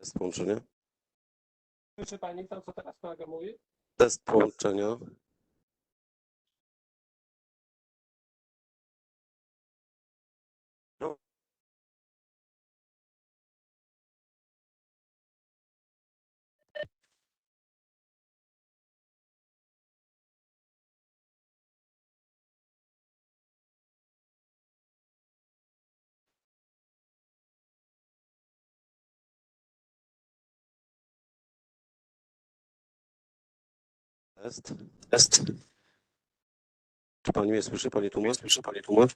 Test połączenia. Słyszy pani to, co teraz kolega mówi? Test połączenia. No. Test. Test. Czy pani mnie słyszy, panie tłumacz? Słyszy pani tłumacz?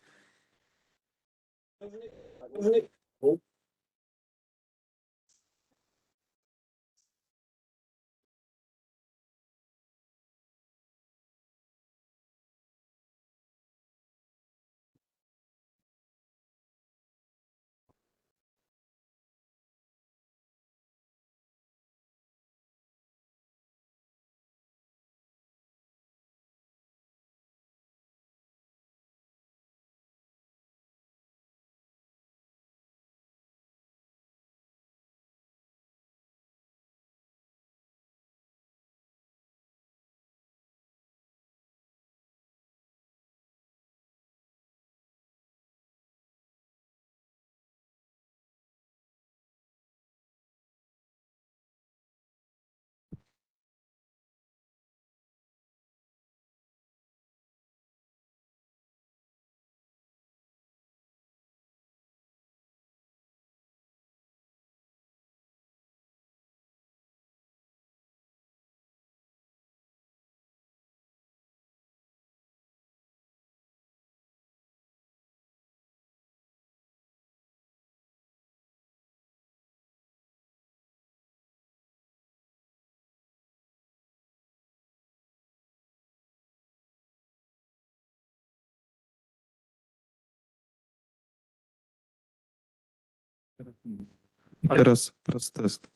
Teraz test.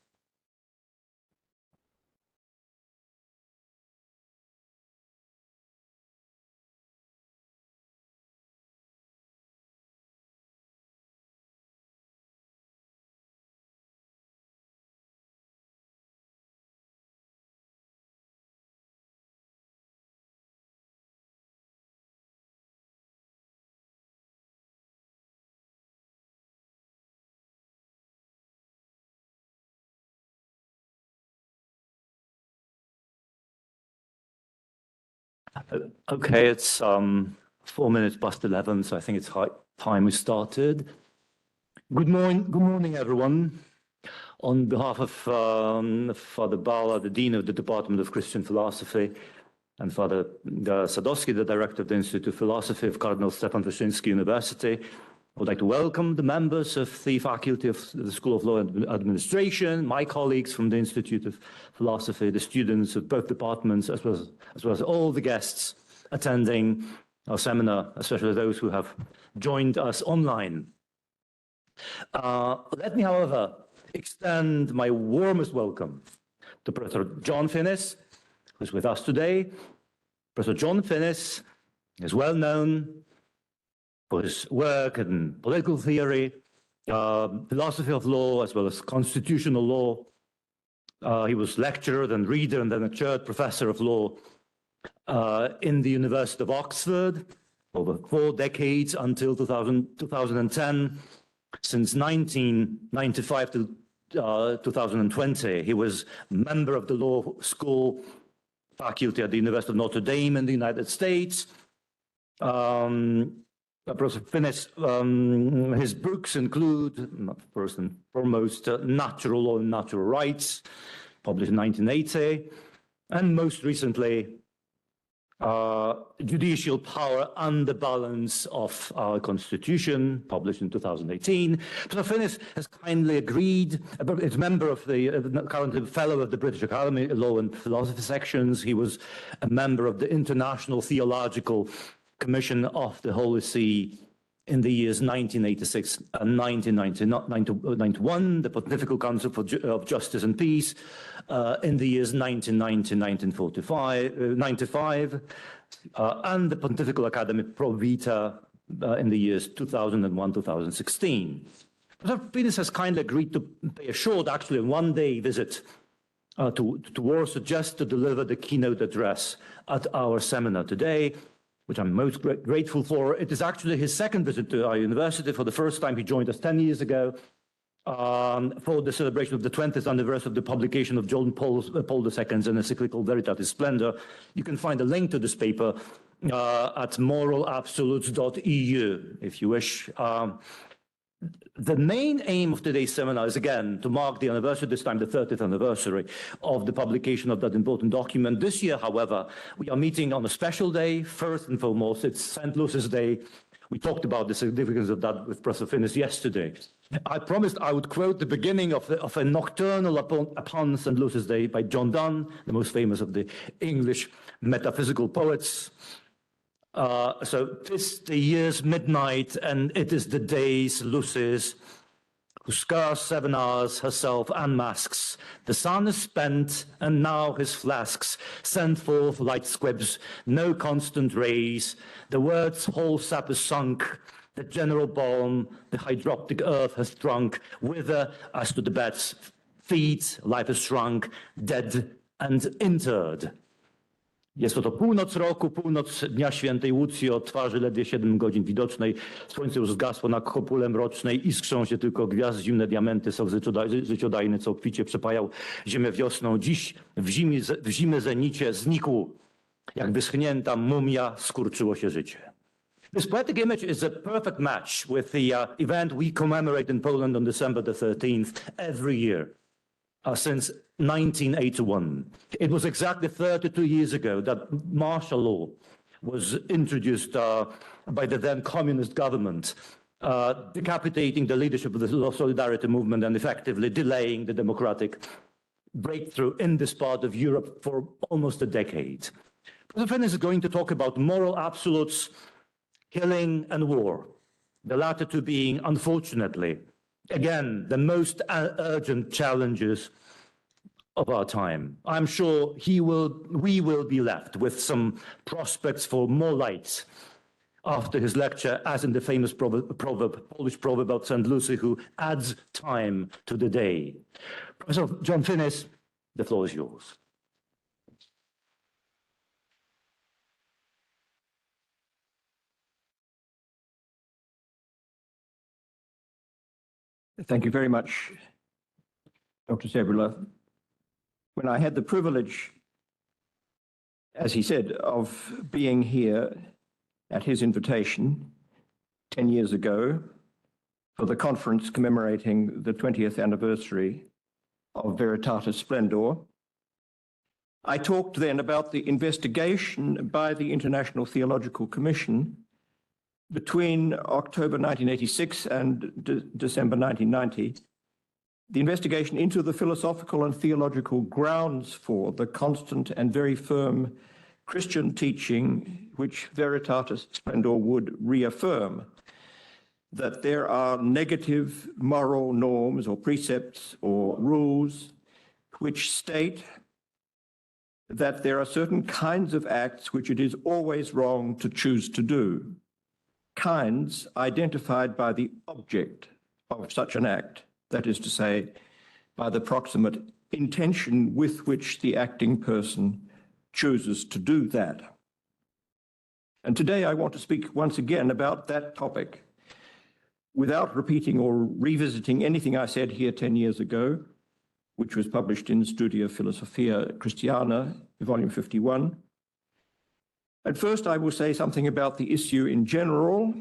Okay, it's 4 minutes past 11, so I think it's high time we started. Good morning, everyone. On behalf of Father Bauer, the Dean of the Department of Christian Philosophy, and Father Sadowski, the Director of the Institute of Philosophy of Cardinal Stefan Wyszyńskiego University, I would like to welcome the members of the Faculty of the School of Law and Administration, my colleagues from the Institute of Philosophy, the students of both departments, as well as all the guests attending our seminar, especially those who have joined us online. Let me, however, extend my warmest welcome to Professor John Finnis, who's with us today. Professor John Finnis is well known for his work in political theory, philosophy of law, as well as constitutional law. He was lecturer, then reader, and then a church professor of law in the University of Oxford over 4 decades until 2010. Since 1995 to 2020, he was member of the law school faculty at the University of Notre Dame in the United States. Professor Finnis, his books include, first and foremost, Natural Law and Natural Rights, published in 1980, and most recently, Judicial Power and the Balance of Our Constitution, published in 2018. Professor Finnis has kindly agreed, is a member of currently fellow of the British Academy Law and Philosophy sections. He was a member of the International Theological Commission of the Holy See in the years 1986 and 1991, the Pontifical Council of Justice and Peace in the years 1990-1995, and the Pontifical Academy Pro Vita in the years 2001-2016. Professor Finnisa has kindly agreed to pay a short, actually one-day visit to Warsaw just to deliver the keynote address at our seminar today, which I'm most grateful for. It is actually his second visit to our university. For the first time, he joined us 10 years ago for the celebration of the 20th anniversary of the publication of John Paul II's encyclical Veritatis Splendor. You can find a link to this paper at moralabsolutes.eu, if you wish. The main aim of today's seminar is, again, to mark the anniversary, this time the 30th anniversary of the publication of that important document. This year, however, we are meeting on a special day. First and foremost, it's St. Lucy's Day. We talked about the significance of that with Professor Finnisa yesterday. I promised I would quote the beginning of a nocturnal upon St. Lucy's Day by John, the most famous of the English metaphysical poets. So 'tis the year's midnight, and it is the day's Lucy's, who scarce 7 hours herself unmasks. The sun is spent, and now his flasks send forth light squibs, no constant rays. The word's whole sap is sunk, the general balm, the hydroptic earth has drunk. Wither, as to the bed's feet, life is shrunk, dead and interred. Jest to północ roku, północ Dnia Świętej Łucji, od twarzy ledwie 7 godzin widocznej. Słońce już zgasło na kopule mrocznej, iskrzą się tylko gwiazd, zimne diamenty, sok życiodajny, co obficie przepajał ziemię wiosną. Dziś w zimy zenicie znikł, jak wyschnięta mumia, skurczyło się życie. This poetic image is a perfect match with the event we commemorate in Poland on December the 13th every year. Since 1981. It was exactly 32 years ago that martial law was introduced by the then communist government, decapitating the leadership of the Solidarity movement and effectively delaying the democratic breakthrough in this part of Europe for almost a decade. Professor Finnisa is going to talk about moral absolutes, killing and war, the latter two being, unfortunately, again, the most urgent challenges of our time. I'm sure we will be left with some prospects for more light after his lecture, as in the famous Polish proverb about St. Lucy, who adds time to the day. Professor John Finnisa, the floor is yours. Thank you very much, Dr. Sebula. When I had the privilege, as he said, of being here at his invitation 10 years ago for the conference commemorating the 20th anniversary of Veritatis Splendor, I talked then about the investigation by the International Theological Commission between October 1986 and December 1990, the investigation into the philosophical and theological grounds for the constant and very firm Christian teaching which Veritatis Splendor would reaffirm, that there are negative moral norms or precepts or rules which state that there are certain kinds of acts which it is always wrong to choose to do. Kinds identified by the object of such an act, that is to say, by the proximate intention with which the acting person chooses to do that. And today I want to speak once again about that topic, without repeating or revisiting anything I said here 10 years ago, which was published in Studia Philosophia Christiana, volume 51. At first, I will say something about the issue in general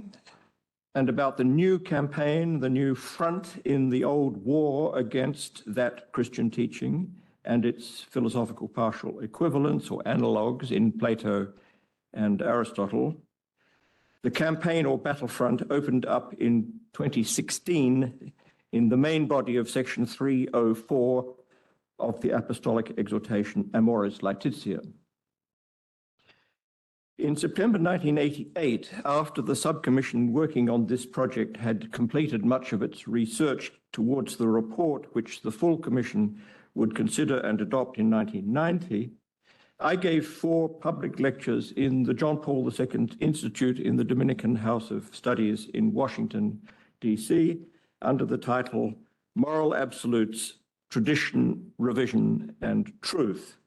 and about the new campaign, the new front in the old war against that Christian teaching and its philosophical partial equivalents or analogues in Plato and Aristotle. The campaign or battlefront opened up in 2016 in the main body of section 304 of the Apostolic Exhortation Amoris Laetitia. In September 1988, after the subcommission working on this project had completed much of its research towards the report which the full commission would consider and adopt in 1990, I gave 4 public lectures in the John Paul II Institute in the Dominican House of Studies in Washington, D.C., under the title Moral Absolutes, Tradition, Revision, and Truth.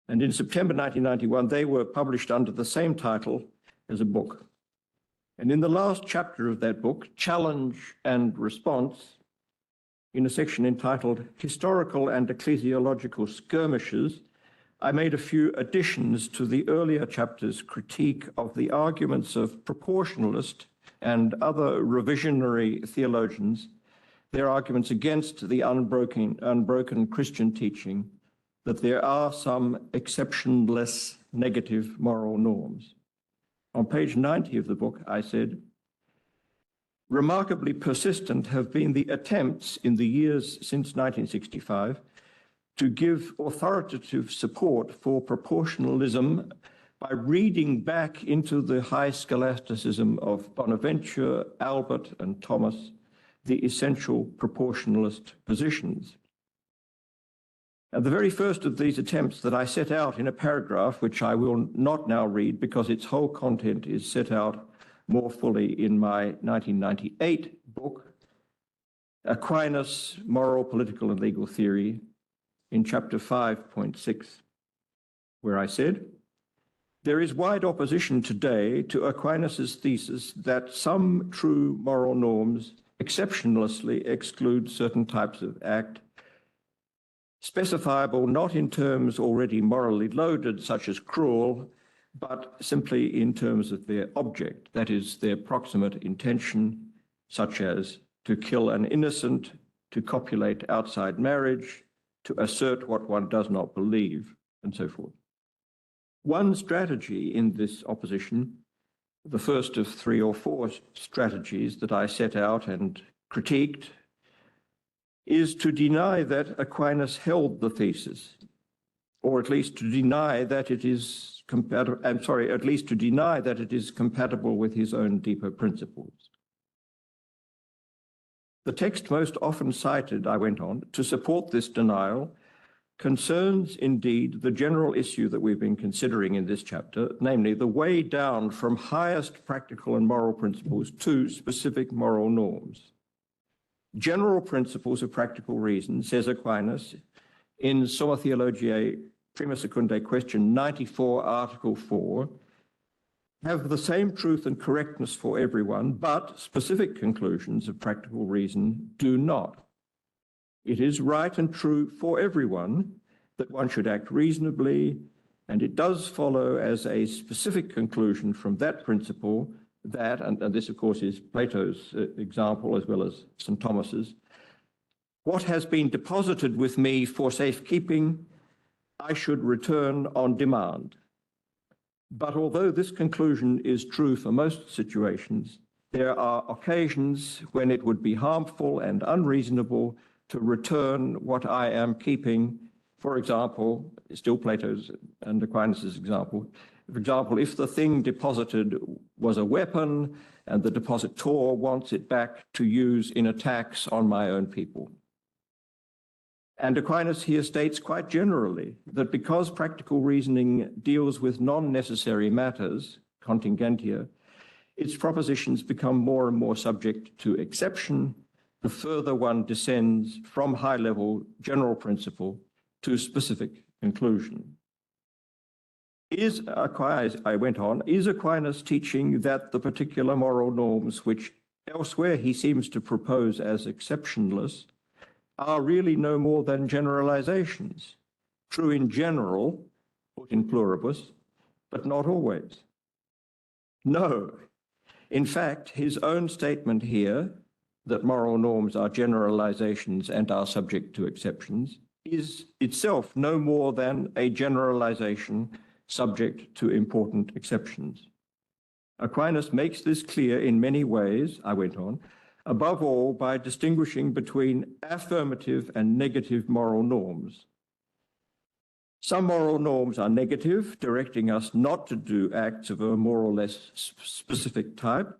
And in September 1991, they were published under the same title as a book. And in the last chapter of that book, Challenge and Response, in a section entitled Historical and Ecclesiological Skirmishes, I made a few additions to the earlier chapter's critique of the arguments of proportionalist and other revisionary theologians, their arguments against the unbroken Christian teaching that there are some exceptionless negative moral norms. On page 90 of the book, I said, remarkably persistent have been the attempts in the years since 1965 to give authoritative support for proportionalism by reading back into the high scholasticism of Bonaventure, Albert, and Thomas, the essential proportionalist positions. And the very first of these attempts that I set out in a paragraph, which I will not now read because its whole content is set out more fully in my 1998 book, Aquinas, Moral, Political, and Legal Theory, in chapter 5.6, where I said, there is wide opposition today to Aquinas' thesis that some true moral norms exceptionlessly exclude certain types of act, specifiable not in terms already morally loaded, such as cruel, but simply in terms of their object, that is, their proximate intention, such as to kill an innocent, to copulate outside marriage, to assert what one does not believe, and so forth. One strategy in this opposition, the first of 3 or 4 strategies that I set out and critiqued, is to deny that Aquinas held the thesis, or at least to deny that it is compatible, at least to deny that it is compatible with his own deeper principles. The text most often cited, I went on, to support this denial concerns indeed the general issue that we've been considering in this chapter, namely the way down from highest practical and moral principles to specific moral norms. General principles of practical reason, says Aquinas, in Summa Theologiae Prima Secundae question 94, Article 4, have the same truth and correctness for everyone, but specific conclusions of practical reason do not. It is right and true for everyone that one should act reasonably, and it does follow as a specific conclusion from that principle that, and this of course is Plato's example as well as St. Thomas's, what has been deposited with me for safekeeping, I should return on demand. But although this conclusion is true for most situations, there are occasions when it would be harmful and unreasonable to return what I am keeping. For example, still Plato's and Aquinas' example, for example, if the thing deposited was a weapon and the depositor wants it back to use in attacks on my own people. And Aquinas here states quite generally that because practical reasoning deals with non-necessary matters, contingentia, its propositions become more and more subject to exception the further one descends from high-level general principle to specific conclusion. Is Aquinas, I went on, is Aquinas teaching that the particular moral norms which elsewhere he seems to propose as exceptionless are really no more than generalizations, true in general, put in pluribus, but not always? No. In fact, his own statement here, that moral norms are generalizations and are subject to exceptions, is itself no more than a generalization subject to important exceptions. Aquinas makes this clear in many ways, I went on, above all by distinguishing between affirmative and negative moral norms. Some moral norms are negative, directing us not to do acts of a more or less specific type,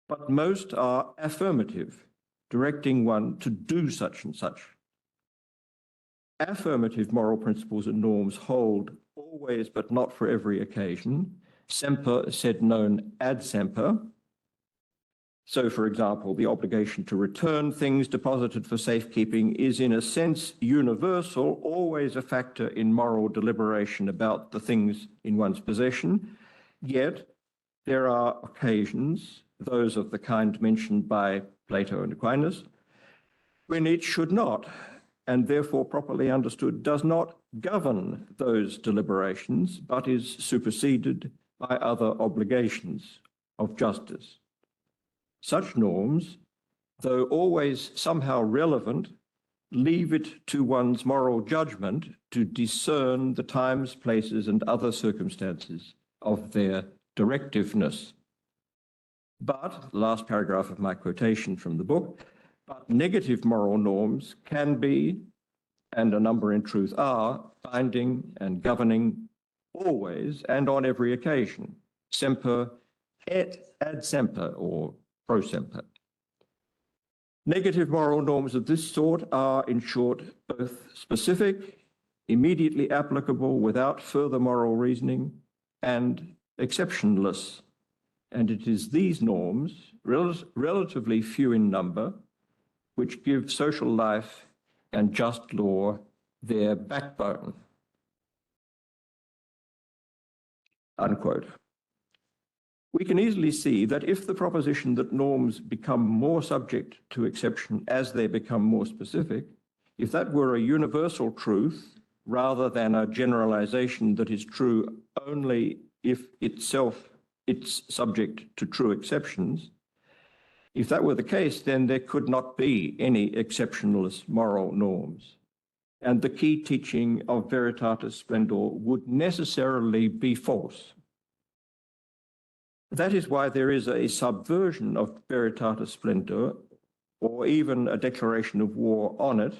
but most are affirmative, directing one to do such and such. Affirmative moral principles and norms hold always but not for every occasion, semper sed non ad semper, So, for example, the obligation to return things deposited for safekeeping is, in a sense, universal, always a factor in moral deliberation about the things in one's possession. Yet, there are occasions, those of the kind mentioned by Plato and Aquinas, when it should not, and therefore properly understood, does not govern those deliberations, but is superseded by other obligations of justice. Such norms, though always somehow relevant, leave it to one's moral judgment to discern the times, places, and other circumstances of their directiveness. But, the last paragraph of my quotation from the book, but negative moral norms can be, and a number in truth are, binding and governing always and on every occasion, semper et ad semper, or pro semper. Negative moral norms of this sort are, in short, both specific, immediately applicable without further moral reasoning, and exceptionless. And it is these norms, relatively few in number, which give social life and just law their backbone. Unquote. We can easily see that if the proposition that norms become more subject to exception as they become more specific, if that were a universal truth rather than a generalization that is true only if itself it's subject to true exceptions, if that were the case, then there could not be any exceptionless moral norms. And the key teaching of Veritatis Splendor would necessarily be false. That is why there is a subversion of Veritatis Splendor, or even a declaration of war on it,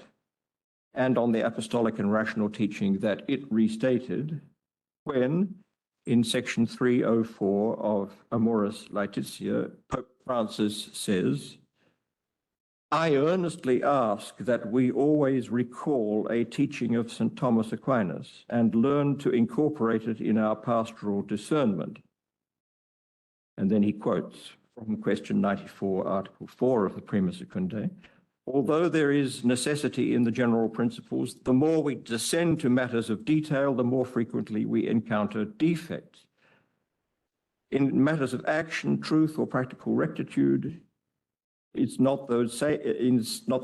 and on the apostolic and rational teaching that it restated, when, in section 304 of Amoris Laetitia, Pope Francis says, "I earnestly ask that we always recall a teaching of St. Thomas Aquinas and learn to incorporate it in our pastoral discernment." And then he quotes from question 94, article 4 of the Prima Secundae, "Although there is necessity in the general principles, the more we descend to matters of detail, the more frequently we encounter defects. In matters of action, truth, or practical rectitude, it's not the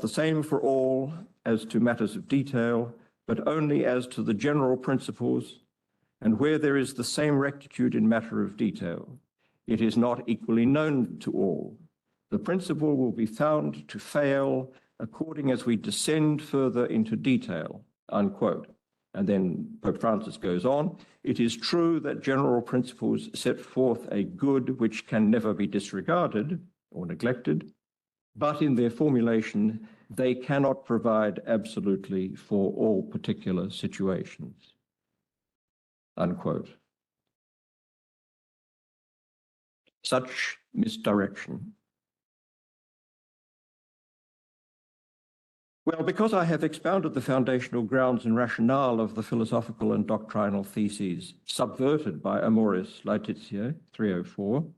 same for all as to matters of detail, but only as to the general principles, and where there is the same rectitude in matter of detail, it is not equally known to all. The principle will be found to fail according as we descend further into detail," unquote. And then Pope Francis goes on, "It is true that general principles set forth a good which can never be disregarded or neglected, but in their formulation, they cannot provide absolutely for all particular situations," unquote. Such misdirection. Well, because I have expounded the foundational grounds and rationale of the philosophical and doctrinal theses subverted by Amoris Laetitia 304,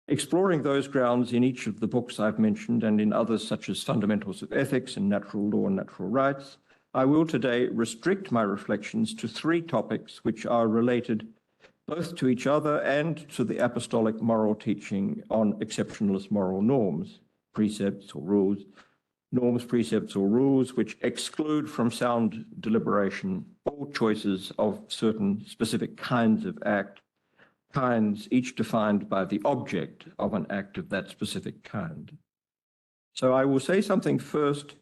exploring those grounds in each of the books I've mentioned and in others such as Fundamentals of Ethics and Natural Law and Natural Rights, I will today restrict my reflections to three topics which are related both to each other and to the apostolic moral teaching on exceptionalist moral norms, precepts or rules, norms, precepts or rules which exclude from sound deliberation all choices of certain specific kinds of act, kinds each defined by the object of an act of that specific kind. So I will say something first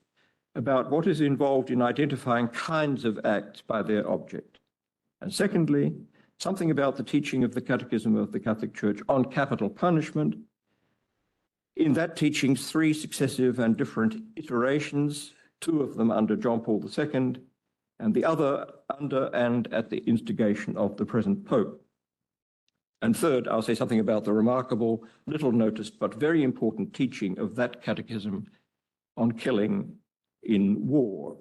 about what is involved in identifying kinds of acts by their object. And secondly, something about the teaching of the Catechism of the Catholic Church on capital punishment. In that teaching's three successive and different iterations, two of them under John Paul II, and the other under and at the instigation of the present Pope. And third, I'll say something about the remarkable, little noticed, but very important teaching of that catechism on killing in war.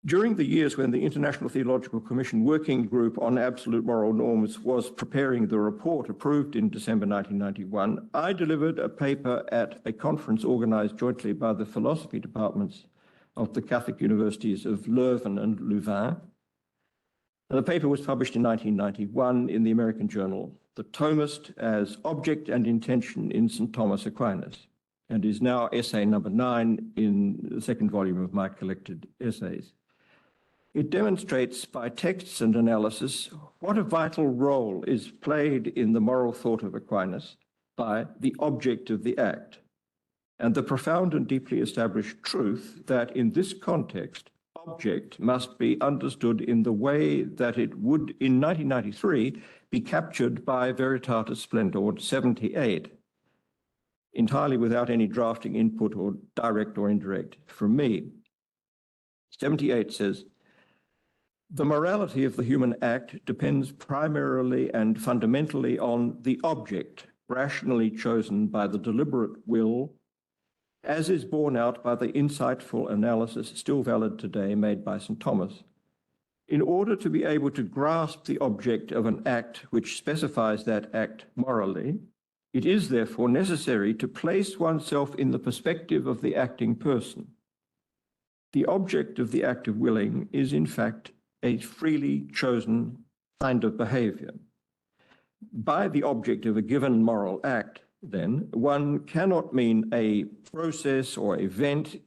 During the years when the International Theological Commission Working Group on Absolute Moral Norms was preparing the report approved in December 1991, I delivered a paper at a conference organized jointly by the philosophy departments of the Catholic universities of Leuven and Louvain. The paper was published in 1991 in the American journal The Thomist as Object and Intention in St. Thomas Aquinas, and is now essay number 9 in the second volume of my collected essays. It demonstrates by texts and analysis what a vital role is played in the moral thought of Aquinas by the object of the act, and the profound and deeply established truth that in this context, object must be understood in the way that it would in 1993 be captured by Veritatis Splendor 78, entirely without any drafting input or direct or indirect from me. 78 says, "The morality of the human act depends primarily and fundamentally on the object rationally chosen by the deliberate will, as is borne out by the insightful analysis still valid today made by St. Thomas. In order to be able to grasp the object of an act which specifies that act morally, it is therefore necessary to place oneself in the perspective of the acting person. The object of the act of willing is in fact a freely chosen kind of behavior. By the object of a given moral act, then, one cannot mean a process or event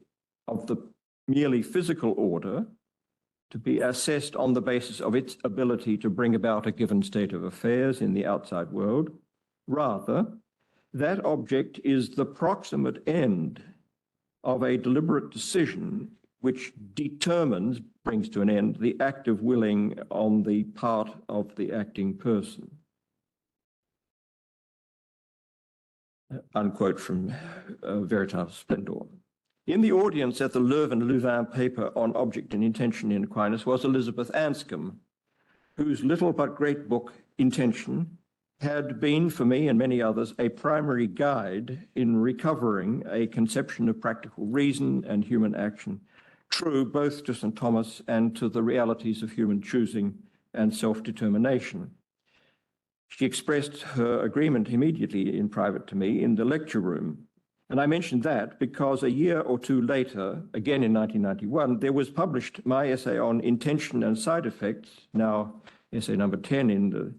of the merely physical order to be assessed on the basis of its ability to bring about a given state of affairs in the outside world. Rather, that object is the proximate end of a deliberate decision which determines, brings to an end, the act of willing on the part of the acting person." Unquote from Veritatis Splendor. In the audience at the Leuven-Louvain paper on object and intention in Aquinas was Elizabeth Anscombe, whose little but great book, Intention, had been, for me and many others, a primary guide in recovering a conception of practical reason and human action, true both to St. Thomas and to the realities of human choosing and self-determination. She expressed her agreement immediately in private to me in the lecture room. And I mentioned that because a year or two later, again in 1991, there was published my essay on intention and side effects, now essay number 10 in the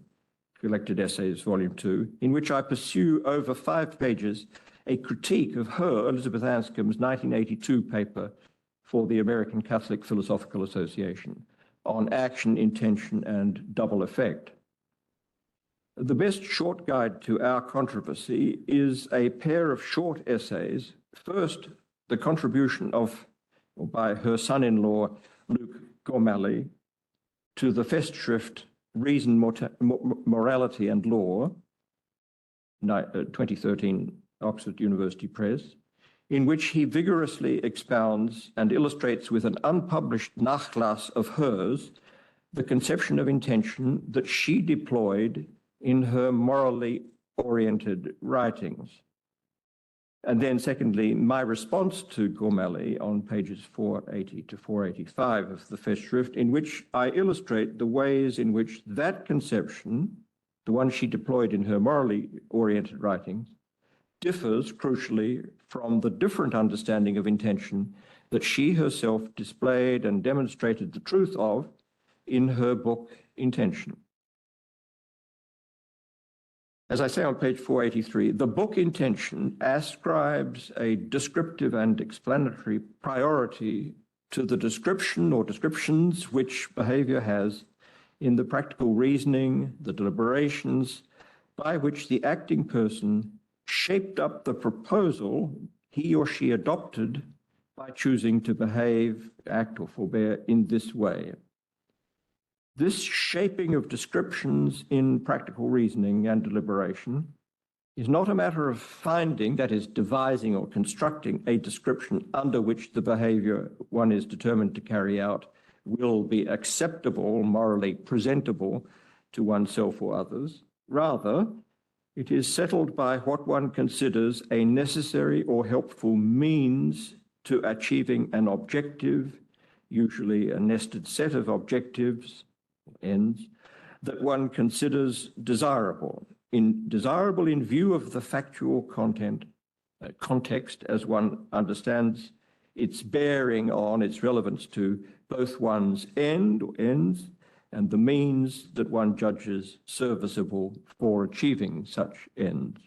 Collected Essays, Volume 2, in which I pursue over 5 pages a critique of her, Elizabeth Anscombe's 1982 paper for the American Catholic Philosophical Association on action, intention, and double effect. The best short guide to our controversy is a pair of short essays. First, the contribution by her son-in-law, Luke Gormally, to the Festschrift Reason, Morality and Law, 2013, Oxford University Press, in which he vigorously expounds and illustrates with an unpublished Nachlass of hers the conception of intention that she deployed in her morally oriented writings. And then secondly, my response to Gormally on pages 480 to 485 of the Festschrift, in which I illustrate the ways in which that conception, the one she deployed in her morally oriented writings, differs crucially from the different understanding of intention that she herself displayed and demonstrated the truth of in her book, Intention. As I say on page 483, the book Intention ascribes a descriptive and explanatory priority to the description or descriptions which behavior has in the practical reasoning, the deliberations by which the acting person shaped up the proposal he or she adopted by choosing to behave, act, or forbear in this way. This shaping of descriptions in practical reasoning and deliberation is not a matter of finding, that is, devising or constructing a description under which the behavior one is determined to carry out will be acceptable, morally presentable to oneself or others. Rather, it is settled by what one considers a necessary or helpful means to achieving an objective, usually a nested set of objectives, ends, that one considers desirable in view of the factual context as one understands its bearing on, its relevance to both one's end or ends and the means that one judges serviceable for achieving such ends.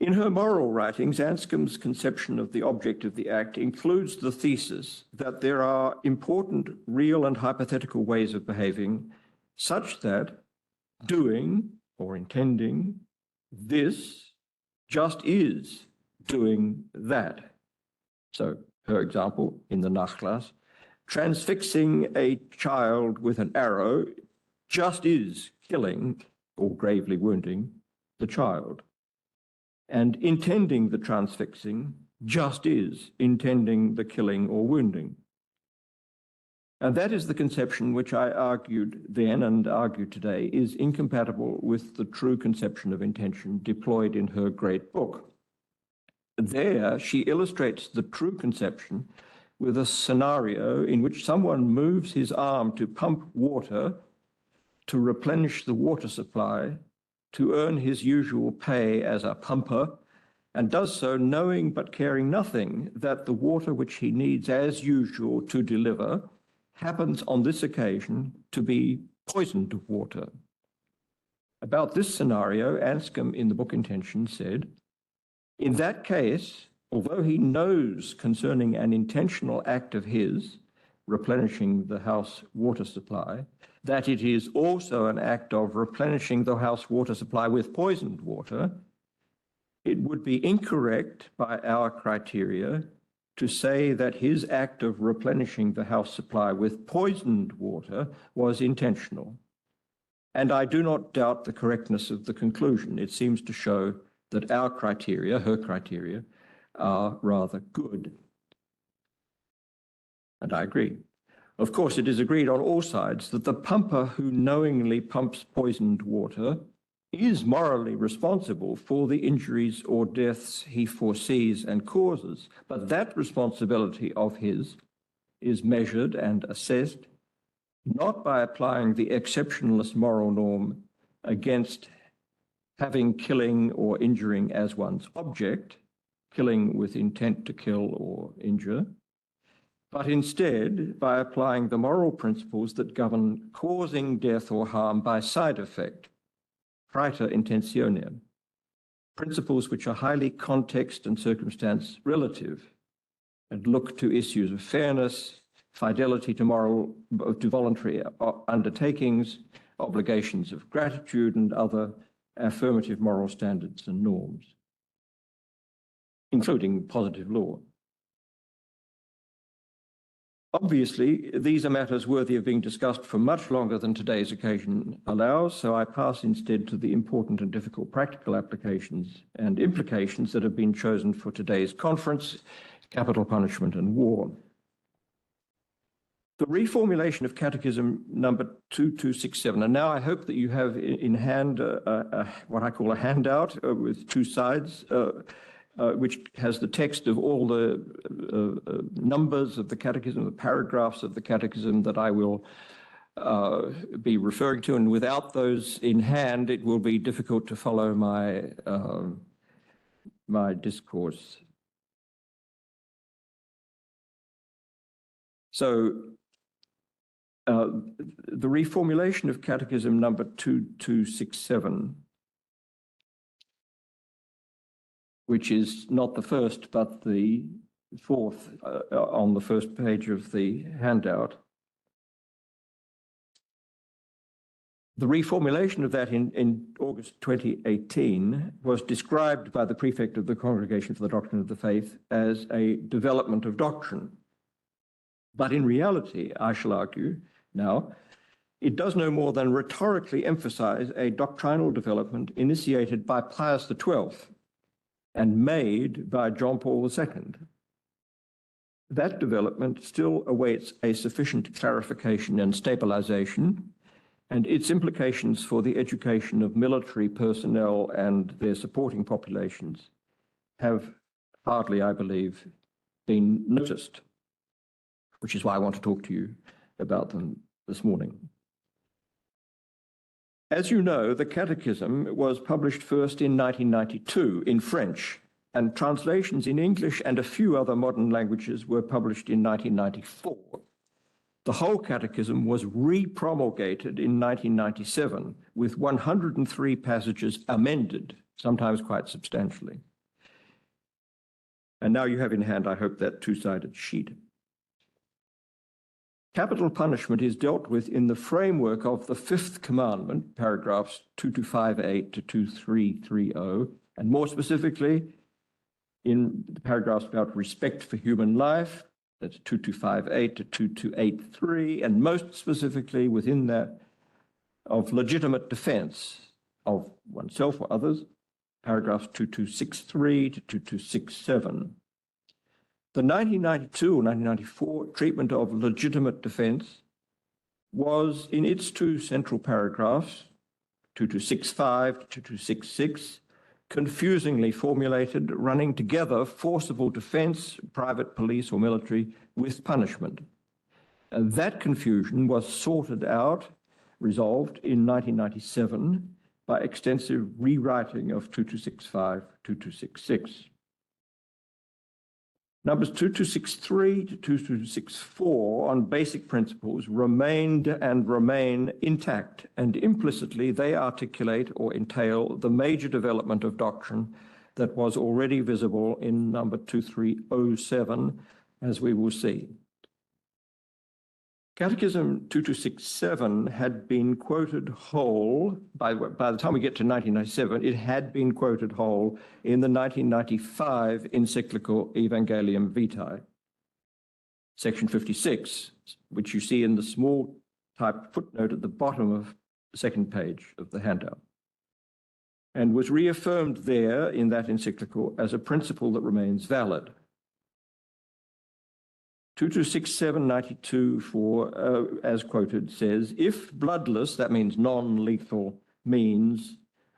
In her moral writings, Anscombe's conception of the object of the act includes the thesis that there are important real and hypothetical ways of behaving such that doing or intending this just is doing that. So, her example in the Nachlass, transfixing a child with an arrow just is killing or gravely wounding the child. And intending the transfixing just is intending the killing or wounding. And that is the conception which I argued then and argue today is incompatible with the true conception of intention deployed in her great book. There, she illustrates the true conception with a scenario in which someone moves his arm to pump water to replenish the water supply, to earn his usual pay as a pumper, and does so knowing but caring nothing that the water which he needs as usual to deliver happens on this occasion to be poisoned water. About this scenario, Anscombe in the book Intention said, in that case, although he knows concerning an intentional act of his, replenishing the house water supply, that it is also an act of replenishing the house water supply with poisoned water, it would be incorrect by our criteria to say that his act of replenishing the house supply with poisoned water was intentional. And I do not doubt the correctness of the conclusion. It seems to show that our criteria, her criteria, are rather good. And I agree. Of course, it is agreed on all sides that the pumper who knowingly pumps poisoned water is morally responsible for the injuries or deaths he foresees and causes, but that responsibility of his is measured and assessed not by applying the exceptionalist moral norm against having killing or injuring as one's object, killing with intent to kill or injure, but instead by applying the moral principles that govern causing death or harm by side effect, praeter intentionem, principles which are highly context and circumstance relative and look to issues of fairness, fidelity to voluntary undertakings, obligations of gratitude, and other affirmative moral standards and norms, including positive law. Obviously, these are matters worthy of being discussed for much longer than today's occasion allows, so I pass instead to the important and difficult practical applications and implications that have been chosen for today's conference, capital punishment and war. The reformulation of Catechism number 2267, and now I hope that you have in hand what I call a handout with two sides, which has the text of all the numbers of the Catechism, the paragraphs of the Catechism that I will be referring to, and without those in hand, it will be difficult to follow my, my discourse. So, the reformulation of Catechism number 2267, which is not the first, but the fourth on the first page of the handout. The reformulation of that in August 2018 was described by the prefect of the Congregation for the Doctrine of the Faith as a development of doctrine. But in reality, I shall argue now, it does no more than rhetorically emphasize a doctrinal development initiated by Pius XII and made by John Paul II. That development still awaits a sufficient clarification and stabilization, and its implications for the education of military personnel and their supporting populations have hardly, I believe, been noticed, which is why I want to talk to you about them this morning. As you know, the Catechism was published first in 1992 in French, and translations in English and a few other modern languages were published in 1994. The whole Catechism was re-promulgated in 1997 with 103 passages amended, sometimes quite substantially. And now you have in hand, I hope, that two-sided sheet. Capital punishment is dealt with in the framework of the Fifth Commandment, paragraphs 2258 to 2330, and more specifically, in the paragraphs about respect for human life, that's 2258 to 2283, and most specifically within that of legitimate defense of oneself or others, paragraphs 2263 to 2267. The 1992 or 1994 treatment of legitimate defense was, in its two central paragraphs, 2265 to 2266, confusingly formulated, running together forcible defense, private police or military, with punishment. And that confusion was sorted out, resolved in 1997 by extensive rewriting of 2265, 2266. Numbers 2263 to 2264 on basic principles remained and remain intact, and implicitly they articulate or entail the major development of doctrine that was already visible in number 2307, as we will see. Catechism 2267 had been quoted whole, by the time we get to 1997, it had been quoted whole in the 1995 encyclical Evangelium Vitae, section 56, which you see in the small type footnote at the bottom of the second page of the handout, and was reaffirmed there in that encyclical as a principle that remains valid. 226792 as quoted, says, if bloodless, that means non-lethal means,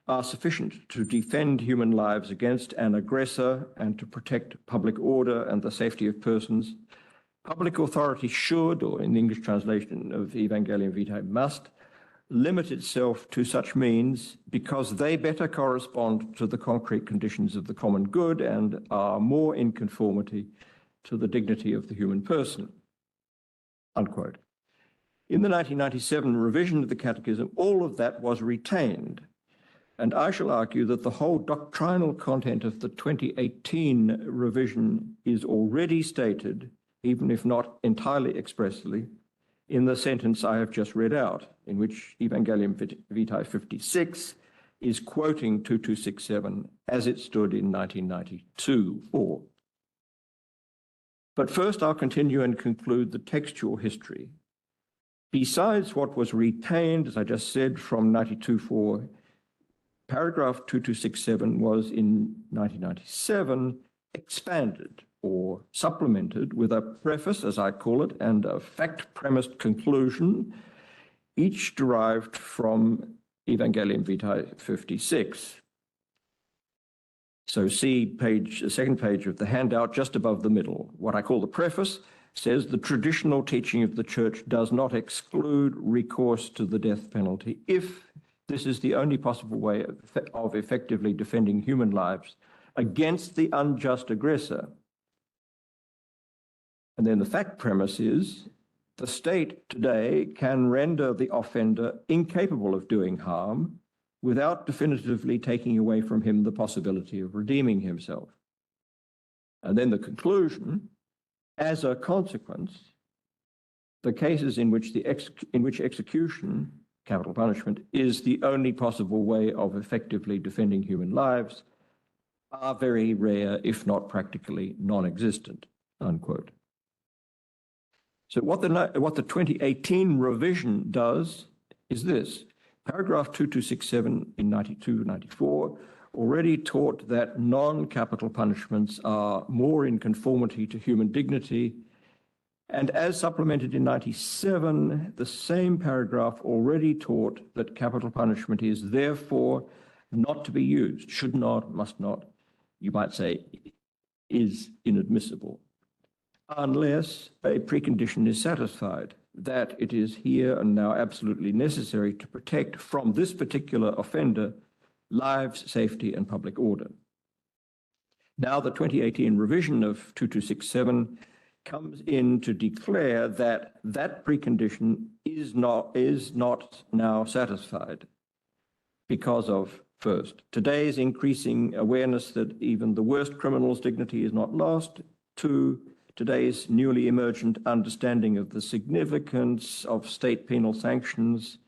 are sufficient to defend human lives against an aggressor and to protect public order and the safety of persons, public authority should, or in the English translation of Evangelium Vitae, must, limit itself to such means because they better correspond to the concrete conditions of the common good and are more in conformity to the dignity of the human person, unquote. In the 1997 revision of the Catechism, all of that was retained, and I shall argue that the whole doctrinal content of the 2018 revision is already stated, even if not entirely expressly, in the sentence I have just read out, in which Evangelium Vitae 56 is quoting 2267 as it stood in 1992. But first, I'll continue and conclude the textual history. Besides what was retained, as I just said, from 92.4, paragraph 2267 was in 1997 expanded or supplemented with a preface, as I call it, and a fact-premised conclusion, each derived from Evangelium Vitae 56. So see the second page of the handout, just above the middle. What I call the preface says the traditional teaching of the Church does not exclude recourse to the death penalty if this is the only possible way of effectively defending human lives against the unjust aggressor. And then the fact premise is the state today can render the offender incapable of doing harm without definitively taking away from him the possibility of redeeming himself. And then the conclusion, as a consequence, the cases in which execution, capital punishment, is the only possible way of effectively defending human lives are very rare, if not practically non-existent, unquote. So what the 2018 revision does is this. Paragraph 2267 in 92-94 already taught that non-capital punishments are more in conformity to human dignity, and as supplemented in 97, the same paragraph already taught that capital punishment is therefore not to be used, should not, must not, you might say, is inadmissible. unless a precondition is satisfied, that it is here and now absolutely necessary to protect from this particular offender lives, safety, and public order. Now, the 2018 revision of 2267 comes in to declare that that precondition is not now satisfied because of, first, today's increasing awareness that even the worst criminal's dignity is not lost. Two, today's newly emergent understanding of the significance of state penal sanctions,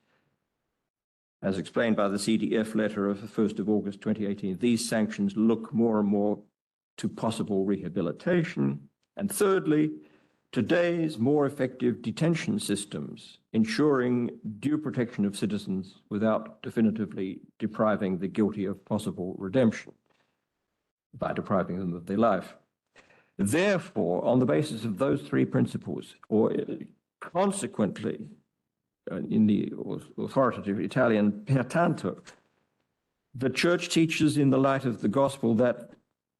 as explained by the CDF letter of the 1st of August 2018. These sanctions look more and more to possible rehabilitation. And thirdly, today's more effective detention systems, ensuring due protection of citizens without definitively depriving the guilty of possible redemption by depriving them of their life. Therefore, on the basis of those three principles, or consequently, in the authoritative Italian pertanto, the Church teaches in the light of the gospel that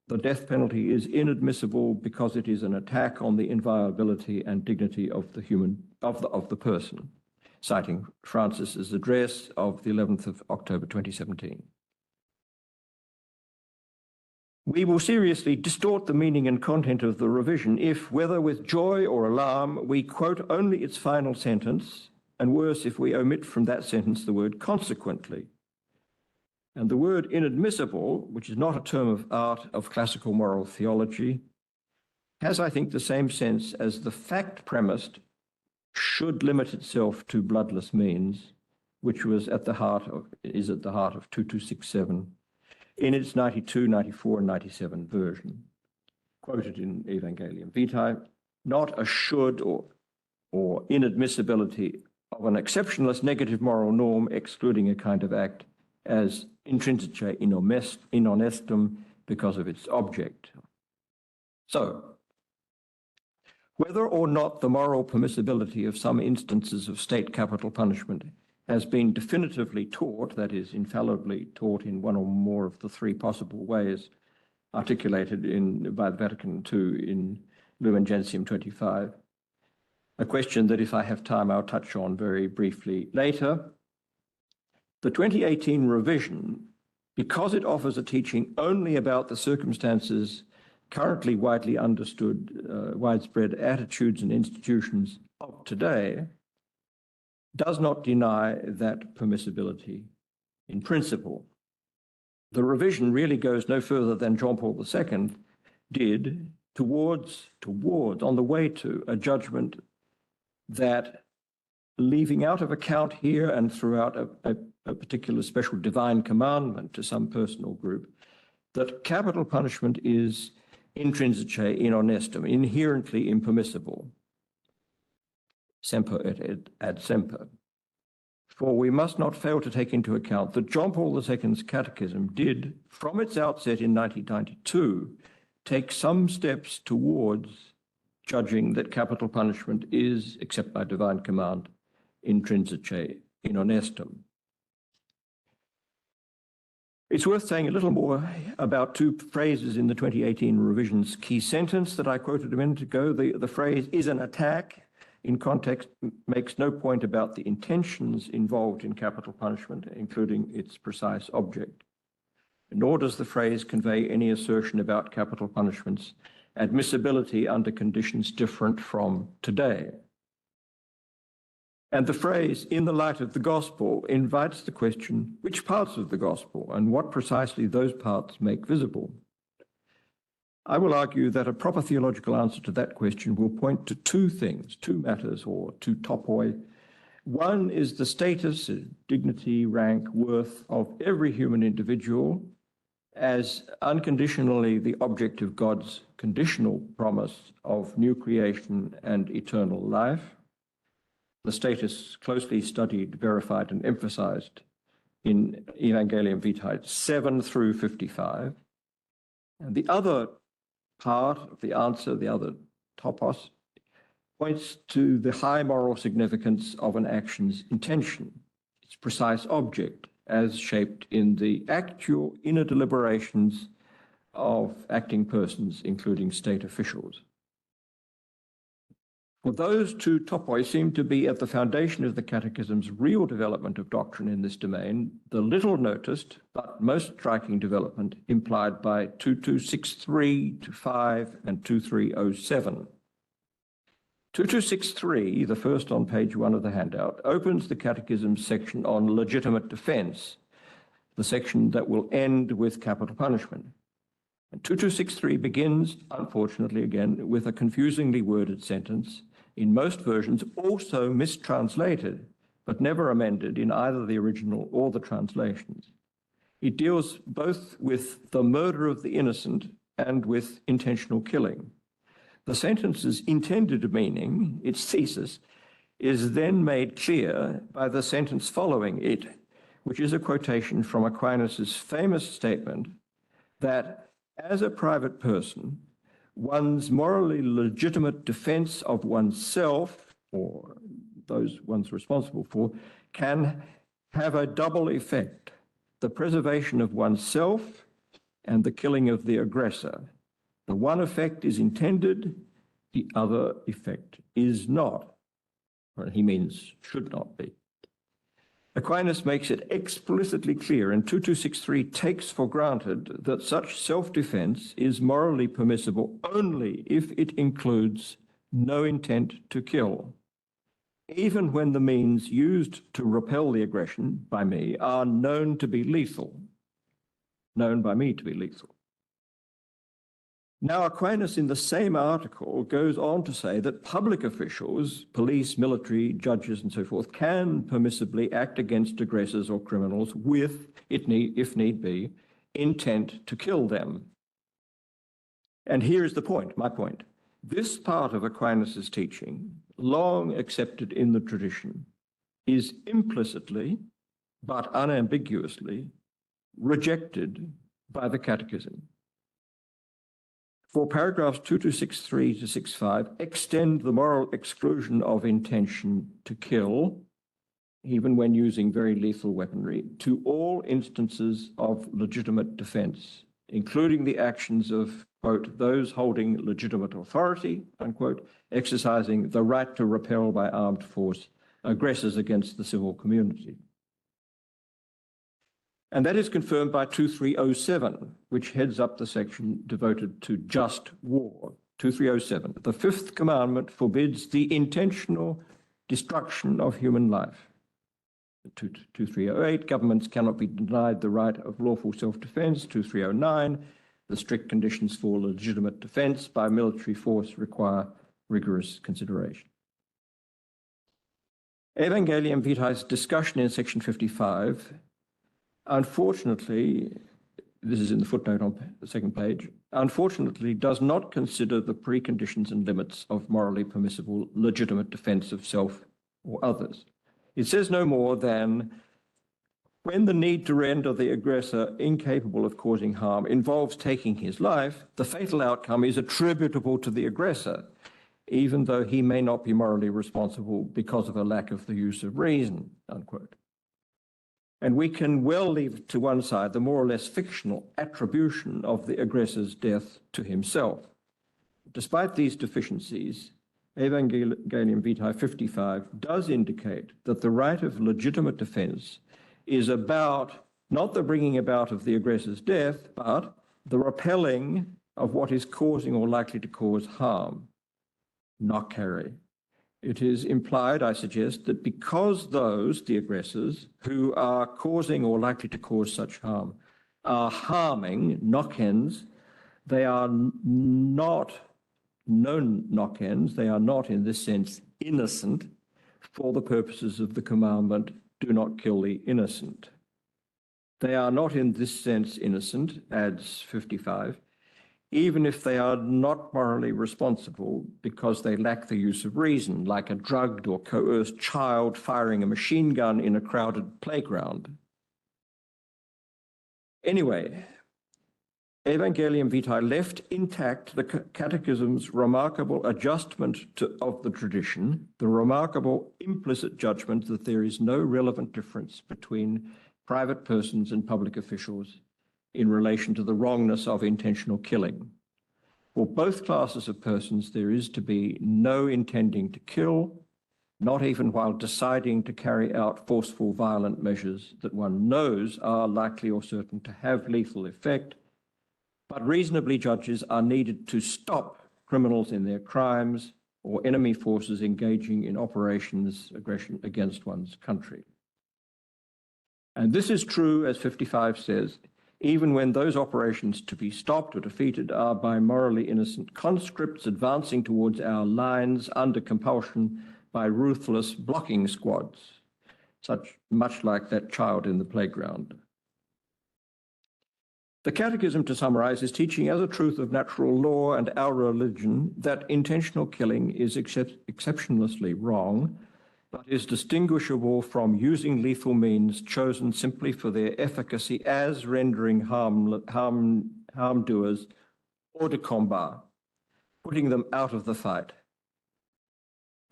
the death penalty is inadmissible because it is an attack on the inviolability and dignity of the person, citing Francis's address of the 11th of October 2017. We will seriously distort the meaning and content of the revision if, whether with joy or alarm, we quote only its final sentence, and worse if we omit from that sentence the word consequently. And the word inadmissible, which is not a term of art of classical moral theology, has, I think, the same sense as the fact premised should limit itself to bloodless means, which is at the heart of 2267 in its 92, 94, and 97 version, quoted in Evangelium Vitae, not a should or inadmissibility of an exceptionless negative moral norm excluding a kind of act as intrinsice in honestum because of its object. So, whether or not the moral permissibility of some instances of state capital punishment has been definitively taught, that is, infallibly taught in one or more of the three possible ways articulated by the Vatican II in Lumen Gentium 25, a question that, if I have time, I'll touch on very briefly later. The 2018 revision, because it offers a teaching only about the circumstances currently widely understood, widespread attitudes and institutions of today, does not deny that permissibility in principle. The revision really goes no further than John Paul II did towards on the way to a judgment that, leaving out of account here and throughout a particular special divine commandment to some personal group, that capital punishment is intrinsice in honestum, inherently impermissible, semper et ad semper. For we must not fail to take into account that John Paul II's Catechism did, from its outset in 1992, take some steps towards judging that capital punishment is, except by divine command, intrinsice in honestum. It's worth saying a little more about two phrases in the 2018 revision's key sentence that I quoted a minute ago. The phrase "is an attack" in context makes no point about the intentions involved in capital punishment, including its precise object. Nor does the phrase convey any assertion about capital punishment's admissibility under conditions different from today. And the phrase, "in the light of the gospel," invites the question, which parts of the gospel and what precisely those parts make visible? I will argue that a proper theological answer to that question will point to two things, two matters, or two topoi. One is the status, dignity, rank, worth of every human individual as unconditionally the object of God's conditional promise of new creation and eternal life. The status closely studied, verified, and emphasized in Evangelium Vitae 7 through 55. And the other part of the answer, the other topos, points to the high moral significance of an action's intention, its precise object, as shaped in the actual inner deliberations of acting persons, including state officials. For those two topoi seem to be at the foundation of the Catechism's real development of doctrine in this domain, the little noticed but most striking development implied by 2263 to 5 and 2307. 2263, the first on page 1 of the handout, opens the Catechism's section on legitimate defense, the section that will end with capital punishment. And 2263 begins, unfortunately again, with a confusingly worded sentence, in most versions also mistranslated, but never amended in either the original or the translations. It deals both with the murder of the innocent and with intentional killing. The sentence's intended meaning, its thesis, is then made clear by the sentence following it, which is a quotation from Aquinas' famous statement that as a private person, one's morally legitimate defense of oneself, or those one's responsible for, can have a double effect: the preservation of oneself and the killing of the aggressor. The one effect is intended, the other effect is not. Or he means should not be. Aquinas makes it explicitly clear, and 2263 takes for granted that such self-defense is morally permissible only if it includes no intent to kill, even when the means used to repel the aggression by me are known to be lethal, known by me to be lethal. Now, Aquinas in the same article goes on to say that public officials, police, military, judges, and so forth, can permissibly act against aggressors or criminals with, if need be, intent to kill them. And here is the point, my point. This part of Aquinas' teaching, long accepted in the tradition, is implicitly, but unambiguously, rejected by the Catechism. For paragraphs 2263 to 65 extend the moral exclusion of intention to kill, even when using very lethal weaponry, to all instances of legitimate defense, including the actions of, quote, those holding legitimate authority, unquote, exercising the right to repel by armed force aggressors against the civil community. And that is confirmed by 2307, which heads up the section devoted to just war. 2307, the fifth commandment forbids the intentional destruction of human life. 2308, governments cannot be denied the right of lawful self-defense. 2309, the strict conditions for legitimate defense by military force require rigorous consideration. Evangelium Vitae's discussion in section 55, unfortunately, this is in the footnote on the second page, unfortunately does not consider the preconditions and limits of morally permissible legitimate defense of self or others. It says no more than when the need to render the aggressor incapable of causing harm involves taking his life, the fatal outcome is attributable to the aggressor, even though he may not be morally responsible because of a lack of the use of reason, unquote. And we can well leave to one side the more or less fictional attribution of the aggressor's death to himself. Despite these deficiencies, Evangelium Vitae 55 does indicate that the right of legitimate defense is about not the bringing about of the aggressor's death, but the repelling of what is causing or likely to cause harm, nocere. It is implied, I suggest, that because those, the aggressors, who are causing or likely to cause such harm, are harming nocens, they are not known nocens, they are not in this sense innocent for the purposes of the commandment, do not kill the innocent. They are not in this sense innocent, adds 55, even if they are not morally responsible because they lack the use of reason, like a drugged or coerced child firing a machine gun in a crowded playground. Anyway, Evangelium Vitae left intact the Catechism's remarkable adjustment of the tradition, the remarkable implicit judgment that there is no relevant difference between private persons and public officials in relation to the wrongness of intentional killing. For both classes of persons, there is to be no intending to kill, not even while deciding to carry out forceful, violent measures that one knows are likely or certain to have lethal effect, but reasonably judges are needed to stop criminals in their crimes or enemy forces engaging in operations aggression against one's country. And this is true, as 55 says, even when those operations to be stopped or defeated are by morally innocent conscripts advancing towards our lines under compulsion by ruthless blocking squads, much like that child in the playground. The Catechism, to summarize, is teaching as a truth of natural law and our religion that intentional killing is exceptionlessly wrong, but is distinguishable from using lethal means chosen simply for their efficacy as rendering harm doers hors de combat, putting them out of the fight.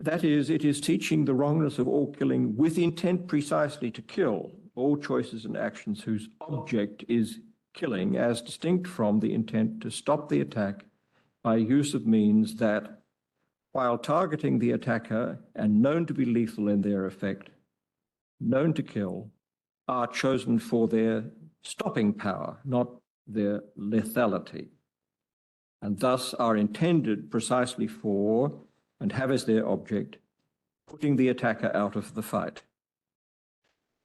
That is, it is teaching the wrongness of all killing with intent precisely to kill, all choices and actions whose object is killing, as distinct from the intent to stop the attack by use of means that, while targeting the attacker and known to be lethal in their effect, known to kill, are chosen for their stopping power, not their lethality, and thus are intended precisely for and have as their object putting the attacker out of the fight.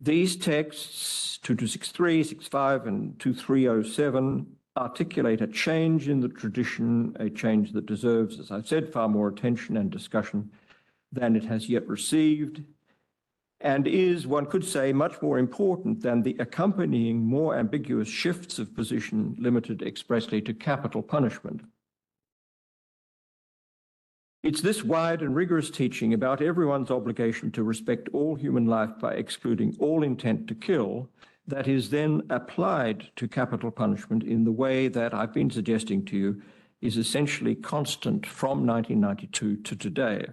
These texts, 2263, 65, and 2307, articulate a change in the tradition, a change that deserves, as I've said, far more attention and discussion than it has yet received, and is, one could say, much more important than the accompanying more ambiguous shifts of position limited expressly to capital punishment. It's this wide and rigorous teaching about everyone's obligation to respect all human life by excluding all intent to kill that is then applied to capital punishment in the way that I've been suggesting to you is essentially constant from 1992 to today.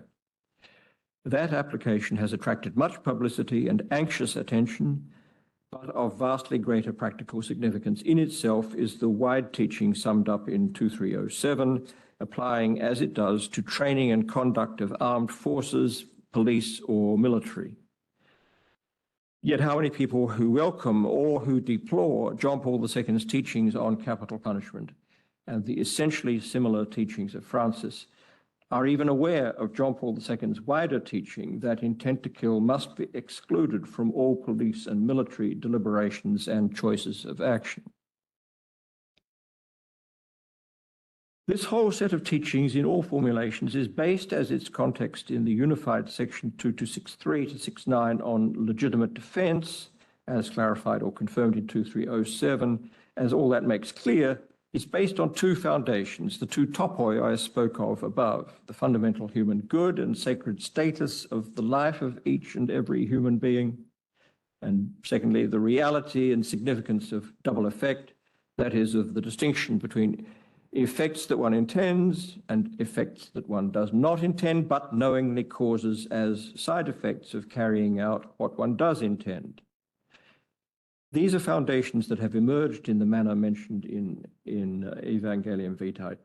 That application has attracted much publicity and anxious attention, but of vastly greater practical significance in itself is the wide teaching summed up in 2307, applying as it does to training and conduct of armed forces, police, or military. Yet how many people who welcome or who deplore John Paul II's teachings on capital punishment and the essentially similar teachings of Francis are even aware of John Paul II's wider teaching that intent to kill must be excluded from all police and military deliberations and choices of action. This whole set of teachings in all formulations is based as its context in the unified section 2263 to 69 on legitimate defense, as clarified or confirmed in 2307, as all that makes clear, is based on two foundations, the two topoi I spoke of above, the fundamental human good and sacred status of the life of each and every human being, and secondly, the reality and significance of double effect, that is, of the distinction between effects that one intends and effects that one does not intend, but knowingly causes as side effects of carrying out what one does intend. These are foundations that have emerged in the manner mentioned in Evangelium Vitae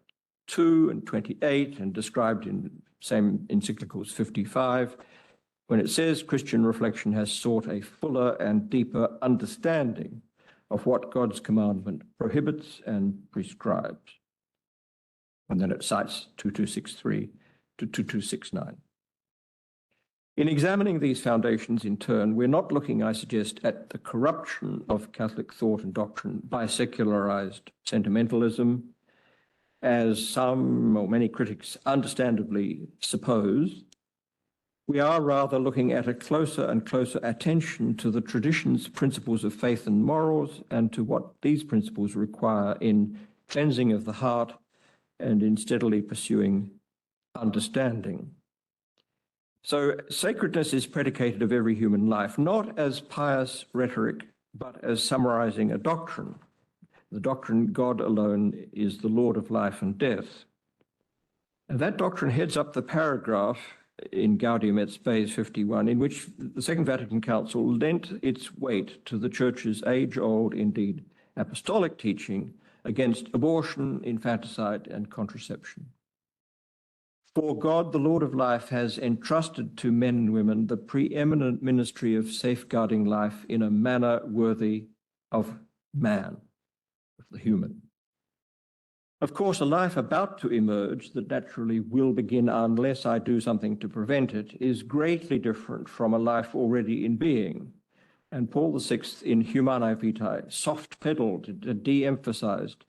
2 and 28 and described in same encyclicals 55, when it says Christian reflection has sought a fuller and deeper understanding of what God's commandment prohibits and prescribes. And then it cites 2263 to 2269. In examining these foundations in turn, we're not looking, I suggest, at the corruption of Catholic thought and doctrine by secularized sentimentalism, as some or many critics understandably suppose. We are rather looking at a closer and closer attention to the tradition's principles of faith and morals and to what these principles require in cleansing of the heart and in steadily pursuing understanding. So sacredness is predicated of every human life, not as pious rhetoric, but as summarizing a doctrine. The doctrine God alone is the Lord of life and death. And that doctrine heads up the paragraph in Gaudium et Spes 51, in which the Second Vatican Council lent its weight to the Church's age-old, indeed apostolic teaching against abortion, infanticide, and contraception. For God, the Lord of life, has entrusted to men and women the preeminent ministry of safeguarding life in a manner worthy of man, of the human. Of course, a life about to emerge that naturally will begin unless I do something to prevent it is greatly different from a life already in being. And Paul VI in Humanae Vitae soft-pedaled, de-emphasized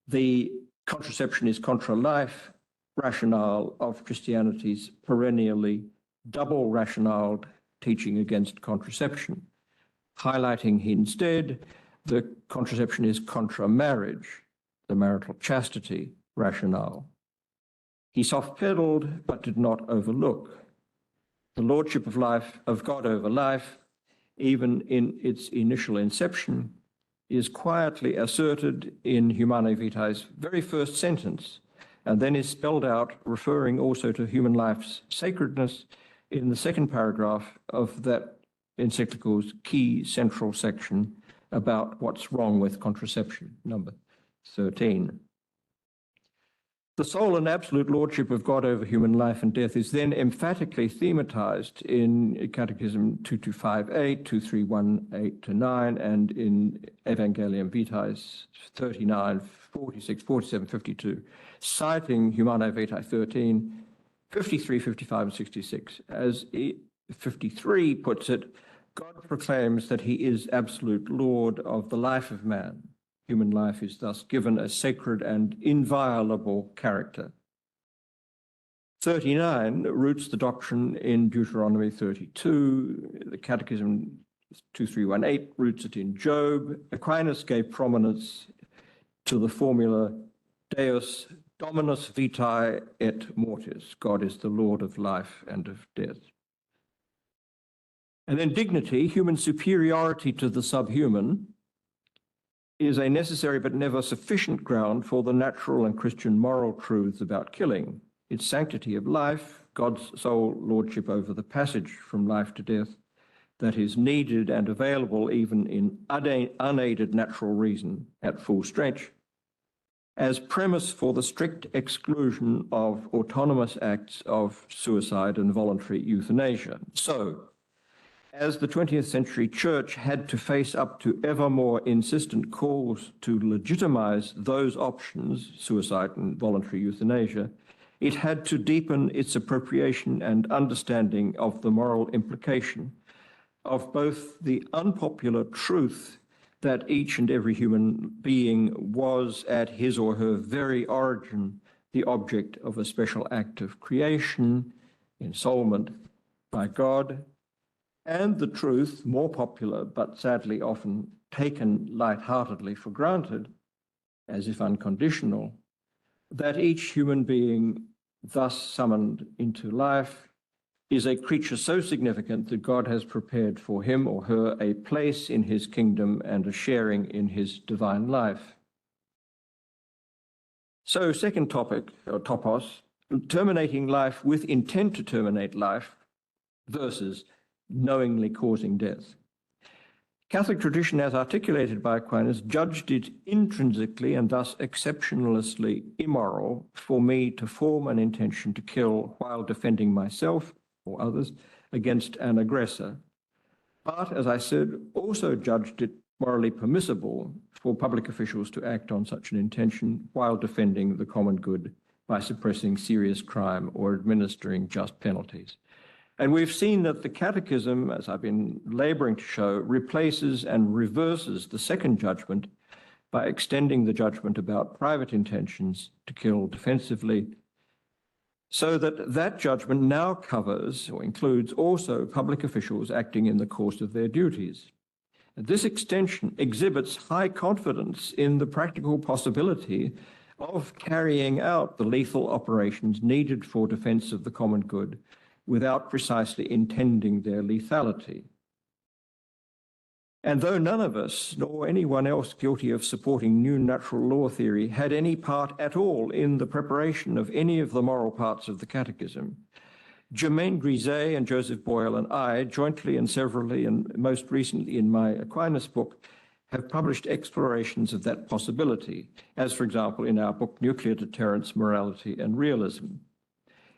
the contraception is contra life rationale of Christianity's perennially double rationale teaching against contraception, highlighting instead the contraception is contra marriage, the marital chastity rationale. He soft-pedaled but did not overlook the lordship of life, of God over life, even in its initial inception, is quietly asserted in Humanae Vitae's very first sentence, and then is spelled out, referring also to human life's sacredness in the second paragraph of that encyclical's key central section about what's wrong with contraception, number 13. The sole and absolute lordship of God over human life and death is then emphatically thematized in Catechism 2258, 2318-9, and in Evangelium Vitae 39, 46, 47, 52, citing Humanae Vitae 13, 53, 55, and 66. As 53 puts it, God proclaims that he is absolute Lord of the life of man. Human life is thus given a sacred and inviolable character. 39 roots the doctrine in Deuteronomy 32. The Catechism 2318 roots it in Job. Aquinas gave prominence to the formula Deus Dominus Vitae et Mortis. God is the Lord of life and of death. And then dignity, human superiority to the subhuman, is a necessary but never sufficient ground for the natural and Christian moral truths about killing. Its sanctity of life, God's sole lordship over the passage from life to death, that is needed and available even in unaided natural reason at full stretch, as premise for the strict exclusion of autonomous acts of suicide and voluntary euthanasia. So, as the 20th century church had to face up to ever more insistent calls to legitimize those options, suicide and voluntary euthanasia, it had to deepen its appropriation and understanding of the moral implication of both the unpopular truth that each and every human being was at his or her very origin the object of a special act of creation, ensoulment by God, and the truth, more popular but sadly often taken lightheartedly for granted, as if unconditional, that each human being thus summoned into life is a creature so significant that God has prepared for him or her a place in his kingdom and a sharing in his divine life. So, second topic, or topos, terminating life with intent to terminate life versus knowingly causing death. Catholic tradition, as articulated by Aquinas, judged it intrinsically and thus exceptionlessly immoral for me to form an intention to kill while defending myself or others against an aggressor. But, as I said, also judged it morally permissible for public officials to act on such an intention while defending the common good by suppressing serious crime or administering just penalties. And we've seen that the Catechism, as I've been laboring to show, replaces and reverses the second judgment by extending the judgment about private intentions to kill defensively, so that that judgment now covers or includes also public officials acting in the course of their duties. This extension exhibits high confidence in the practical possibility of carrying out the lethal operations needed for defense of the common good without precisely intending their lethality. And though none of us, nor anyone else guilty of supporting new natural law theory, had any part at all in the preparation of any of the moral parts of the Catechism, Germaine Griset and Joseph Boyle and I, jointly and severally, and most recently in my Aquinas book, have published explorations of that possibility, as, for example, in our book, Nuclear Deterrence, Morality and Realism.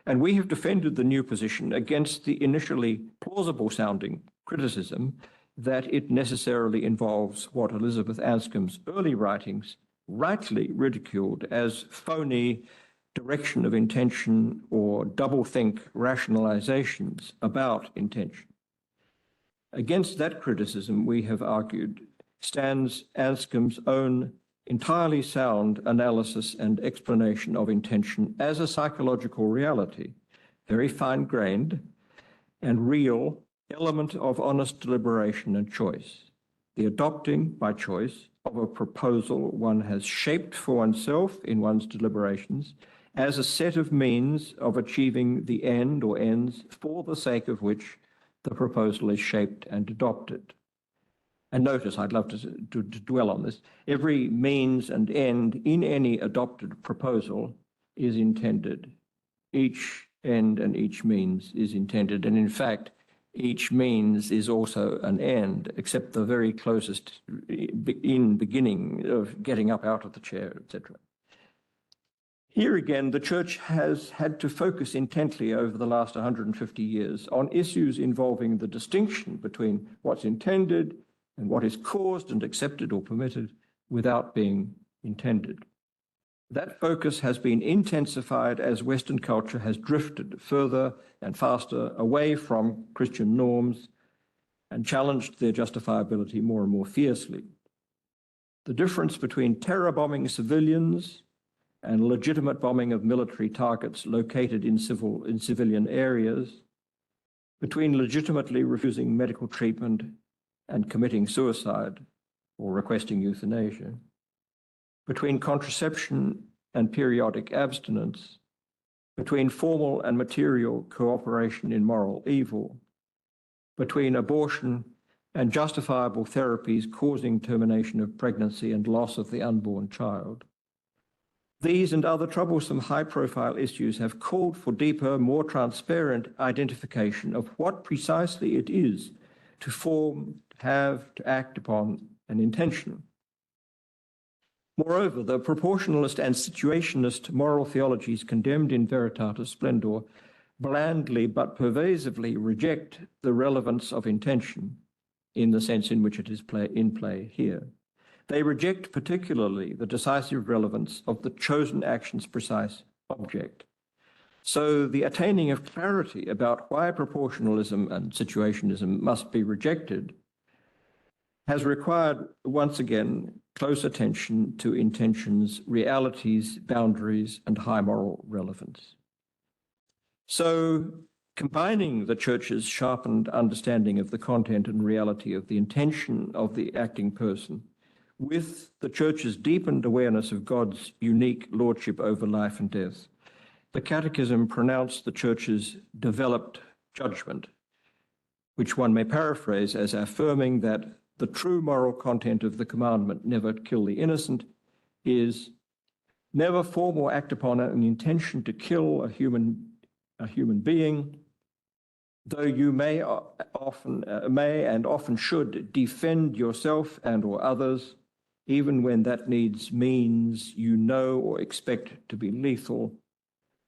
And we have defended the new position against the initially plausible-sounding criticism that it necessarily involves what Elizabeth Anscombe's early writings rightly ridiculed as phony direction of intention or double-think rationalizations about intention. Against that criticism, we have argued, stands Anscombe's own entirely sound analysis and explanation of intention as a psychological reality, very fine-grained and real element of honest deliberation and choice, the adopting by choice of a proposal one has shaped for oneself in one's deliberations as a set of means of achieving the end or ends for the sake of which the proposal is shaped and adopted. And notice, I'd love to dwell on this, every means and end in any adopted proposal is intended. Each end and each means is intended. And in fact, each means is also an end, except the very closest beginning of getting up out of the chair, etc. Here again, the Church has had to focus intently over the last 150 years on issues involving the distinction between what's intended and what is caused and accepted or permitted without being intended. That focus has been intensified as Western culture has drifted further and faster away from Christian norms and challenged their justifiability more and more fiercely. The difference between terror bombing civilians and legitimate bombing of military targets located in civilian areas, between legitimately refusing medical treatment and committing suicide or requesting euthanasia, between contraception and periodic abstinence, between formal and material cooperation in moral evil, between abortion and justifiable therapies causing termination of pregnancy and loss of the unborn child. These and other troublesome high-profile issues have called for deeper, more transparent identification of what precisely it is to form, to have, to act upon an intention. Moreover, the proportionalist and situationist moral theologies condemned in Veritatis Splendor blandly but pervasively reject the relevance of intention in the sense in which it is in play here. They reject particularly the decisive relevance of the chosen action's precise object. So the attaining of clarity about why proportionalism and situationism must be rejected has required, once again, close attention to intentions, realities, boundaries, and high moral relevance. So combining the Church's sharpened understanding of the content and reality of the intention of the acting person with the Church's deepened awareness of God's unique lordship over life and death, the Catechism pronounced the Church's developed judgment, which one may paraphrase as affirming that the true moral content of the commandment, never kill the innocent, is never form or act upon an intention to kill a human being, though you may and often should defend yourself and or others, even when that needs means you know or expect to be lethal,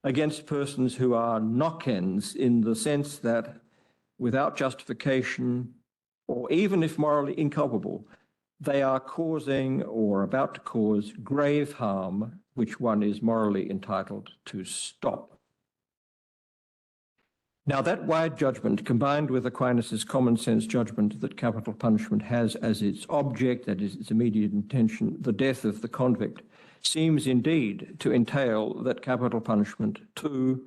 against persons who are knock-ins in the sense that without justification, or even if morally inculpable, they are causing or about to cause grave harm which one is morally entitled to stop. Now, that wide judgment, combined with Aquinas' common sense judgment that capital punishment has as its object, that is its immediate intention, the death of the convict, seems indeed to entail that capital punishment, too,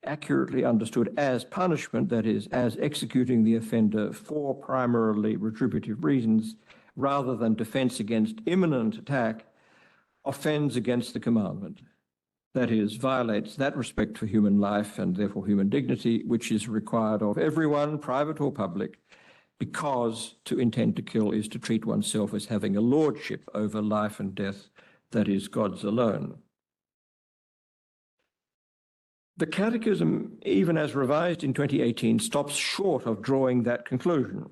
accurately understood as punishment, that is, as executing the offender for primarily retributive reasons, rather than defense against imminent attack, offends against the commandment. That is, violates that respect for human life and therefore human dignity, which is required of everyone, private or public, because to intend to kill is to treat oneself as having a lordship over life and death that is God's alone. The Catechism, even as revised in 2018, stops short of drawing that conclusion.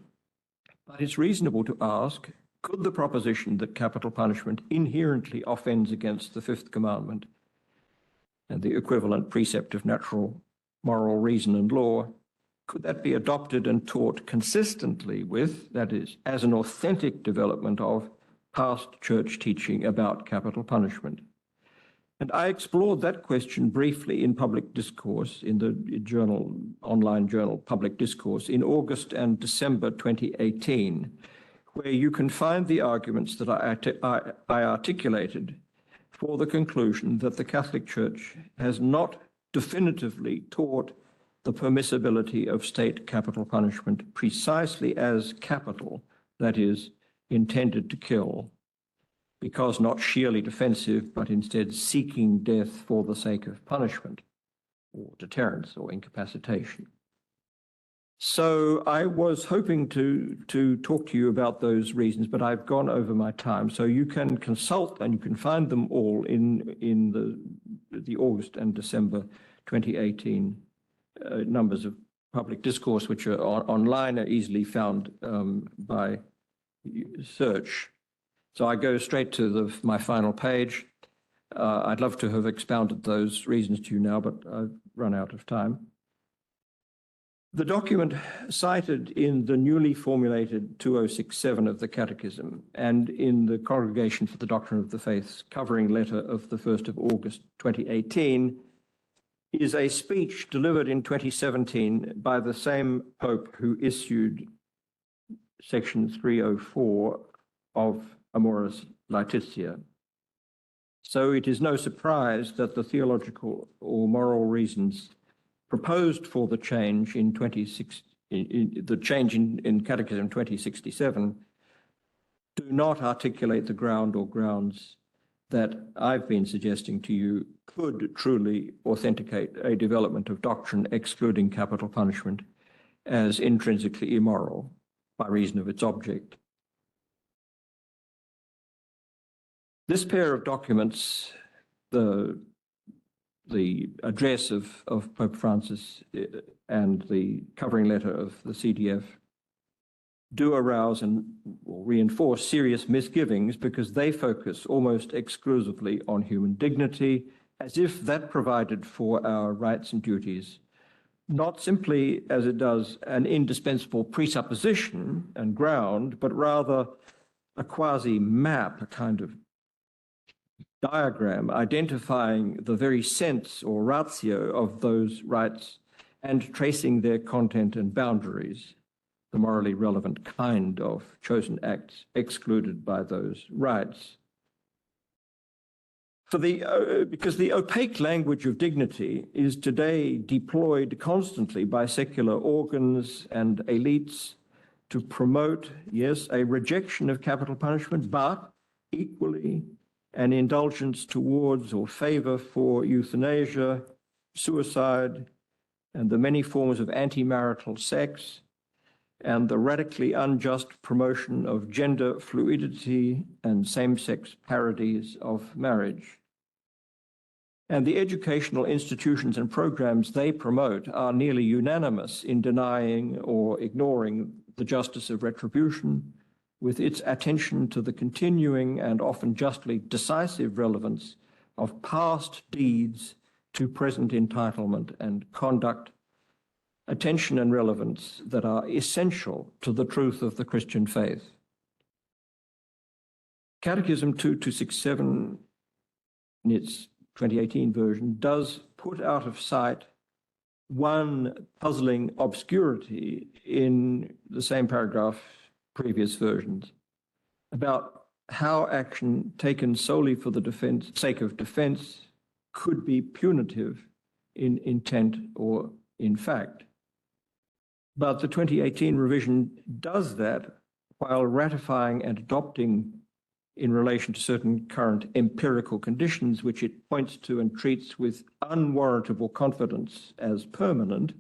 But it's reasonable to ask, could the proposition that capital punishment inherently offends against the fifth commandment and the equivalent precept of natural moral reason and law, could that be adopted and taught consistently with, that is, as an authentic development of past church teaching about capital punishment? And I explored that question briefly in public discourse, in the journal, online journal Public Discourse, in August and December 2018, where you can find the arguments that I articulated for the conclusion that the Catholic Church has not definitively taught the permissibility of state capital punishment precisely as capital, that is, intended to kill, because not sheerly defensive, but instead seeking death for the sake of punishment, or deterrence, or incapacitation. So I was hoping to talk to you about those reasons, but I've gone over my time. So you can consult, and you can find them all in the August and December 2018 numbers of Public Discourse, which are online, are easily found by search. So I go straight to my final page. I'd love to have expounded those reasons to you now, but I've run out of time. The document cited in the newly formulated 2067 of the Catechism and in the Congregation for the Doctrine of the Faith's covering letter of the 1st of August 2018 is a speech delivered in 2017 by the same Pope who issued section 304 of Amoris Laetitia. So it is no surprise that the theological or moral reasons proposed for the change in Catechism 2067 do not articulate the ground or grounds that I've been suggesting to you could truly authenticate a development of doctrine excluding capital punishment as intrinsically immoral by reason of its object. This pair of documents, the address of Pope Francis and the covering letter of the CDF, do arouse and reinforce serious misgivings because they focus almost exclusively on human dignity, as if that provided for our rights and duties, not simply as it does an indispensable presupposition and ground, but rather a quasi-map, a kind of diagram identifying the very sense or ratio of those rights and tracing their content and boundaries, the morally relevant kind of chosen acts excluded by those rights. Because the opaque language of dignity is today deployed constantly by secular organs and elites to promote, yes, a rejection of capital punishment, but equally an indulgence towards or favor for euthanasia, suicide, and the many forms of anti-marital sex, and the radically unjust promotion of gender fluidity and same-sex parodies of marriage. And the educational institutions and programs they promote are nearly unanimous in denying or ignoring the justice of retribution, with its attention to the continuing and often justly decisive relevance of past deeds to present entitlement and conduct, attention and relevance that are essential to the truth of the Christian faith. Catechism 2267, in its 2018 version, does put out of sight one puzzling obscurity in the same paragraph, previous versions, about how action taken solely for the sake of defense could be punitive in intent or in fact. But the 2018 revision does that while ratifying and adopting in relation to certain current empirical conditions, which it points to and treats with unwarrantable confidence as permanent.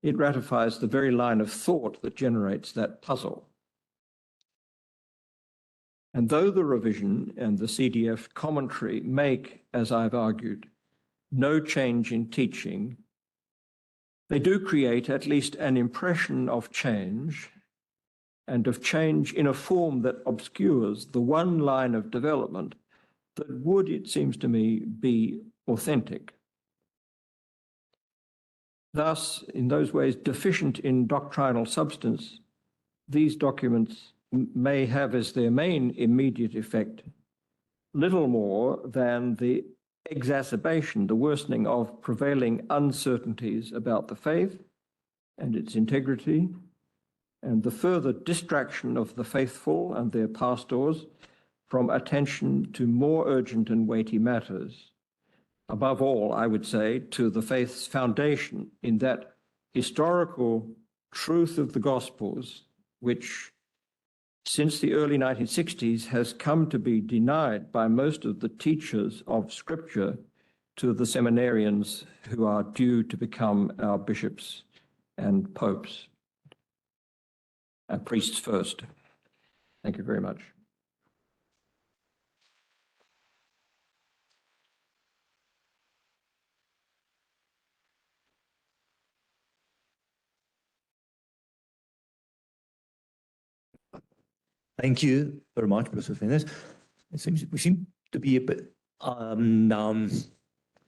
It ratifies the very line of thought that generates that puzzle. And though the revision and the CDF commentary make, as I've argued, no change in teaching, they do create at least an impression of change and of change in a form that obscures the one line of development that would, it seems to me, be authentic. Thus, in those ways, deficient in doctrinal substance, these documents may have as their main immediate effect little more than the exacerbation, the worsening of prevailing uncertainties about the faith and its integrity, and the further distraction of the faithful and their pastors from attention to more urgent and weighty matters. Above all, I would say, to the faith's foundation in that historical truth of the Gospels, which since the early 1960s has come to be denied by most of the teachers of Scripture to the seminarians who are due to become our bishops and popes. Priests first. Thank you very much. Thank you very much, Professor Finnisa. We seem to be a bit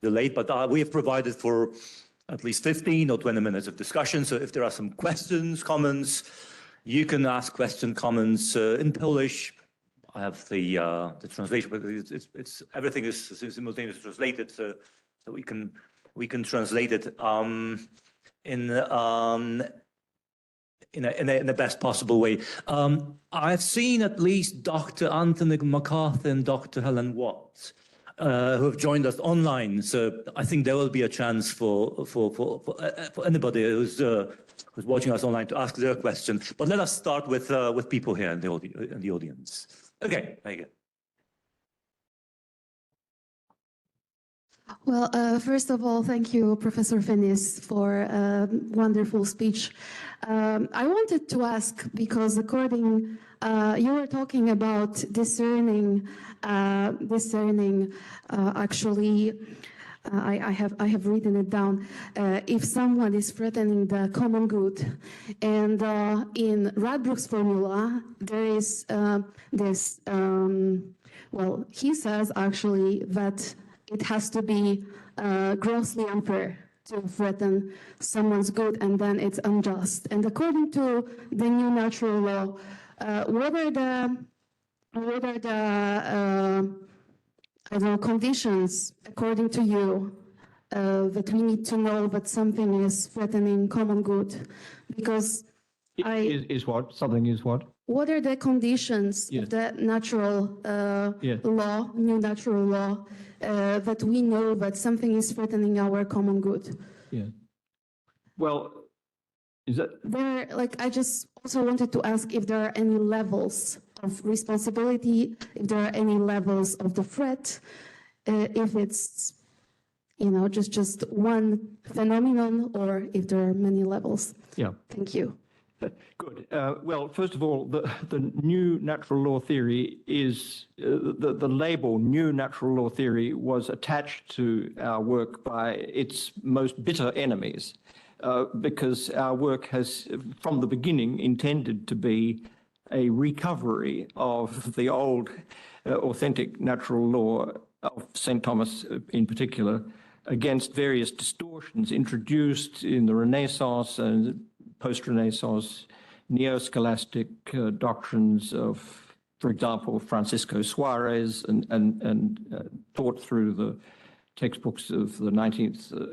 delayed, but we have provided for at least 15 or 20 minutes of discussion. So if there are some questions, comments, you can ask comments in Polish. I have the translation, but everything is simultaneously translated, so we can translate it in the best possible way. I've seen at least Dr. Anthony McCarthy and Dr. Helen Watt, who have joined us online. So I think there will be a chance for anybody who's watching us online to ask their question. But let us start with people here in the audience. Okay, very good. Well, first of all, thank you, Professor Finnisa, for a wonderful speech. I wanted to ask, because you were talking about discerning. Actually, I have written it down. If someone is threatening the common good, and in Radbruch's formula, there is this. Well, he says actually that it has to be grossly unfair to threaten someone's good, and then it's unjust. And according to the new natural law, what are the conditions, according to you, that we need to know that something is threatening common good? Because Is what? Something is what? What are the conditions of the natural law, new natural law, that we know that something is threatening our common good? Yeah. Well, is that? I just also wanted to ask if there are any levels of responsibility, if there are any levels of the threat, if it's, just one phenomenon, or if there are many levels. Yeah. Thank you. Good. Well, first of all, the new natural law theory is, the label new natural law theory was attached to our work by its most bitter enemies, because our work has, from the beginning, intended to be a recovery of the old authentic natural law of St. Thomas in particular, against various distortions introduced in the Renaissance and post-Renaissance neo-scholastic doctrines of, for example, Francisco Suarez, and taught through the textbooks of the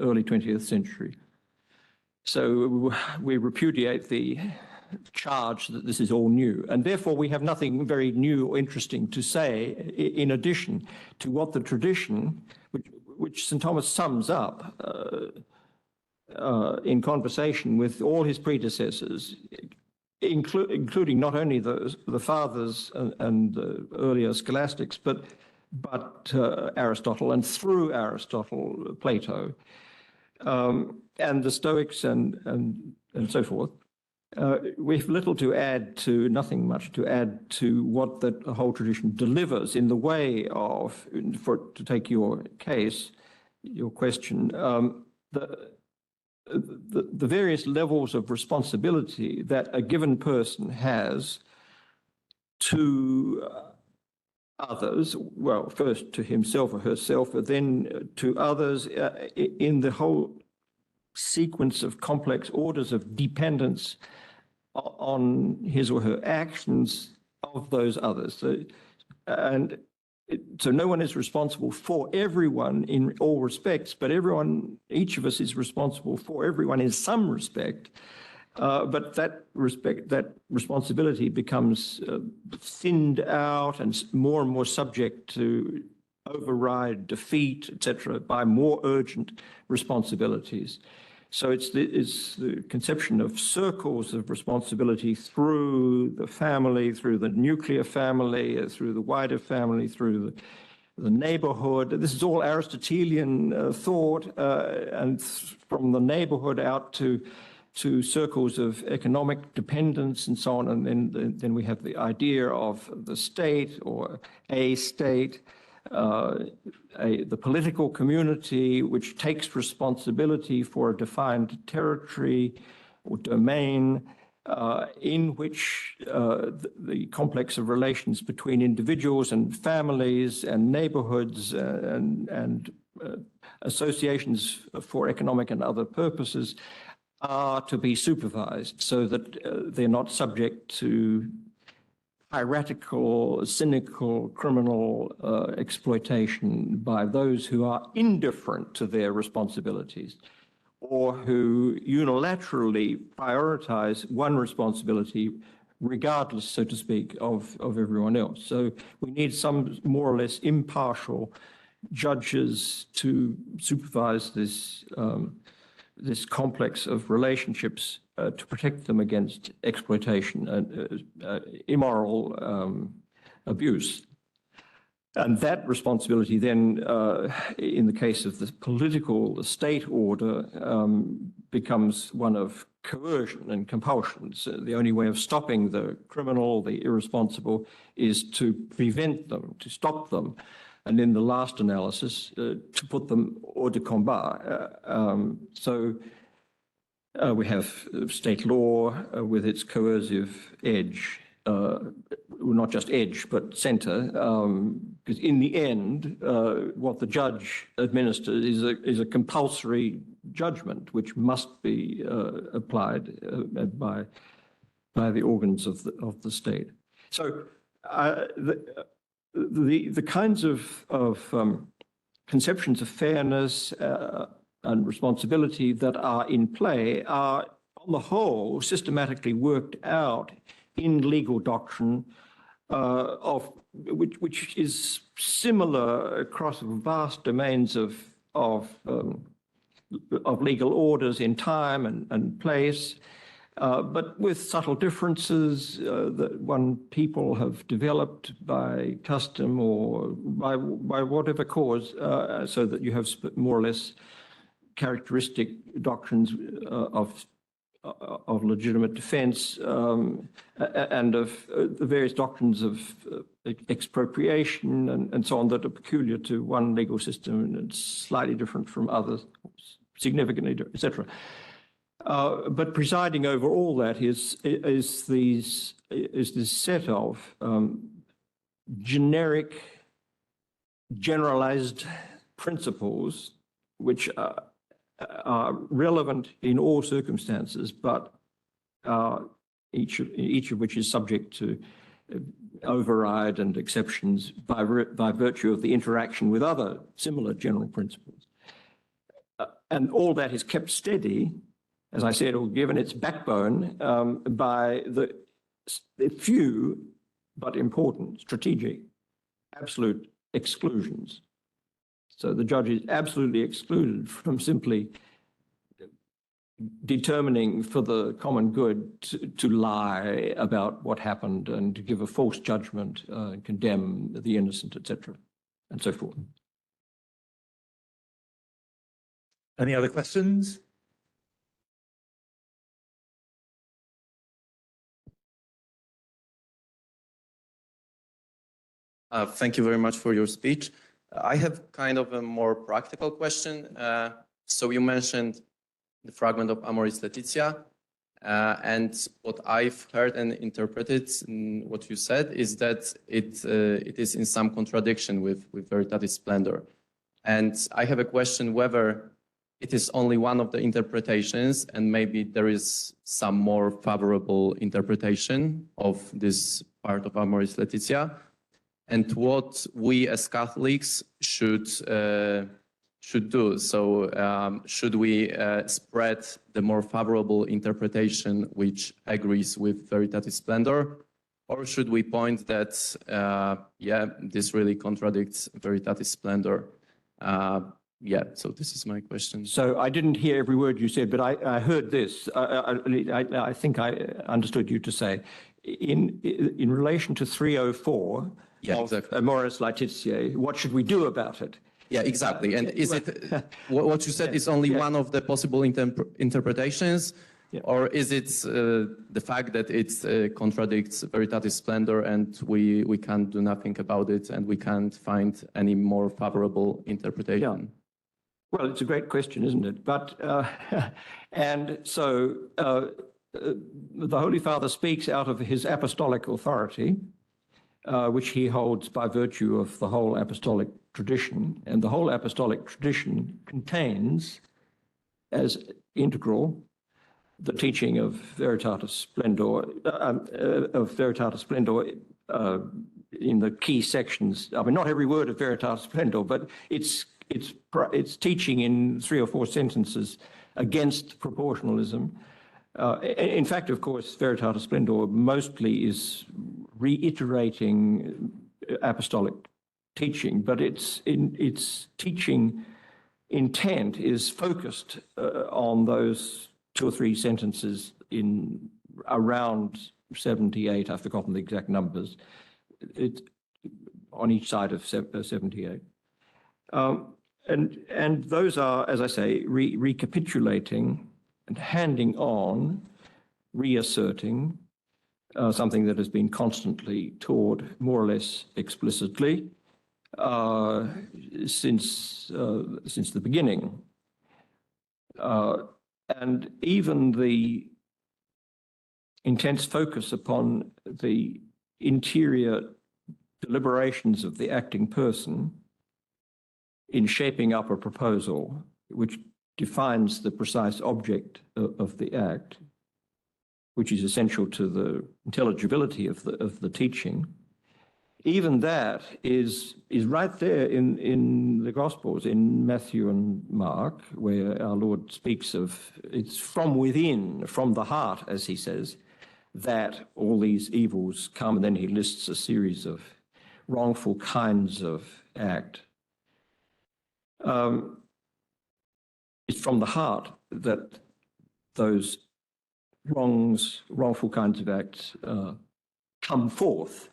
early 20th century. So we repudiate the charge that this is all new, and therefore we have nothing very new or interesting to say in addition to what the tradition, which St. Thomas sums up in conversation with all his predecessors, including not only the fathers and the earlier scholastics, but Aristotle, and through Aristotle, Plato, and the Stoics and so forth. We've nothing much to add to what the whole tradition delivers in the way of, to take your case, your question, the various levels of responsibility that a given person has to others, well, first to himself or herself, but then to others in the whole sequence of complex orders of dependence on his or her actions of those others. So no one is responsible for everyone in all respects, but each of us is responsible for everyone in some respect. But that responsibility becomes thinned out and more subject to override, defeat, etc., by more urgent responsibilities. So it's the conception of circles of responsibility through the family, through the nuclear family, through the wider family, through the neighborhood. This is all Aristotelian thought, and from the neighborhood out to circles of economic dependence and so on. And then we have the idea of the state or a state. The political community, which takes responsibility for a defined territory or domain, in which the complex of relations between individuals and families and neighborhoods and associations for economic and other purposes are to be supervised so that they're not subject to hierarchical, cynical, criminal exploitation by those who are indifferent to their responsibilities or who unilaterally prioritize one responsibility regardless, so to speak, of everyone else. So we need some more or less impartial judges to supervise this complex of relationships to protect them against exploitation and immoral abuse. And that responsibility then, in the case of the state order, becomes one of coercion and compulsion. So the only way of stopping the criminal, the irresponsible, is to prevent them, to stop them, and in the last analysis, to put them hors de combat. So we have state law with its coercive edge, well, not just edge, but center, because in the end, what the judge administers is a compulsory judgment, which must be applied by the organs of the state. So the kinds of conceptions of fairness and responsibility that are in play are, on the whole, systematically worked out in legal doctrine, which is similar across vast domains of legal orders in time and place, but with subtle differences that people have developed by custom or by whatever cause, so that you have more or less characteristic doctrines of legitimate defense and of the various doctrines of expropriation and so on that are peculiar to one legal system and slightly different from others, significantly different, etc. But presiding over all that is this set of generalized principles which are relevant in all circumstances, but each of which is subject to override and exceptions by virtue of the interaction with other similar general principles. And all that is kept steady, as I said, or given its backbone by the few but important strategic absolute exclusions. So the judge is absolutely excluded from simply determining for the common good to lie about what happened and to give a false judgment, condemn the innocent, etc., and so forth. Any other questions? Thank you very much for your speech. I have kind of a more practical question. So you mentioned the fragment of Amoris Laetitia. And what I've heard and interpreted in what you said is that it is in some contradiction with Veritatis Splendor. And I have a question whether it is only one of the interpretations and maybe there is some more favorable interpretation of this part of Amoris Laetitia, and what we as Catholics should do. So should we spread the more favorable interpretation which agrees with Veritatis Splendor, or should we point that, yeah, this really contradicts Veritatis Splendor? Yeah, so this is my question. So I didn't hear every word you said, but I heard this. I think I understood you to say, in relation to 304 Yeah, of exactly. Amoris Laetitia, what should we do about it? Yeah, exactly. And is it what you said is only one of the possible interpretations, or is it the fact that it contradicts Veritatis Splendor and we can't do nothing about it and we can't find any more favorable interpretation? Well, it's a great question, isn't it? But, and so the Holy Father speaks out of his apostolic authority, which he holds by virtue of the whole apostolic tradition. And the whole apostolic tradition contains as integral the teaching of Veritatis Splendor, in the key sections. I mean, not every word of Veritatis Splendor, but it's teaching in 3 or 4 sentences against proportionalism. In fact, of course, Veritatis Splendor mostly is reiterating apostolic teaching, but its teaching intent is focused on those 2 or 3 sentences in around 78. I've forgotten the exact numbers. It's on each side of 78. And those are, as I say, recapitulating and handing on, reasserting something that has been constantly taught more or less explicitly since the beginning. And even the intense focus upon the interior deliberations of the acting person in shaping up a proposal which defines the precise object of the act, which is essential to the intelligibility of the teaching. Even that is right there in the Gospels, in Matthew and Mark, where our Lord speaks of it's from within, from the heart, as he says, that all these evils come. And then he lists a series of wrongful kinds of act. It's from the heart that those wrongful kinds of acts come forth.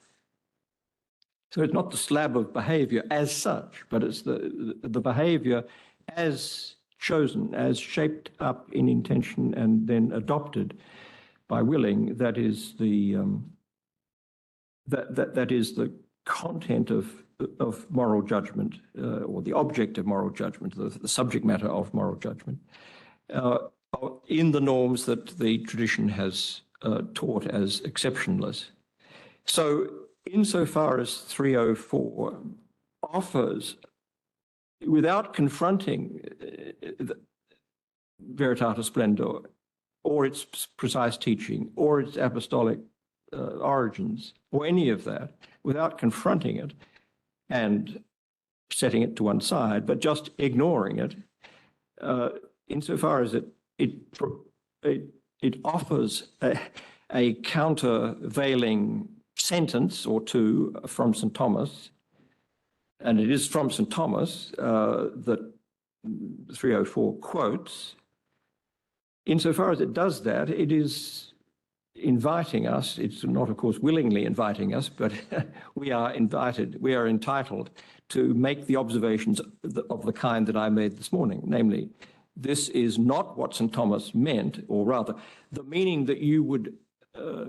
So it's not the slab of behavior as such, but it's the behavior as chosen, as shaped up in intention and then adopted by willing. That is the that is the content of moral judgment, or the object of moral judgment, the subject matter of moral judgment, in the norms that the tradition has taught as exceptionless. So insofar as 304 offers, without confronting Veritatis Splendor or its precise teaching or its apostolic origins or any of that, without confronting it and setting it to one side, but just ignoring it, insofar as it offers a countervailing sentence or two from St. Thomas, and it is from St. Thomas that 304 quotes. Insofar as it does that, it is inviting us. It's not, of course, willingly inviting us, but we are invited, we are entitled to make the observations of the kind that I made this morning, namely, this is not what St. Thomas meant, or rather, the meaning that you would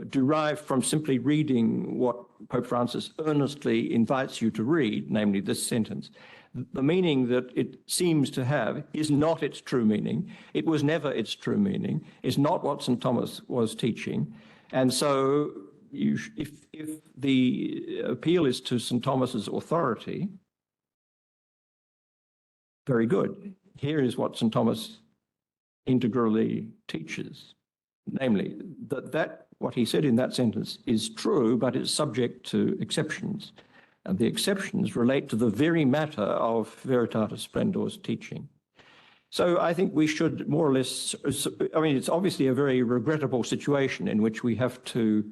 derive from simply reading what Pope Francis earnestly invites you to read, namely this sentence. The meaning that it seems to have is not its true meaning. It was never its true meaning. It's not what St. Thomas was teaching. And so if the appeal is to St. Thomas's authority, very good. Here is what St. Thomas integrally teaches, namely that what he said in that sentence is true, but it's subject to exceptions. And the exceptions relate to the very matter of Veritatis Splendor's teaching. So I think we should more or less, I mean, it's obviously a very regrettable situation in which we have to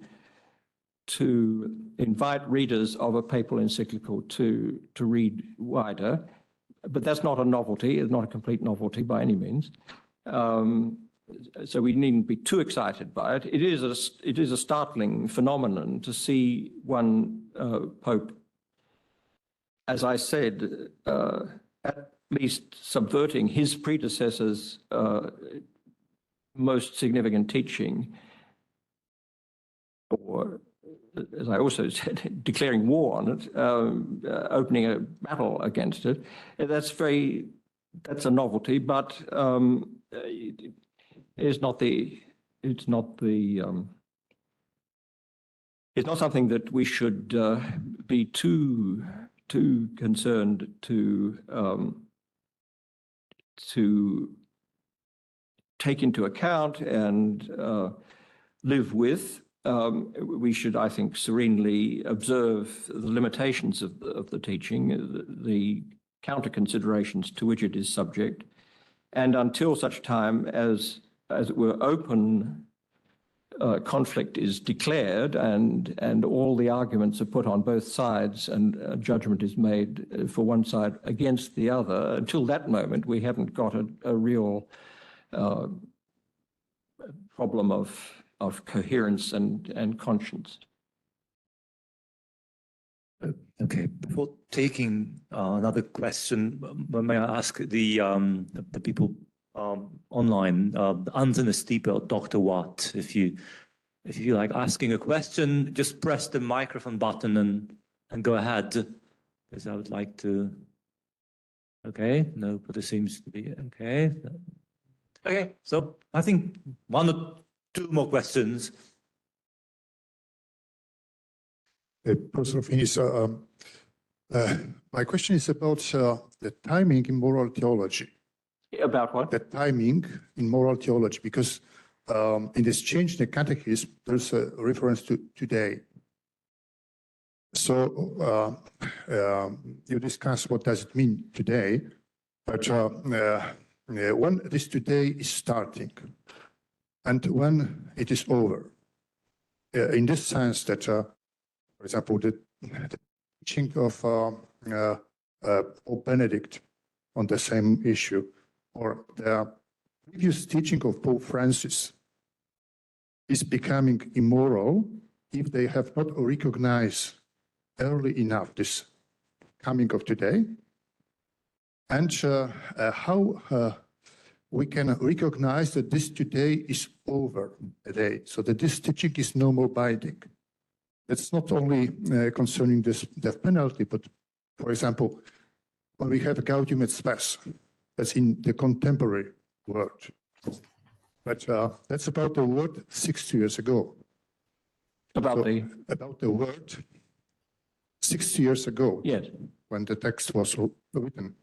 invite readers of a papal encyclical to read wider, but that's not a novelty. It's not a complete novelty by any means. So we needn't be too excited by it. It is a startling phenomenon to see one pope, as I said, at least subverting his predecessor's most significant teaching, or, as I also said, declaring war on it, opening a battle against it. That's a novelty, but it's not something that we should be too concerned to take into account and live with. We should, I think, serenely observe the limitations of the teaching, the counter considerations to which it is subject, and until such time as it were, open conflict is declared and all the arguments are put on both sides and a judgment is made for one side against the other. Until that moment, we haven't got a real problem of coherence and conscience. Okay, before taking another question, may I ask the people online, Anton Stieper, Dr. Watt, if you like asking a question, just press the microphone button and go ahead, because I would like to. Okay, nobody seems to be okay. Okay, so I think one or two more questions. Professor Finnisa, my question is about the timing in moral theology. About what? The timing in moral theology, because in this change in the catechism, there's a reference to today. So you discuss what does it mean today, but when this today is starting and when it is over, in this sense that, for example, the teaching of Pope Benedict on the same issue, or the previous teaching of Pope Francis is becoming immoral if they have not recognized early enough this coming of today, and how we can recognize that this today is over today, so that this teaching is no more binding. It's not only concerning this death penalty, but, for example, when we have Gaudium et Spes, that's in the contemporary world. But that's about the word 60 years ago. About the word 60 years ago. Yes. When the text was written.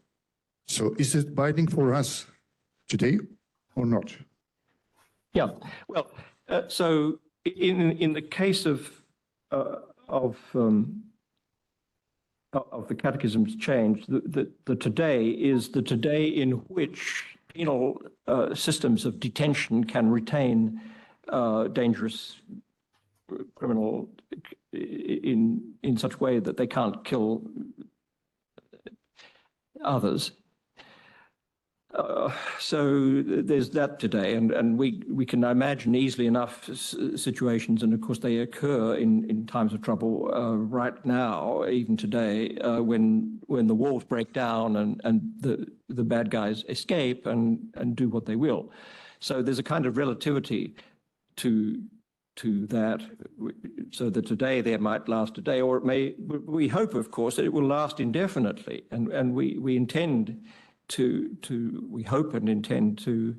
So is it binding for us today or not? Yeah. Well, so in the case of the catechism's change, the today is the today in which penal systems of detention can retain dangerous criminal in such way that they can't kill others. So there's that today, and we can imagine easily enough situations, and of course they occur in times of trouble right now, even today, when the walls break down and the bad guys escape and do what they will. So there's a kind of relativity to to that, so that today there might last a day, or it may, we hope, of course, that it will last indefinitely. And we intend we hope and intend to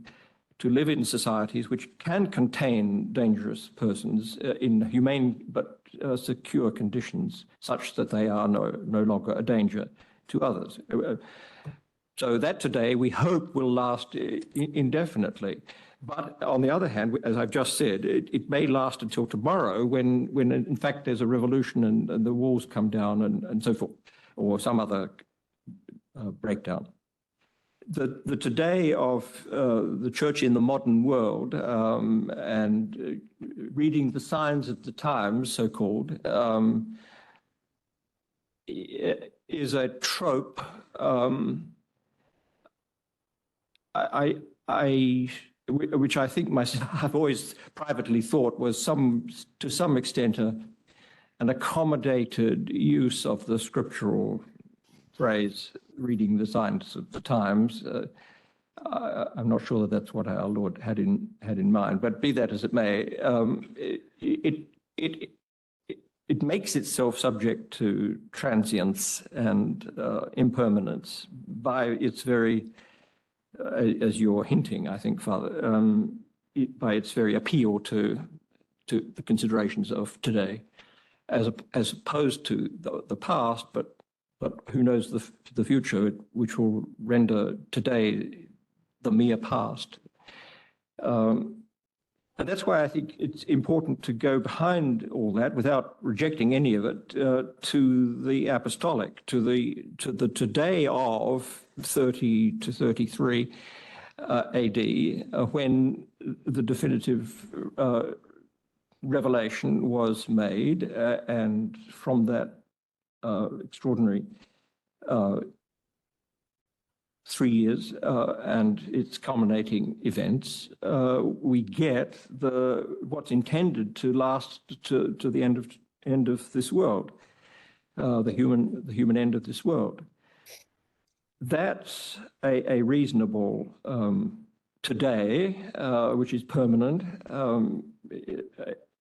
live in societies which can contain dangerous persons in humane but secure conditions, such that they are no longer a danger to others. So that today we hope will last indefinitely. But on the other hand, as I've just said, it may last until tomorrow when in fact there's a revolution and the walls come down and so forth, or some other breakdown. The today of the church in the modern world and reading the signs of the times, so-called, is a trope. Which I think myself, I've always privately thought was to some extent an accommodated use of the scriptural phrase, reading the signs of the times. I'm not sure that that's what our Lord had in mind, but be that as it may, it makes itself subject to transience and impermanence by its very, as you're hinting, I think, Father, by its very appeal to the considerations of today, as opposed to the past, but who knows the future, which will render today the mere past. And that's why I think it's important to go behind all that without rejecting any of it to the apostolic, to the today of 30 to 33 AD, when the definitive revelation was made, and from that extraordinary 3 years and its culminating events, we get what's intended to last to the end of this world, the human end of this world. That's a reasonable today, which is permanent.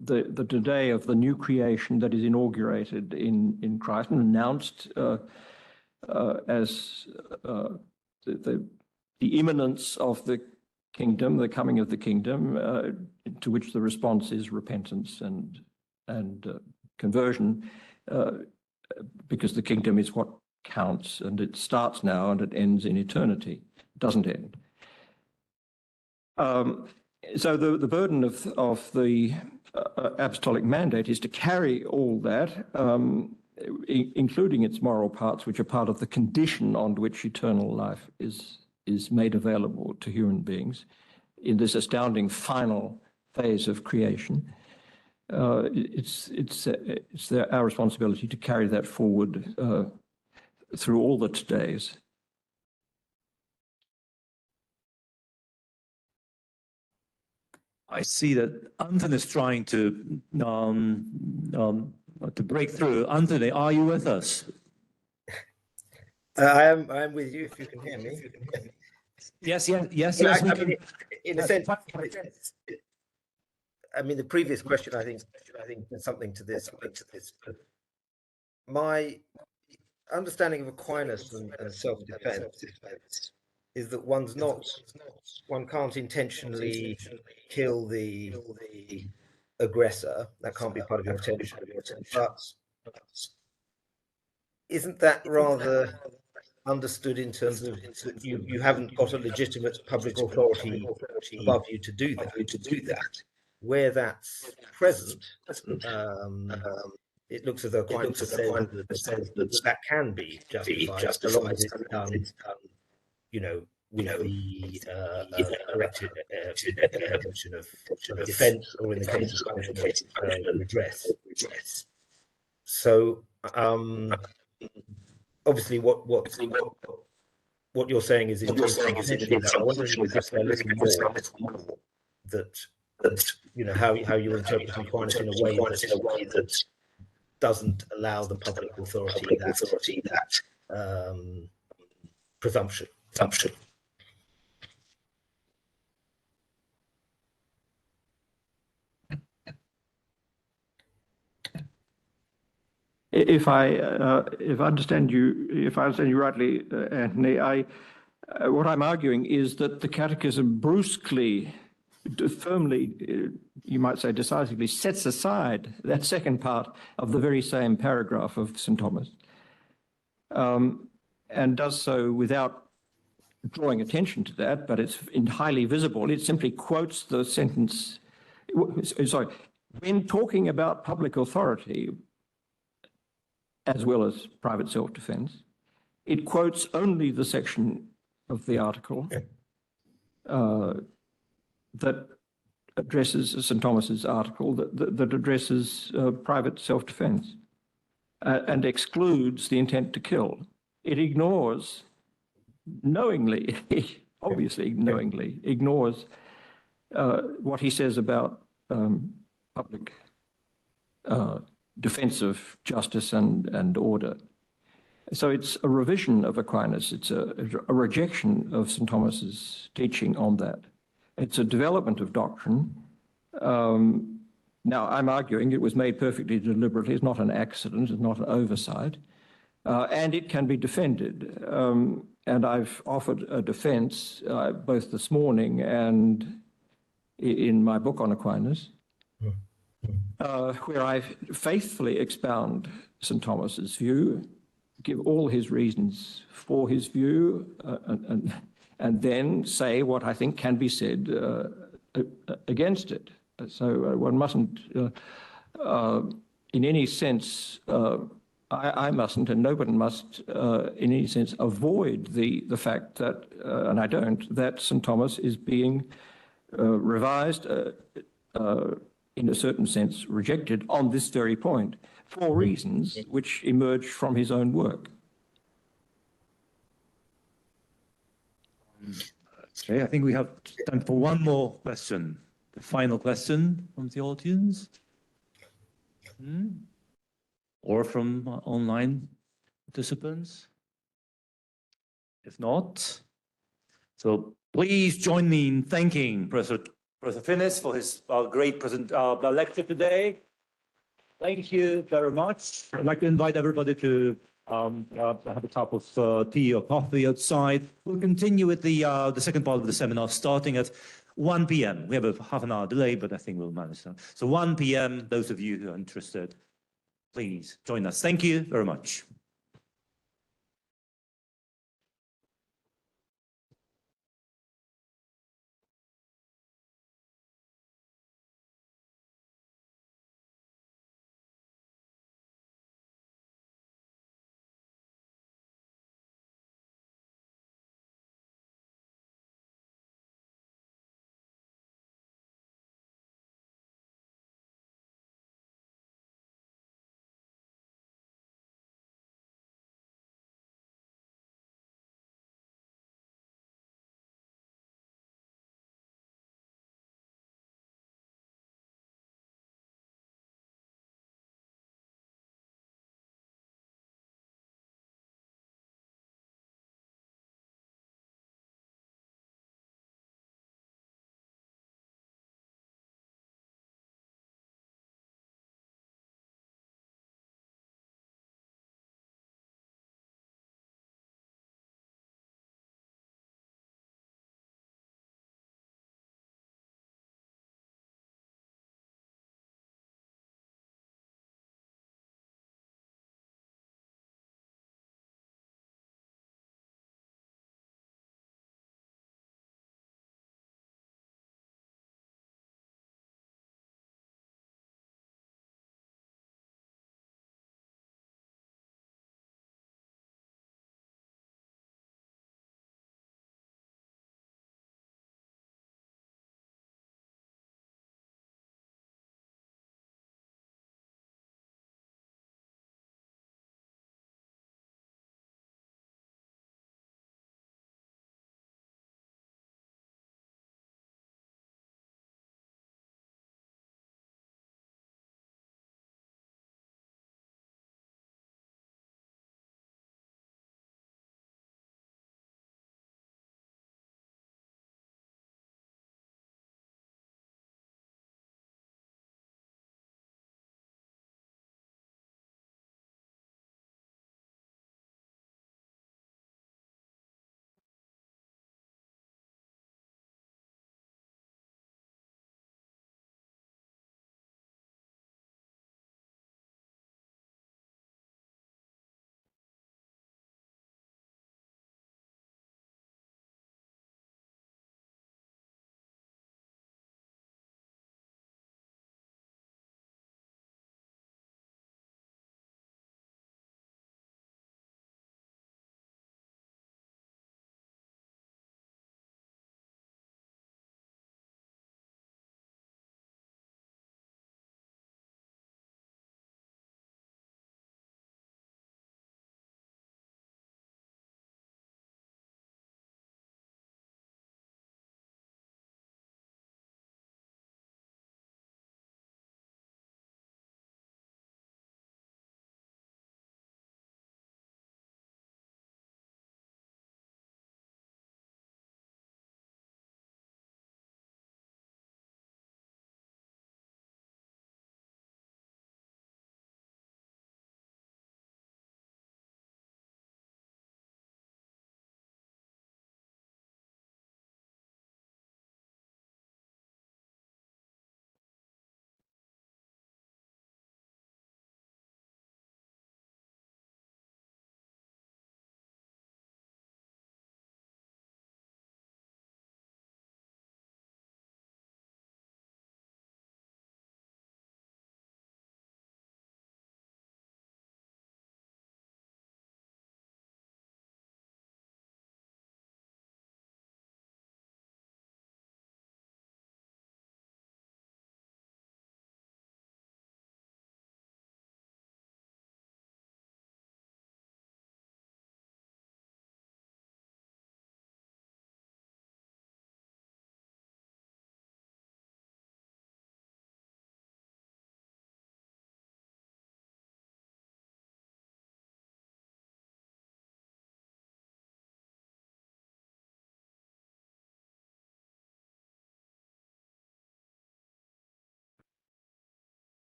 The today of the new creation that is inaugurated in Christ and announced as the imminence of the kingdom, the coming of the kingdom, to which the response is repentance and conversion, because the kingdom is what counts, and it starts now and it ends in eternity. It doesn't end. So the burden of the apostolic mandate is to carry all that, including its moral parts, which are part of the condition on which eternal life is made available to human beings in this astounding final phase of creation. It's our responsibility to carry that forward through all the todays. I see that Anthony is trying to break through. Anthony, are you with us? I am with you, if you can hear me. Yes, we I can. mean, in a sense, I mean, the previous question, I think there's something to this. My understanding of Aquinas and self-defense is that one can't intentionally kill the aggressor. That can't be part of your intention. But isn't that rather understood in terms of you haven't got a legitimate public authority above you to do that? Where that's present, it looks as though Aquinas says that can be justified, as long as it's done, with the corrected intention of defence, or in the case of punishment, redress. So, obviously, what you're saying is intentionally that. I wonder if you could just say a little more that how you interpret Aquinas in a way that doesn't allow the public authority that presumption. if I understand you rightly, Anthony, what I'm arguing is that the Catechism brusquely, firmly, you might say decisively, sets aside that second part of the very same paragraph of St. Thomas, and does so without drawing attention to that, but it's highly visible. It simply quotes the sentence, sorry, when talking about public authority, as well as private self-defense, it quotes only the section of the article that addresses St. Thomas's article that addresses private self-defense and excludes the intent to kill. It ignores, knowingly, obviously knowingly, ignores what he says about public defense of justice and order. So it's a revision of Aquinas. It's a rejection of St. Thomas's teaching on that. It's a development of doctrine. Now, I'm arguing it was made perfectly deliberately. It's not an accident. It's not an oversight. And it can be defended. And I've offered a defense both this morning and in my book on Aquinas, where I faithfully expound St. Thomas's view, give all his reasons for his view, and then say what I think can be said against it. So one mustn't, in any sense, I mustn't, and nobody must, in any sense, avoid the fact that, and I don't, that St. Thomas is being revised, in a certain sense, rejected on this very point, for reasons which emerge from his own work. Okay, I think we have time for one more question. The final question from the audience. Or from online participants. If not, so please join me in thanking Professor Finnis for his great lecture today. Thank you very much. I'd like to invite everybody to have a cup of tea or coffee outside. We'll continue with the second part of the seminar starting at 1 p.m. We have a half an hour delay, but I think we'll manage that. So 1 p.m., those of you who are interested, please join us. Thank you very much.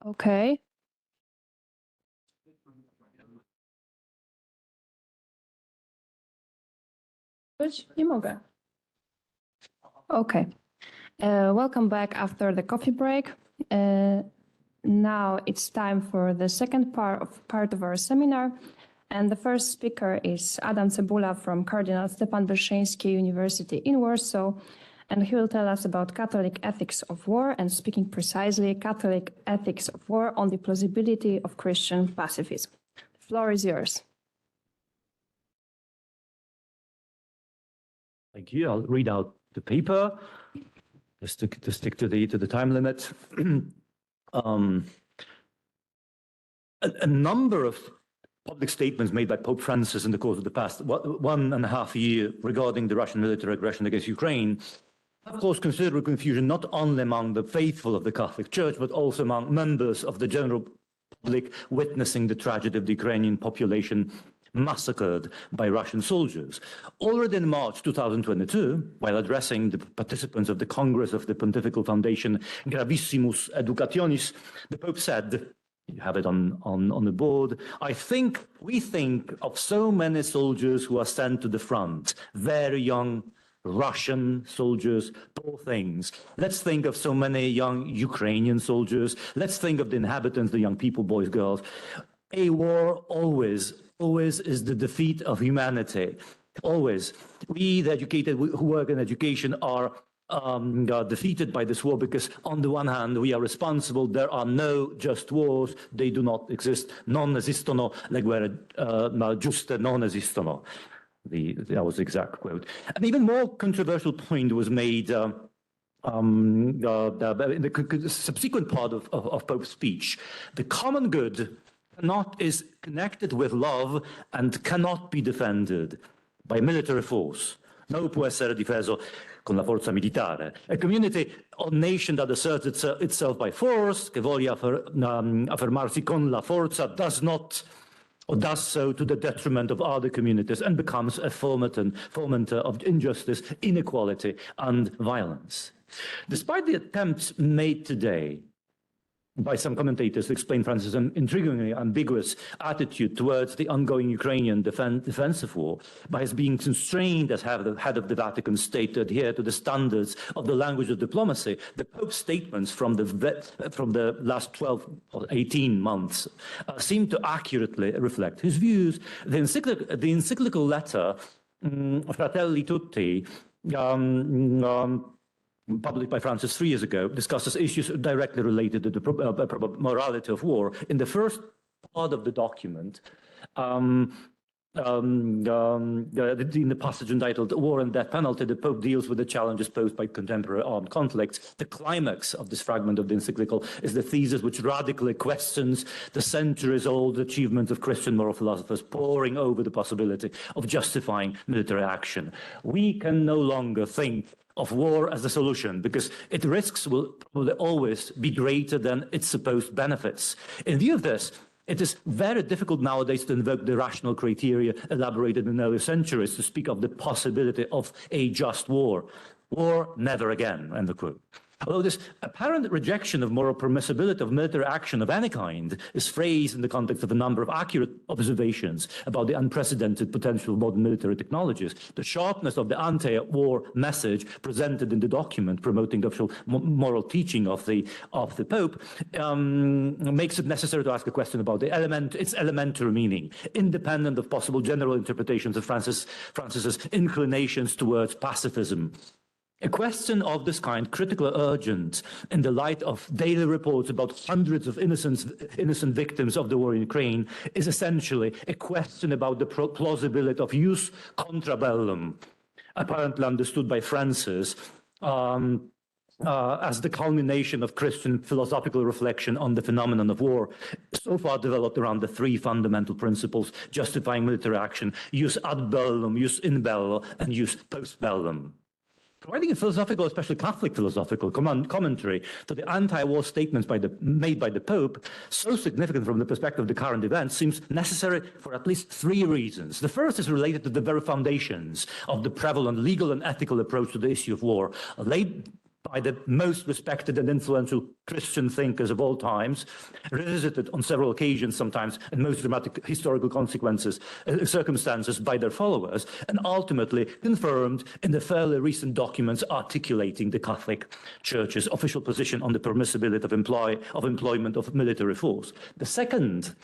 Okay. Nie mogę. Okay. Welcome back after the coffee break. Now it's time for the second part of our seminar. And the first speaker is Adam Cebula from Kardynał Stefan Wyszyński University in Warsaw. And he will tell us about Catholic ethics of war and, speaking precisely, Catholic ethics of war on the plausibility of Christian pacifism. The floor is yours. Thank you. I'll read out the paper just to stick to the time limit. A number of public statements made by Pope Francis in the course of the past 1.5 years regarding the Russian military aggression against Ukraine have caused considerable confusion not only among the faithful of the Catholic Church, but also among members of the general public witnessing the tragedy of the Ukrainian population massacred by Russian soldiers. Already in March 2022, while addressing the participants of the Congress of the Pontifical Foundation Gravissimus Educationis, the Pope said, you have it on the board, we think of so many soldiers who are sent to the front, very young Russian soldiers, poor things. Let's think of so many young Ukrainian soldiers. Let's think of the inhabitants, the young people, boys, girls. A war always is the defeat of humanity. Always. We, the educated who work in education, are defeated by this war because, on the one hand, we are responsible. There are no just wars. They do not exist. Non esistono le guerre giuste, non esistono. That was the exact quote. An even more controversial point was made in the subsequent part of Pope's speech. The common good is connected with love and cannot be defended by military force. No può essere difeso con la forza militare. A community or nation that asserts itself by force, che voglia affermarsi con la forza, does not or does so to the detriment of other communities and becomes a fomenter of injustice, inequality, and violence. Despite the attempts made today by some commentators to explain Francis' intriguingly ambiguous attitude towards the ongoing Ukrainian defensive war by his being constrained as head of the Vatican State to adhere to the standards of the language of diplomacy, the Pope's statements from the last 12 or 18 months seem to accurately reflect his views. The encyclical letter, Fratelli Tutti, published by Francis 3 years ago, discusses issues directly related to the morality of war. In the first part of the document, in the passage entitled War and Death Penalty, the Pope deals with the challenges posed by contemporary armed conflicts. The climax of this fragment of the encyclical is the thesis which radically questions the centuries-old achievements of Christian moral philosophers, poring over the possibility of justifying military action. We can no longer think of war as the solution because its risks will probably always be greater than its supposed benefits. In view of this, it is very difficult nowadays to invoke the rational criteria elaborated in earlier centuries to speak of the possibility of a just war. War never again, end of quote. Although this apparent rejection of moral permissibility of military action of any kind is phrased in the context of a number of accurate observations about the unprecedented potential of modern military technologies, the sharpness of the anti-war message presented in the document promoting the official moral teaching of the Pope makes it necessary to ask a question about its elementary meaning, independent of possible general interpretations of Francis's inclinations towards pacifism. A question of this kind, critical or urgent, in the light of daily reports about hundreds of innocent victims of the war in Ukraine, is essentially a question about the plausibility of jus contra bellum, apparently understood by Francis as the culmination of Christian philosophical reflection on the phenomenon of war, so far developed around the three fundamental principles justifying military action: jus ad bellum, jus in bello, and jus post bellum. Providing a philosophical, especially Catholic philosophical commentary to the anti-war statements made by the Pope, so significant from the perspective of the current events, seems necessary for at least three reasons. The first is related to the very foundations of the prevalent legal and ethical approach to the issue of war, laid by the most respected and influential Christian thinkers of all times, revisited on several occasions, sometimes in most dramatic historical circumstances by their followers, and ultimately confirmed in the fairly recent documents articulating the Catholic Church's official position on the permissibility of employment of military force. The second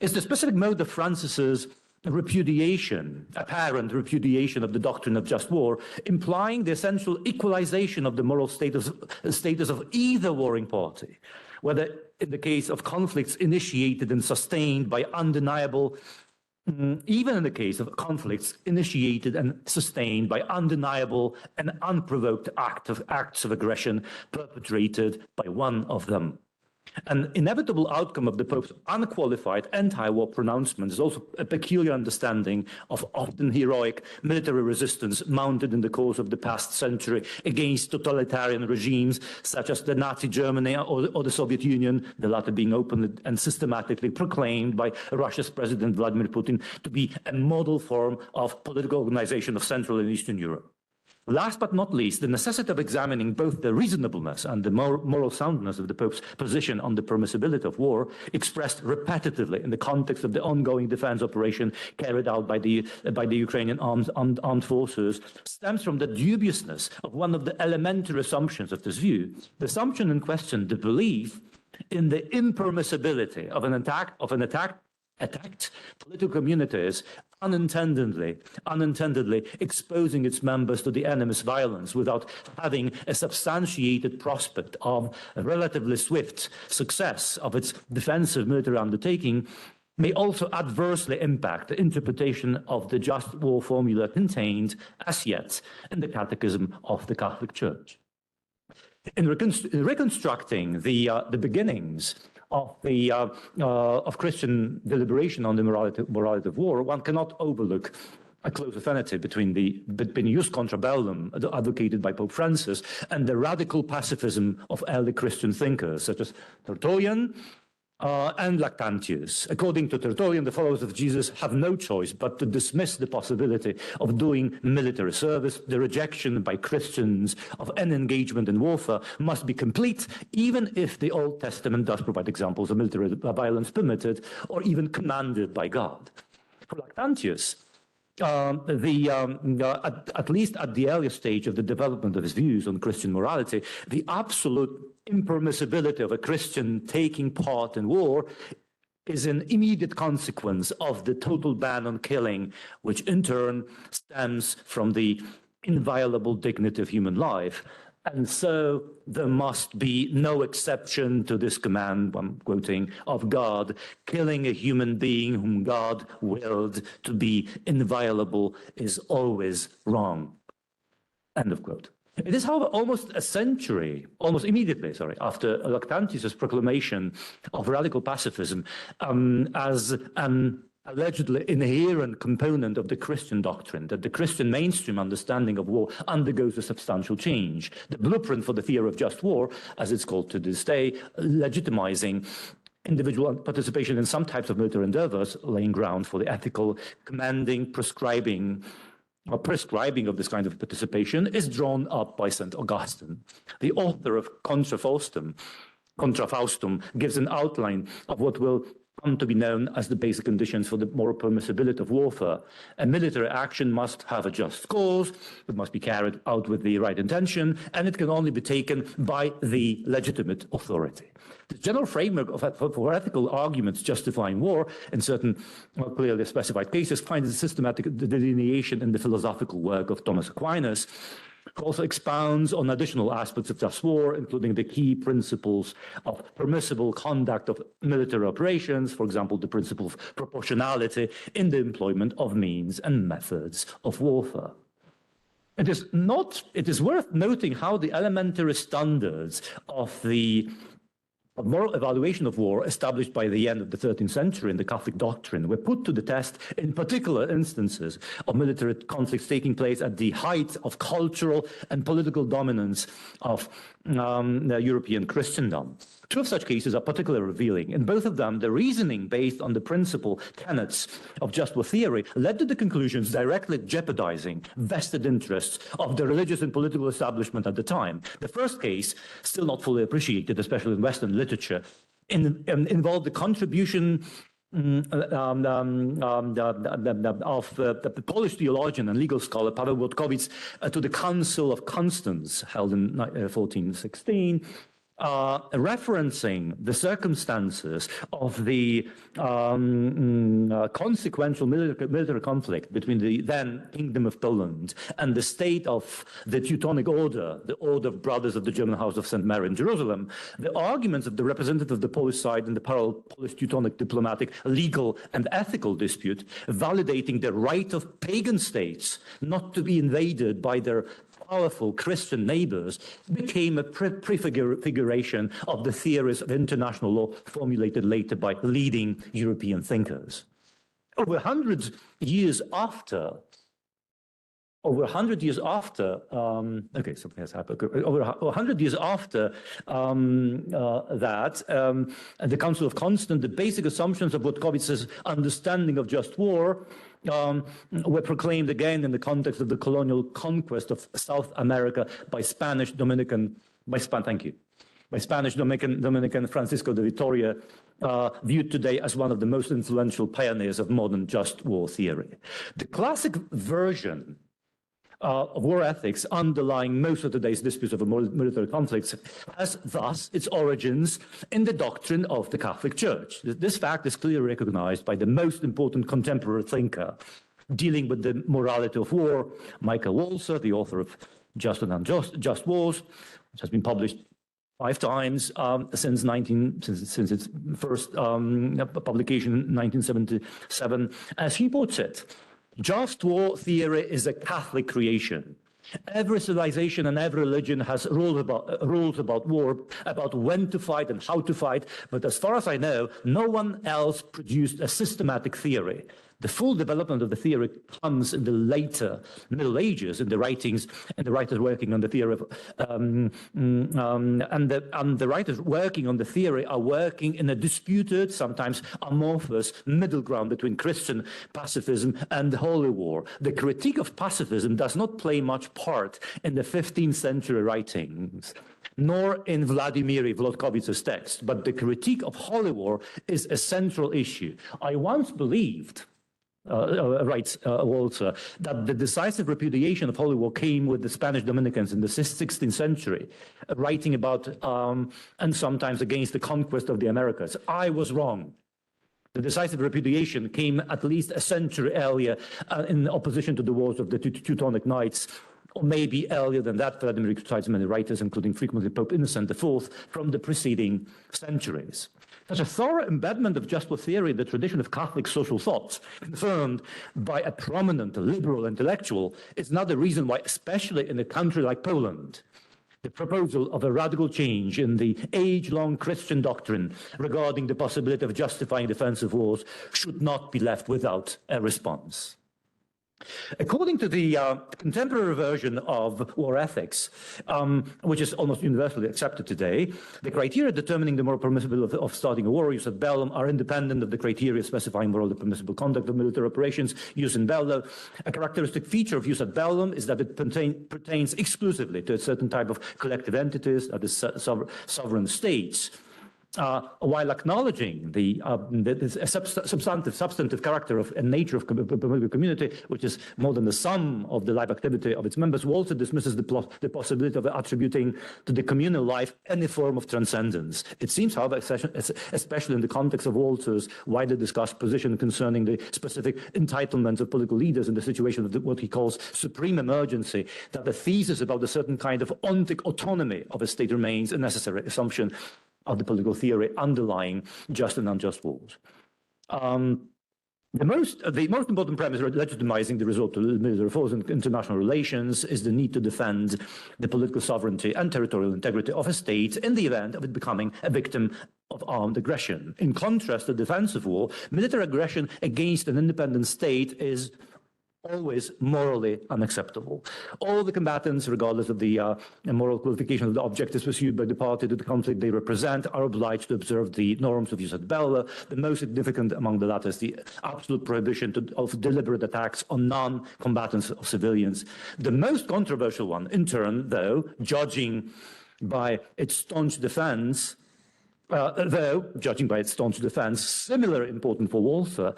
is the specific mode of Francis's apparent repudiation of the doctrine of just war, implying the essential equalization of the moral status of either warring party, whether in the case of conflicts initiated and sustained by undeniable, even in the case of conflicts initiated and sustained by undeniable and unprovoked acts of aggression perpetrated by one of them. An inevitable outcome of the Pope's unqualified anti-war pronouncement is also a peculiar understanding of often heroic military resistance mounted in the course of the past century against totalitarian regimes such as the Nazi Germany or the Soviet Union, the latter being openly and systematically proclaimed by Russia's President Vladimir Putin to be a model form of political organization of Central and Eastern Europe. Last but not least, the necessity of examining both the reasonableness and the moral soundness of the Pope's position on the permissibility of war, expressed repetitively in the context of the ongoing defense operation carried out by the Ukrainian armed forces, stems from the dubiousness of one of the elementary assumptions of this view. The assumption in question, the belief in the impermissibility of an attacked political communities unintendedly exposing its members to the enemy's violence without having a substantiated prospect of a relatively swift success of its defensive military undertaking may also adversely impact the interpretation of the just war formula contained as yet in the Catechism of the Catholic Church. In reconstructing the beginnings of Christian deliberation on the morality of war, one cannot overlook a close affinity between jus contra bellum advocated by Pope Francis and the radical pacifism of early Christian thinkers such as Tertullian and Lactantius. According to Tertullian, the followers of Jesus have no choice but to dismiss the possibility of doing military service. The rejection by Christians of any engagement in warfare must be complete, even if the Old Testament does provide examples of military violence permitted or even commanded by God. For Lactantius, at least at the earlier stage of the development of his views on Christian morality, the absolute impermissibility of a Christian taking part in war is an immediate consequence of the total ban on killing, which in turn stems from the inviolable dignity of human life. And so there must be no exception to this command, I'm quoting, of God. Killing a human being whom God willed to be inviolable is always wrong. End of quote. It is, however, almost immediately, after Lactantius' proclamation of radical pacifism as an allegedly inherent component of the Christian doctrine, that the Christian mainstream understanding of war undergoes a substantial change. The blueprint for the theory of just war, as it's called to this day, legitimizing individual participation in some types of military endeavors, laying ground for the ethical, commanding, prescribing of this kind of participation, is drawn up by St. Augustine. The author of Contra Faustum gives an outline of what will come to be known as the basic conditions for the moral permissibility of warfare. A military action must have a just cause, it must be carried out with the right intention, and it can only be taken by the legitimate authority. The general framework for ethical arguments justifying war in certain clearly specified cases finds a systematic delineation in the philosophical work of Thomas Aquinas, who also expounds on additional aspects of just war, including the key principles of permissible conduct of military operations, for example, the principle of proportionality in the employment of means and methods of warfare. It is worth noting how the elementary standards of the of moral evaluation of war established by the end of the 13th century in the Catholic doctrine were put to the test in particular instances of military conflicts taking place at the height of cultural and political dominance of European Christendom. Two of such cases are particularly revealing. In both of them, the reasoning based on the principal tenets of just war theory led to the conclusions directly jeopardizing vested interests of the religious and political establishment at the time. The first case, still not fully appreciated, especially in Western literature, involved the contribution of the Polish theologian and legal scholar Paweł Włodkowicz to the Council of Constance, held in 1416, referencing the circumstances of the consequential military conflict between the then Kingdom of Poland and the state of the Teutonic Order, the Order of Brothers of the German House of St. Mary in Jerusalem. The arguments of the representative of the Polish side in the parallel Polish-Teutonic diplomatic, legal and ethical dispute, validating the right of pagan states not to be invaded by their powerful Christian neighbors, became a prefiguration of the theories of international law formulated later by leading European thinkers. Over 100 years after, okay, something has happened. Over 100 years after the Council of Constance, the basic assumptions of Włodkowicz's understanding of just war were proclaimed again in the context of the colonial conquest of South America by Spanish Dominican Francisco de Vitoria, viewed today as one of the most influential pioneers of modern just war theory. The classic version of war ethics underlying most of today's disputes over military conflicts has thus its origins in the doctrine of the Catholic Church. This fact is clearly recognized by the most important contemporary thinker dealing with the morality of war, Michael Walzer, the author of Just and Unjust Wars, which has been published 5 times since its first publication in 1977. As he puts it, just war theory is a Catholic creation. Every civilization and every religion has rules about war, about when to fight and how to fight, but as far as I know, no one else produced a systematic theory. The full development of the theory comes in the later Middle Ages, in the writings and the writers working on the theory of, the writers working on the theory are working in a disputed, sometimes amorphous middle ground between Christian pacifism and holy war. The critique of pacifism does not play much part in the 15th century writings, nor in Vladimir Włodkowicz's text, but the critique of holy war is a central issue. I once believed, writes Walzer, that the decisive repudiation of holy war came with the Spanish Dominicans in the 16th century, writing about and sometimes against the conquest of the Americas. I was wrong. The decisive repudiation came at least a century earlier in opposition to the wars of the Teutonic Knights, or maybe earlier than that. Vladimir cites many writers, including frequently Pope Innocent IV, from the preceding centuries. Such a thorough embedment of just war theory in the tradition of Catholic social thought, confirmed by a prominent liberal intellectual, is another reason why, especially in a country like Poland, the proposal of a radical change in the age-long Christian doctrine regarding the possibility of justifying defensive wars should not be left without a response. According to the contemporary version of war ethics, which is almost universally accepted today, the criteria determining the moral permissibility of starting a war, use ad bellum, are independent of the criteria specifying morally permissible conduct of military operations used in bello. A characteristic feature of use ad bellum is that it pertains exclusively to a certain type of collective entities, that is, sovereign states. While acknowledging the substantive character of and nature of a community, which is more than the sum of the life activity of its members, Walzer dismisses the possibility of attributing to the communal life any form of transcendence. It seems, however, especially in the context of Walzer's widely discussed position concerning the specific entitlements of political leaders in the situation of what he calls supreme emergency, that the thesis about a certain kind of ontic autonomy of a state remains a necessary assumption of the political theory underlying just and unjust wars. The most important premise legitimizing the resort to military force in international relations is the need to defend the political sovereignty and territorial integrity of a state in the event of it becoming a victim of armed aggression. In contrast to defensive war, military aggression against an independent state is always morally unacceptable. All the combatants, regardless of the moral qualification of the objectives pursued by the party to the conflict they represent, are obliged to observe the norms of jus ad bellum. The most significant among the latter is the absolute prohibition of deliberate attacks on non-combatants of civilians. The most controversial one, in turn, though, judging by its staunch defense, similar important for Walther,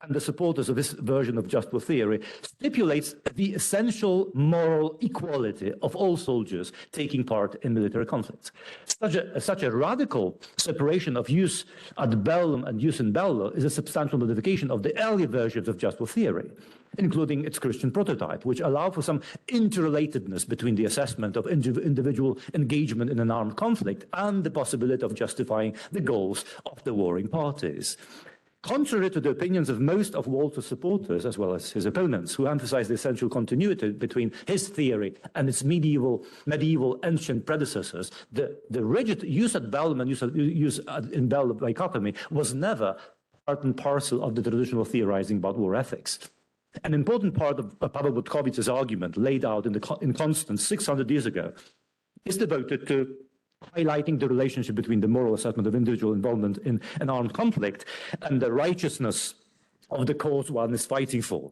and the supporters of this version of just war theory, stipulates the essential moral equality of all soldiers taking part in military conflicts. Such a radical separation of jus ad bellum and jus in bello is a substantial modification of the earlier versions of just war theory, including its Christian prototype, which allow for some interrelatedness between the assessment of individual engagement in an armed conflict and the possibility of justifying the goals of the warring parties. Contrary to the opinions of most of Walter's supporters, as well as his opponents, who emphasize the essential continuity between his theory and its medieval ancient predecessors, the rigid jus ad bellum and jus in bello dichotomy was never part and parcel of the traditional theorizing about war ethics. An important part of Paweł Budkowicz's argument, laid out in Constance 600 years ago, is devoted to highlighting the relationship between the moral assessment of individual involvement in an armed conflict and the righteousness of the cause one is fighting for.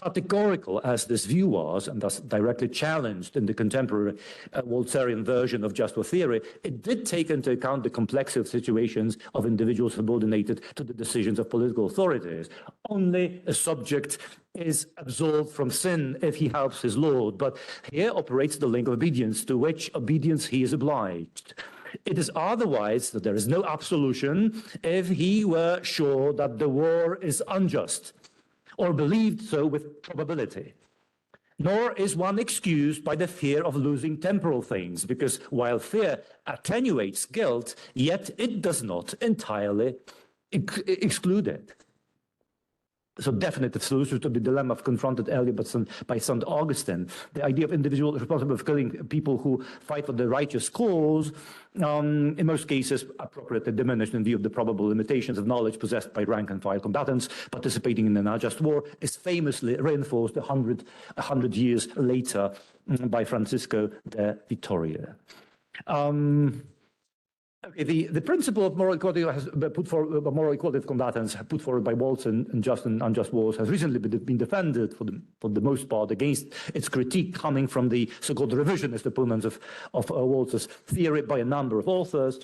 Categorical as this view was, and thus directly challenged in the contemporary Waltzerian version of just war theory, it did take into account the complexity of situations of individuals subordinated to the decisions of political authorities. Only a subject is absolved from sin if he helps his lord, but here operates the link of obedience, to which obedience he is obliged. It is otherwise that there is no absolution if he were sure that the war is unjust, or believed so with probability. Nor is one excused by the fear of losing temporal things, because while fear attenuates guilt, yet it does not entirely exclude it. So definitive solution to the dilemma confronted earlier by St. Augustine, the idea of individual responsible for killing people who fight for the righteous cause, in most cases appropriately diminished in view of the probable limitations of knowledge possessed by rank-and-file combatants participating in an unjust war, is famously reinforced 100 years later by Francisco de Vitoria. Okay, the principle of moral equality moral equality of combatants put forward by Walther in just and unjust wars has recently been defended for the most part against its critique coming from the so-called revisionist opponents of Walther's theory by a number of authors.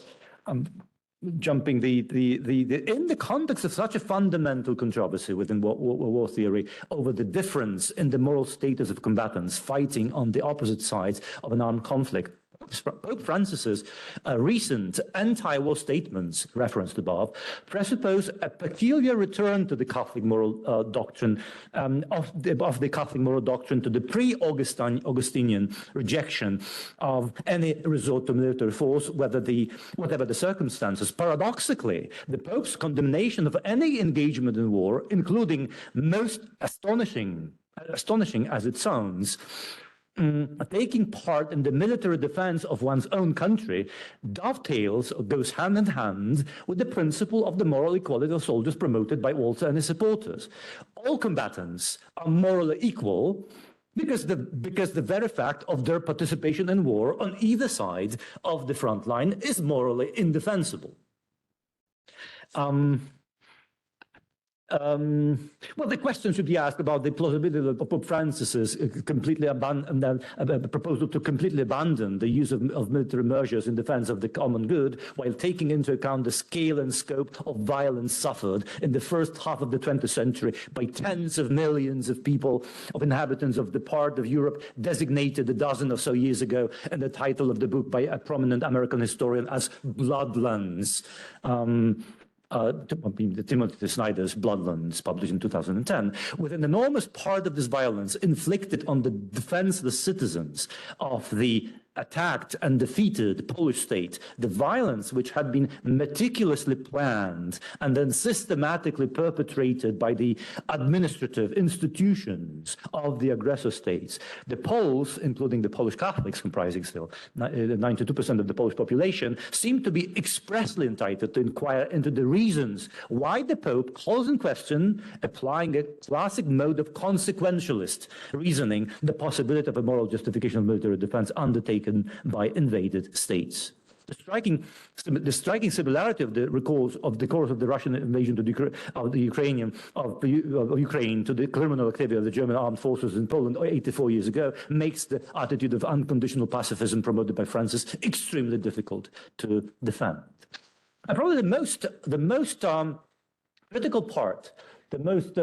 Jumping in the context of such a fundamental controversy within war theory over the difference in the moral status of combatants fighting on the opposite sides of an armed conflict, Pope Francis's recent anti-war statements referenced above presuppose a peculiar return to the Catholic moral doctrine of the Catholic moral doctrine to the pre-Augustinian rejection of any resort to military force, whatever the circumstances. Paradoxically, the Pope's condemnation of any engagement in war, including most astonishing as it sounds, taking part in the military defense of one's own country, dovetails or goes hand in hand with the principle of the moral equality of soldiers promoted by Walther and his supporters. All combatants are morally equal because the very fact of their participation in war on either side of the front line is morally indefensible. Well, the question should be asked about the plausibility of Pope Francis's proposal to completely abandon the use of military measures in defense of the common good, while taking into account the scale and scope of violence suffered in the first half of the 20th century by tens of millions of people, of inhabitants of the part of Europe designated a dozen or so years ago in the title of the book by a prominent American historian as Bloodlands. Timothy Snyder's Bloodlands, published in 2010, with an enormous part of this violence inflicted on the defenseless citizens of the attacked and defeated the Polish state, the violence which had been meticulously planned and then systematically perpetrated by the administrative institutions of the aggressor states, the Poles, including the Polish Catholics comprising still 92% of the Polish population, seem to be expressly entitled to inquire into the reasons why the Pope calls in question, applying a classic mode of consequentialist reasoning, the possibility of a moral justification of military defense undertaken by invaded states. The striking similarity of the course of the Russian invasion of Ukraine to the criminal activity of the German armed forces in Poland 84 years ago makes the attitude of unconditional pacifism promoted by Francis extremely difficult to defend. And probably the most critical part. The most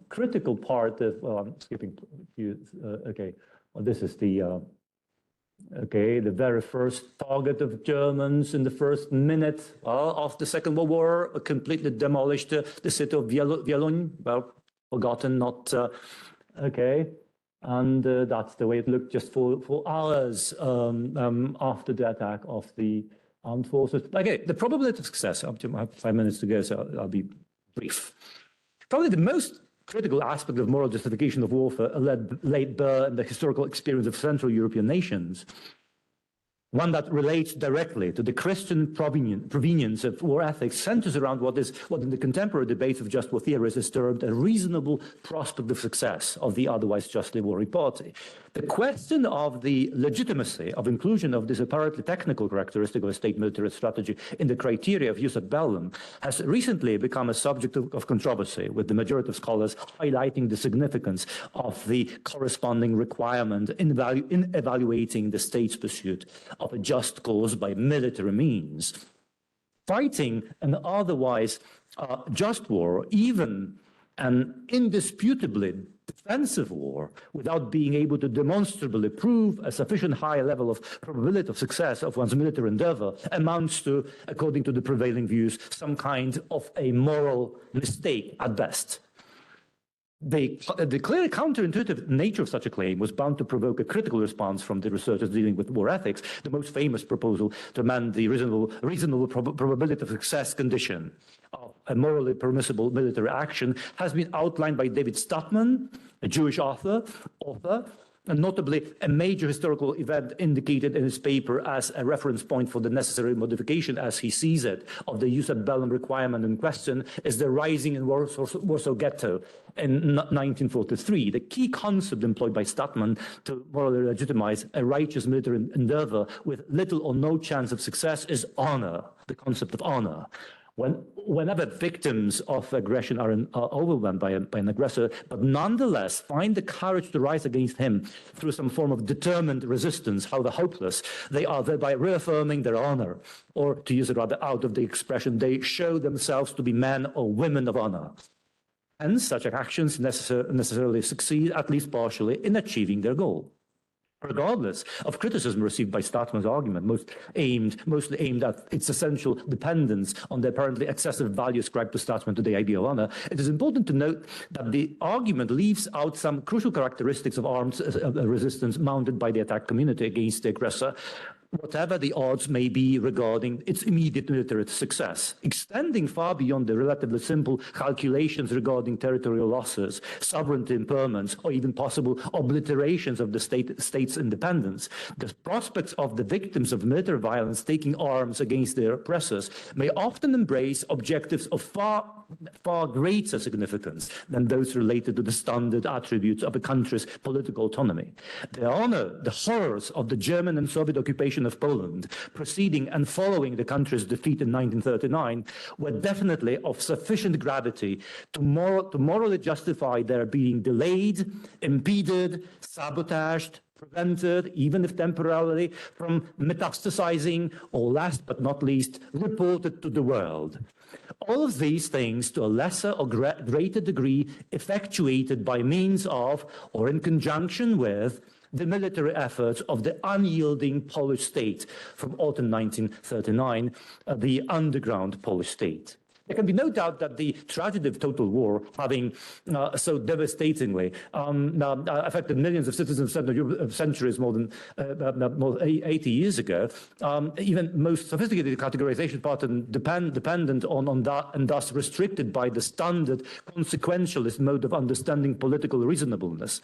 critical part of, I'm skipping a few, okay, well, this is the very first target of Germans in the first minute of the Second World War, completely demolished the city of Wieluń, well, forgotten, not, and that's the way it looked just for hours after the attack of the armed forces. Okay, the probability of success, up to I have 5 minutes to go, so I'll be brief. Probably the most critical aspect of moral justification of warfare laid bare in the historical experience of Central European nations, one that relates directly to the Christian provenience of war ethics, centers around what in the contemporary debates of just war theories is termed a reasonable prospect of success of the otherwise justly warring party. The question of the legitimacy of inclusion of this apparently technical characteristic of a state military strategy in the criteria of jus ad bellum has recently become a subject of controversy, with the majority of scholars highlighting the significance of the corresponding requirement in evaluating the state's pursuit of a just cause by military means. Fighting an otherwise just war, even an indisputably defensive war, without being able to demonstrably prove a sufficient high level of probability of success of one's military endeavor, amounts to, according to the prevailing views, some kind of a moral mistake at best. The clearly counterintuitive nature of such a claim was bound to provoke a critical response from the researchers dealing with war ethics. The most famous proposal to amend the reasonable probability of success condition of a morally permissible military action has been outlined by David Statman, a Jewish author, and notably a major historical event indicated in his paper as a reference point for the necessary modification, as he sees it, of the jus ad bellum requirement in question is the rising in Warsaw Ghetto in 1943. The key concept employed by Statman to morally legitimize a righteous military endeavor with little or no chance of success is honor, the concept of honor. Whenever victims of aggression are overwhelmed by an aggressor, but nonetheless find the courage to rise against him through some form of determined resistance, however hopeless, they are thereby reaffirming their honor, or to use it rather out of the expression, they show themselves to be men or women of honor. Hence, such actions necessarily succeed, at least partially, in achieving their goal. Regardless of criticism received by Statman's argument, mostly aimed at its essential dependence on the apparently excessive value ascribed to Statman to the idea of honor, it is important to note that the argument leaves out some crucial characteristics of armed resistance mounted by the attacked community against the aggressor, whatever the odds may be regarding its immediate military success, extending far beyond the relatively simple calculations regarding territorial losses, sovereignty impairments, or even possible obliterations of the state's independence. The prospects of the victims of military violence taking arms against their oppressors may often embrace objectives of far greater significance than those related to the standard attributes of a country's political autonomy. The horrors of the German and Soviet occupation of Poland, preceding and following the country's defeat in 1939, were definitely of sufficient gravity to morally justify their being delayed, impeded, sabotaged, prevented, even if temporarily, from metastasizing, or last but not least, reported to the world. All of these things, to a lesser or greater degree, effectuated by means of, or in conjunction with, the military efforts of the unyielding Polish state from autumn 1939, the underground Polish state. There can be no doubt that the tragedy of total war, having so devastatingly affected millions of citizens of centuries more than 80 years ago, even most sophisticated categorization pattern dependent on that and thus restricted by the standard consequentialist mode of understanding political reasonableness.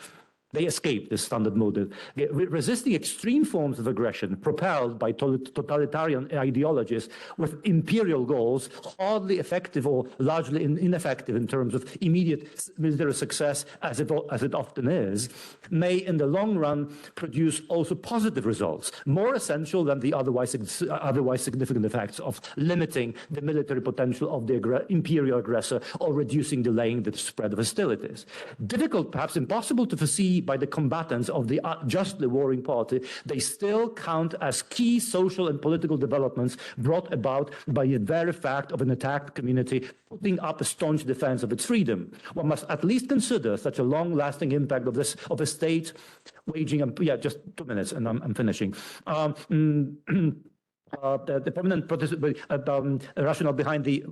They escape this standard mode, resisting extreme forms of aggression propelled by totalitarian ideologies with imperial goals, hardly effective or largely ineffective in terms of immediate military success, as it often is, may in the long run produce also positive results, more essential than the otherwise significant effects of limiting the military potential of the imperial aggressor or reducing, delaying the spread of hostilities. Difficult, perhaps impossible to foresee by the combatants of the justly warring party, they still count as key social and political developments brought about by the very fact of an attacked community putting up a staunch defense of its freedom. One must at least consider such a long-lasting impact of a state waging, just 2 minutes and I'm finishing. The prominent rationale behind the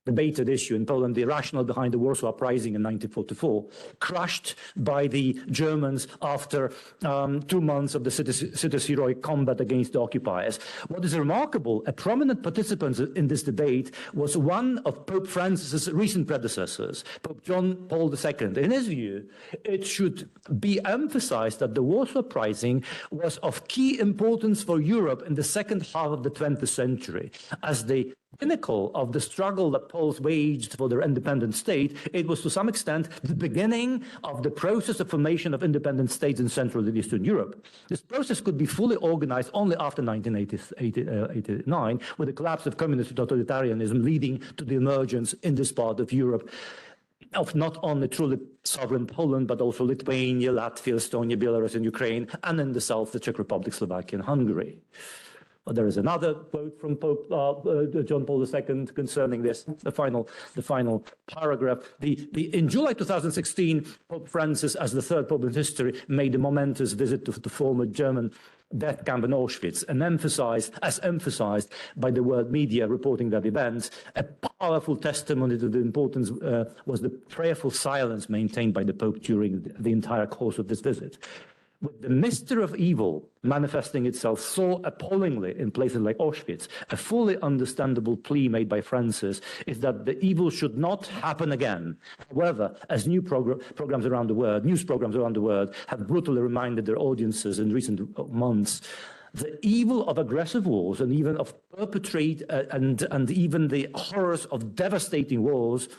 debated issue in Poland, the rationale behind the Warsaw Uprising in 1944, crushed by the Germans after 2 months of the city's heroic combat against the occupiers. What is remarkable, a prominent participant in this debate was one of Pope Francis's recent predecessors, Pope John Paul II. In his view, it should be emphasized that the Warsaw Uprising was of key importance for Europe in the second half of the 20th century, as the pinnacle of the struggle that Poles waged for their independent state. It was to some extent the beginning of the process of formation of independent states in Central and Eastern Europe. This process could be fully organized only after 1989, with the collapse of communist totalitarianism leading to the emergence in this part of Europe of not only truly sovereign Poland, but also Lithuania, Latvia, Estonia, Belarus, and Ukraine, and in the south, the Czech Republic, Slovakia, and Hungary. There is another quote from Pope John Paul II concerning this, the final paragraph. In July 2016, Pope Francis, as the third Pope in history, made a momentous visit to the former German death camp in Auschwitz, and emphasized by the world media reporting that event. A powerful testimony to the importance was the prayerful silence maintained by the Pope during the entire course of this visit. With the mystery of evil manifesting itself so appallingly in places like Auschwitz, a fully understandable plea made by Francis is that the evil should not happen again. However, as news programs around the world have brutally reminded their audiences in recent months, the evil of aggressive wars and even of and even the horrors of devastating wars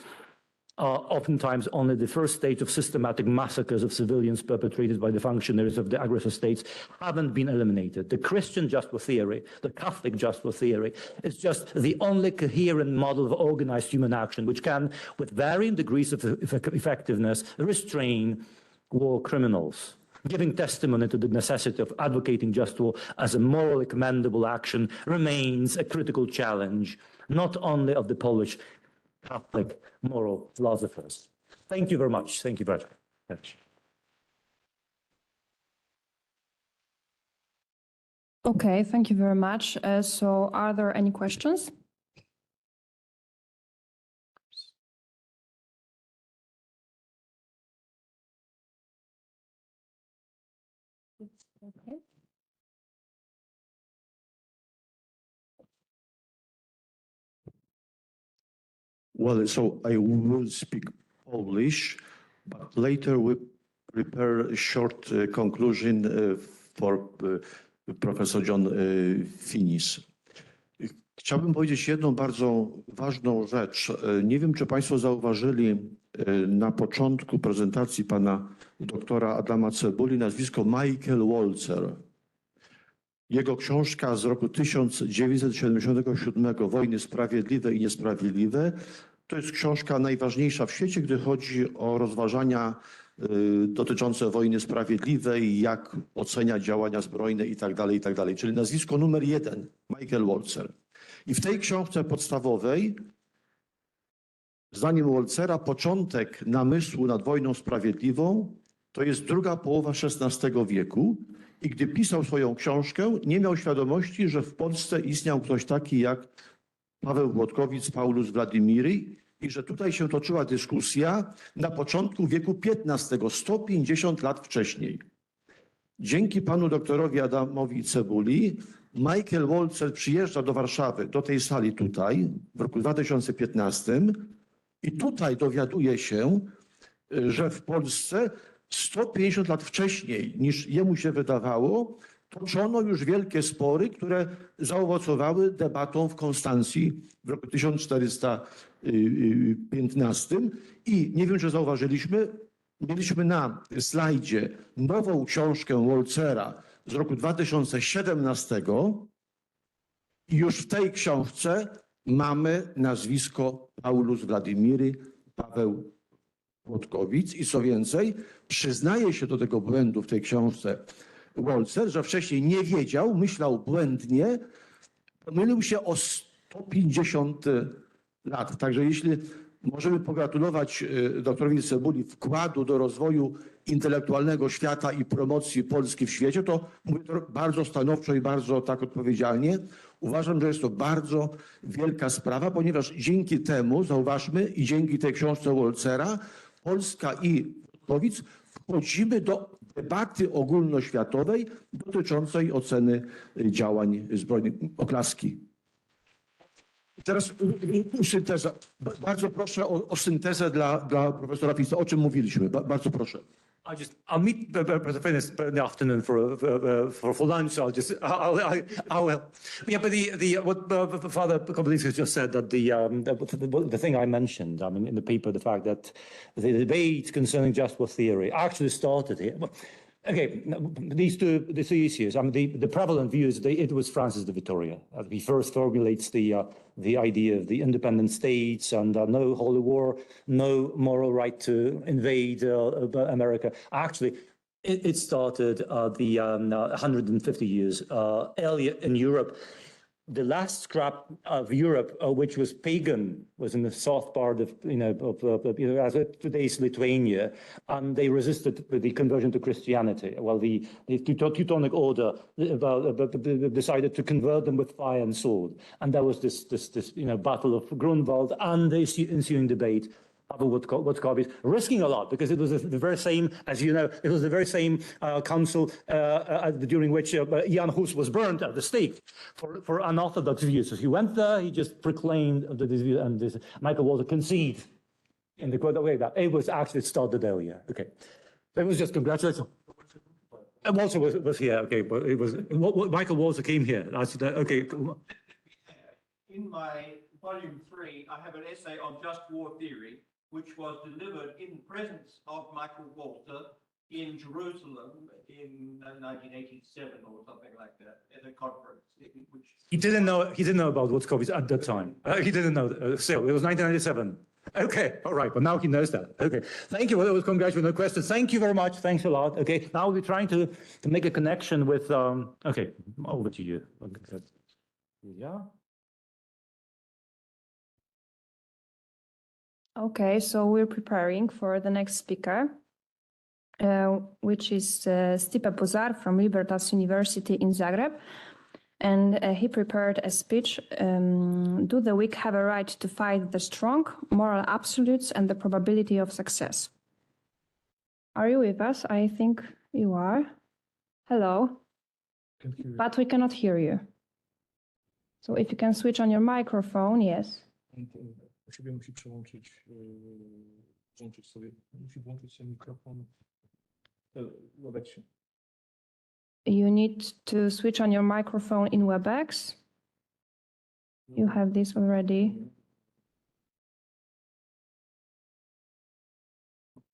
are oftentimes only the first stage of systematic massacres of civilians perpetrated by the functionaries of the aggressor states haven't been eliminated. The Christian just war theory, the Catholic just war theory, is just the only coherent model of organized human action which can, with varying degrees of effectiveness, restrain war criminals. Giving testimony to the necessity of advocating just war as a morally commendable action remains a critical challenge, not only of the Polish Catholic moral philosophers. Thank you very much. Thank you very much. Okay, thank you very much. So are there any questions? Okay. Well, so I will speak Polish, but later we prepare a short conclusion for Professor John Finnis. Chciałbym powiedzieć jedną bardzo ważną rzecz. Nie wiem, czy Państwo zauważyli na początku prezentacji pana doktora Adama Cebuli nazwisko Michael Walzer. Jego książka z roku 1977, Wojny Sprawiedliwe i Niesprawiedliwe, to jest książka najważniejsza w świecie, gdy chodzi o rozważania dotyczące wojny sprawiedliwej, jak oceniać działania zbrojne i tak dalej, czyli nazwisko numer 1, Michael Walzer. I w tej książce podstawowej, zdaniem Walzera, początek namysłu nad wojną sprawiedliwą to jest druga połowa XVI wieku. I gdy pisał swoją książkę, nie miał świadomości, że w Polsce istniał ktoś taki jak Paweł Włodkowic, Paulus Władimiry i że tutaj się toczyła dyskusja na początku wieku XV, 150 lat wcześniej. Dzięki panu doktorowi Adamowi Cebuli Michael Walzer przyjeżdża do Warszawy, do tej sali tutaj w roku 2015 i tutaj dowiaduje się, że w Polsce 150 lat wcześniej niż jemu się wydawało, toczono już wielkie spory, które zaowocowały debatą w Konstancji w roku 1415. I nie wiem, czy zauważyliśmy, mieliśmy na slajdzie nową książkę Walzera z roku 2017 i już w tej książce mamy nazwisko Paulus Władimiry, Paweł Włodkowic i co więcej, przyznaje się do tego błędu w tej książce Walzer, że wcześniej nie wiedział, myślał błędnie, pomylił się o 150 lat. Także jeśli możemy pogratulować doktorowi Cebuli wkładu do rozwoju intelektualnego świata i promocji Polski w świecie, to mówię to bardzo stanowczo i bardzo tak odpowiedzialnie. Uważam, że jest to bardzo wielka sprawa, ponieważ dzięki temu, zauważmy, i dzięki tej książce Walzera, Polska i Włodkowic wchodzimy do debaty ogólnoświatowej dotyczącej oceny działań zbrojnych. Oklaski. Teraz synteza. Bardzo proszę o syntezę dla profesora Finnisa. O czym mówiliśmy? Bardzo proszę. I'll meet Professor Finnis in the afternoon for lunch. I will. Yeah, but what Father Kobyliński just said, that the thing I mentioned, I mean, in the paper, the fact that the debate concerning just war theory actually started here. Okay, these two issues. I mean, the prevalent view is it was Francis de Vitoria. He first formulates the idea of the independent states and no holy war, no moral right to invade America. Actually, it started 150 years earlier in Europe. The last scrap of Europe, which was pagan, was in the south part of as today's Lithuania, and they resisted the conversion to Christianity. Well, the Teutonic Order decided to convert them with fire and sword, and there was this battle of Grunwald and the ensuing debate. Pavel Włodkowic, risking a lot because it was the very same, as you know, it was the very same council during which Jan Hus was burned at the stake for unorthodox views. So he went there, he just proclaimed this view, and Michael Walzer conceded in the quote way that it was actually started earlier. Okay, so it was just congratulations. And Walzer was here. Okay, but it was Michael Walzer came here. Okay. In my volume 3, I have an essay on just war theory, which was delivered in presence of Michael Walzer in Jerusalem in 1987 or something like that at a conference. He didn't know about Włodkowic at that time. He didn't know. Still, it was 1997. Okay, all right, but now he knows that. Okay, thank you. Well, that was congratulations. No questions. Thank you very much. Thanks a lot. Okay, now we're trying to make a connection with. Okay, over to you. Yeah. Okay, so we're preparing for the next speaker, which is Stipe Bozar from Libertas University in Zagreb. And he prepared a speech, Do the weak have a right to fight the strong, moral absolutes and the probability of success? Are you with us? I think you are. Hello. But we cannot hear you. So if you can switch on your microphone, yes. Siebie musi włączyć sobie, musi włączyć sobie mikrofon. Webex. You need to switch on your microphone in WebEx. You have this already.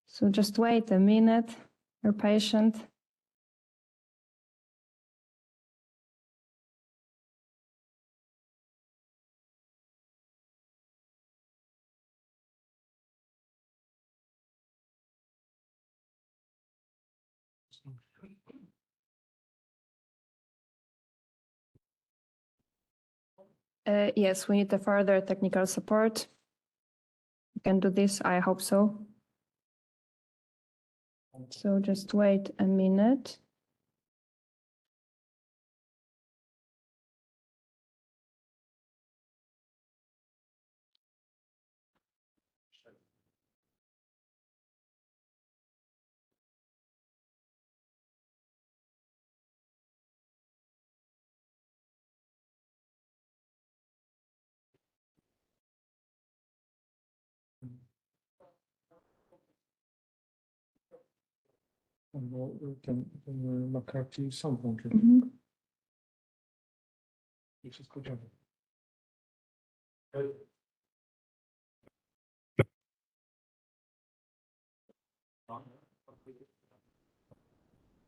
So just wait a minute. You're patient. Yes, we need a further technical support. You can do this, I hope so. So just wait a minute. Bo ten McCarthy sam włączył i wszystko działa.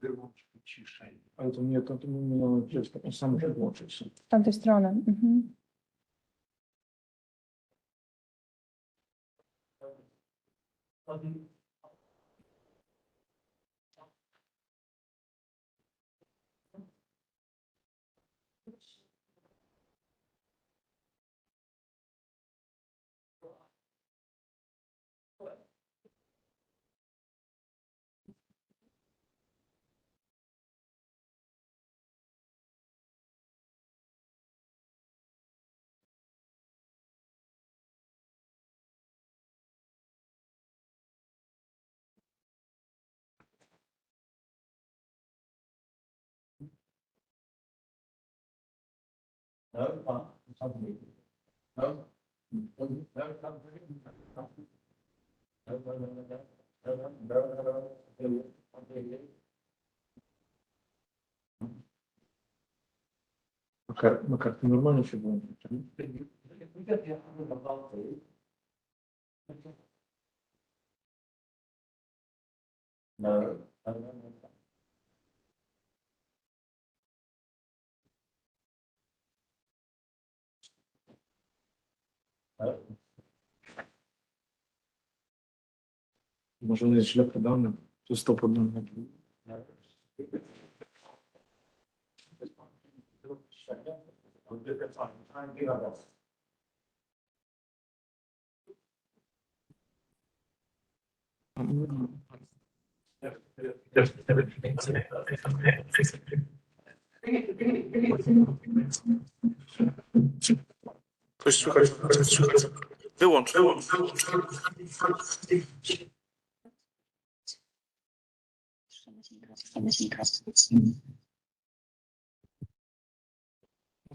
Wyłącz ciszej. Ale to nie, to nie mamy przecież, on sam musi włączyć. Z tamtej strony. Mhm. McCarthy normalnie się włączył. Może on jest źle podany, został podany. Coś słychać. Wyłącz.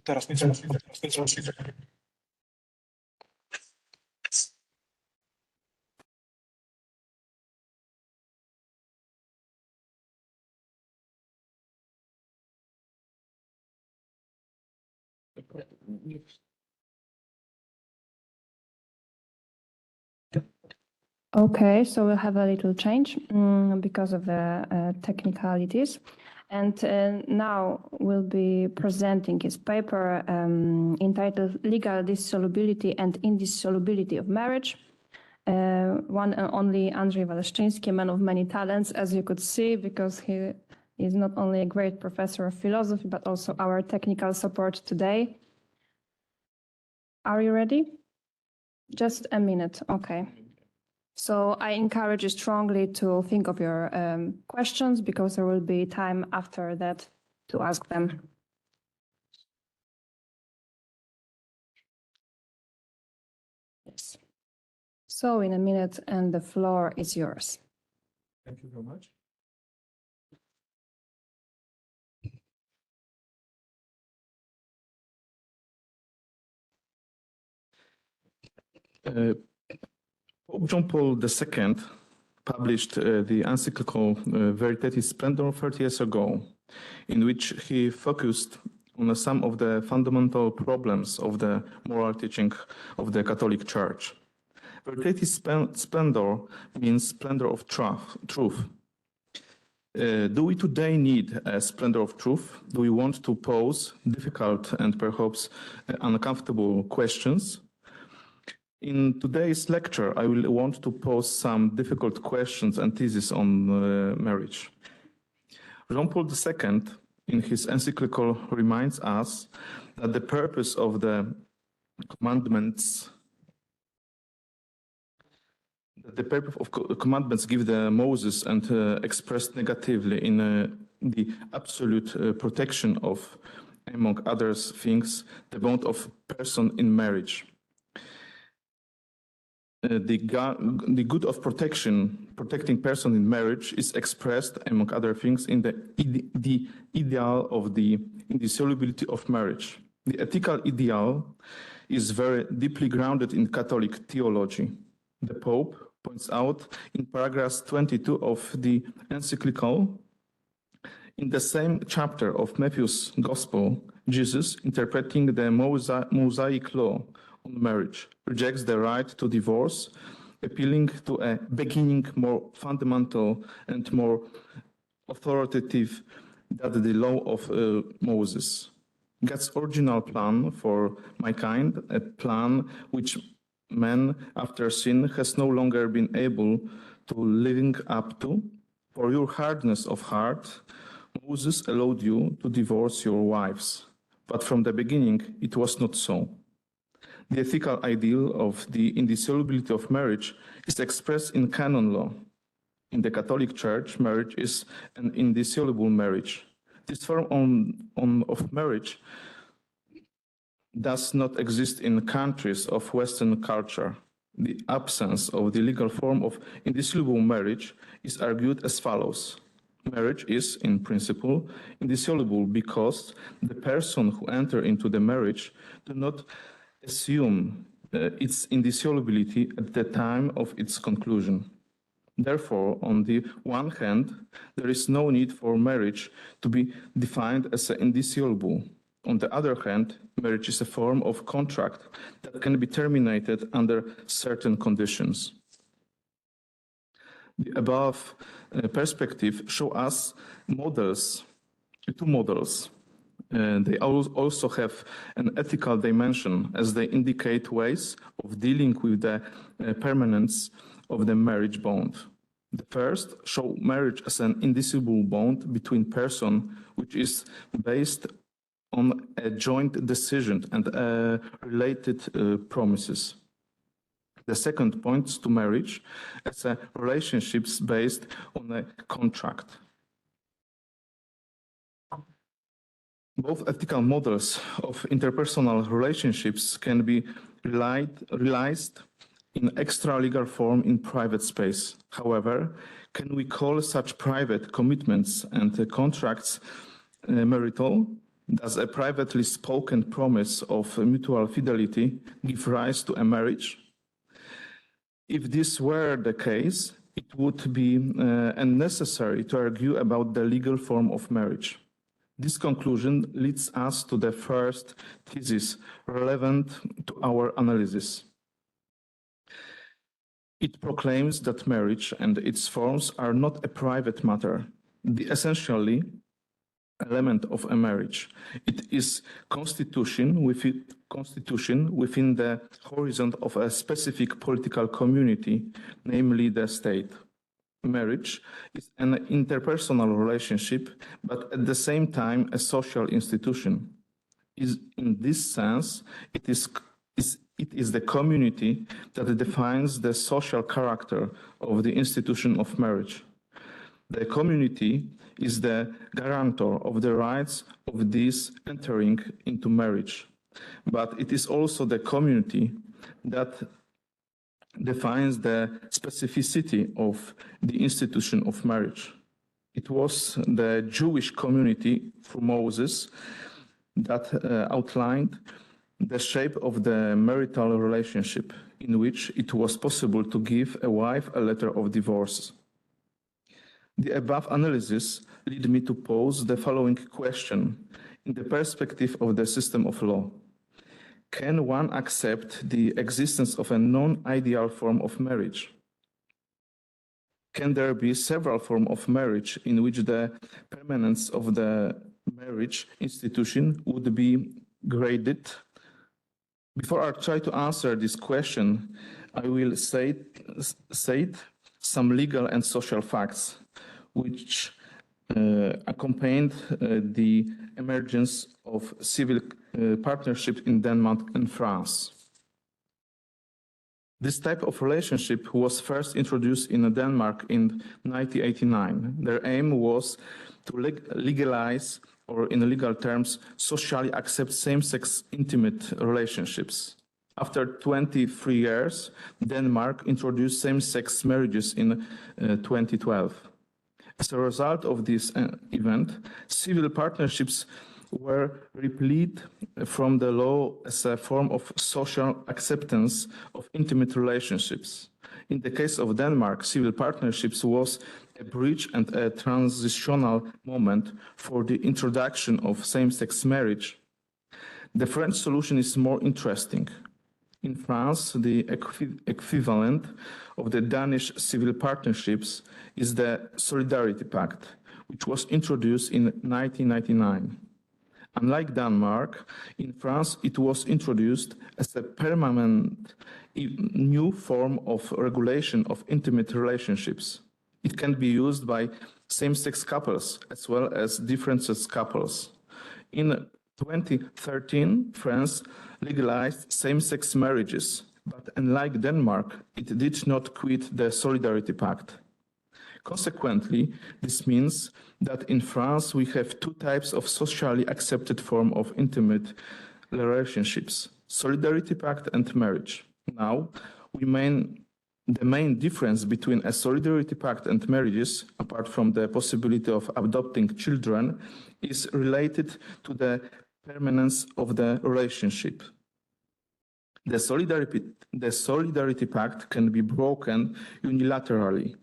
Teraz nie słyszę. Okay, so we'll have a little change because of the technicalities. And now we'll be presenting his paper entitled Legal Dissolubility and Indissolubility of Marriage. One and only Andrzej Wyszyński, a man of many talents, as you could see, because he is not only a great professor of philosophy, but also our technical support today. Are you ready? Just a minute, okay. So I encourage you strongly to think of your questions, because there will be time after that to ask them. Yes. So in a minute, and the floor is yours. Thank you very much. Pope John Paul II published the encyclical Veritatis Splendor 30 years ago, in which he focused on some of the fundamental problems of the moral teaching of the Catholic Church. Veritatis Splendor means splendor of truth. Do we today need a splendor of truth? Do we want to pose difficult and perhaps uncomfortable questions? In today's lecture, I will want to pose some difficult questions and theses on marriage. John Paul II, in his encyclical, reminds us that the purpose of the commandments give the Moses and expressed negatively in the absolute protection of, among other things, the bond of person in marriage. The good of protecting person in marriage is expressed, among other things, in the ideal of the indissolubility of marriage. The ethical ideal is very deeply grounded in Catholic theology. The Pope points out in paragraph 22 of the encyclical. In the same chapter of Matthew's Gospel, Jesus, interpreting the Mosaic law on marriage, rejects the right to divorce, appealing to a beginning more fundamental and more authoritative than the law of Moses. God's original plan for mankind, a plan which man after sin has no longer been able to living up to. For your hardness of heart, Moses allowed you to divorce your wives, but from the beginning it was not so. The ethical ideal of the indissolubility of marriage is expressed in canon law. In the Catholic Church, marriage is an indissoluble marriage. This form of marriage does not exist in countries of Western culture. The absence of the legal form of indissoluble marriage is argued as follows. Marriage is, in principle, indissoluble because the person who enter into the marriage do not assume its indissolubility at the time of its conclusion. Therefore, on the one hand, there is no need for marriage to be defined as indissoluble. On the other hand, marriage is a form of contract that can be terminated under certain conditions. The above perspective show us two models. They also have an ethical dimension as they indicate ways of dealing with the permanence of the marriage bond. The first show marriage as an indissoluble bond between persons, which is based on a joint decision and related promises. The second points to marriage as a relationships based on a contract. Both ethical models of interpersonal relationships can be realized in extra-legal form in private space. However, can we call such private commitments and contracts marital? Does a privately spoken promise of mutual fidelity give rise to a marriage? If this were the case, it would be unnecessary to argue about the legal form of marriage. This conclusion leads us to the first thesis relevant to our analysis. It proclaims that marriage and its forms are not a private matter, the essentially element of a marriage. It is constitution within the horizon of a specific political community, namely the state. Marriage is an interpersonal relationship, but at the same time a social institution. In this sense, it is the community that defines the social character of the institution of marriage. The community is the guarantor of the rights of these entering into marriage, but it is also the community that defines the specificity of the institution of marriage. It was the Jewish community through Moses that outlined the shape of the marital relationship in which it was possible to give a wife a letter of divorce. The above analysis lead me to pose the following question in the perspective of the system of law. Can one accept the existence of a non-ideal form of marriage? Can there be several forms of marriage in which the permanence of the marriage institution would be graded? Before I try to answer this question, I will state some legal and social facts which accompanied the emergence of civil partnerships in Denmark and France. This type of relationship was first introduced in Denmark in 1989. Their aim was to legalize, or in legal terms, socially accept same-sex intimate relationships. After 23 years, Denmark introduced same-sex marriages in 2012. As a result of this event, civil partnerships were repealed from the law as a form of social acceptance of intimate relationships. In the case of Denmark, civil partnerships was a bridge and a transitional moment for the introduction of same-sex marriage. The French solution is more interesting. In France, the equivalent of the Danish civil partnerships is the Solidarity Pact, which was introduced in 1999. Unlike Denmark, in France it was introduced as a permanent new form of regulation of intimate relationships. It can be used by same-sex couples as well as different-sex couples. In 2013, France legalized same-sex marriages, but unlike Denmark, it did not quit the Solidarity Pact. Consequently, this means that in France we have two types of socially accepted form of intimate relationships, Solidarity Pact and marriage. Now, the main difference between a Solidarity Pact and marriages, apart from the possibility of adopting children, is related to the permanence of the relationship. The Solidarity Pact can be broken unilaterally.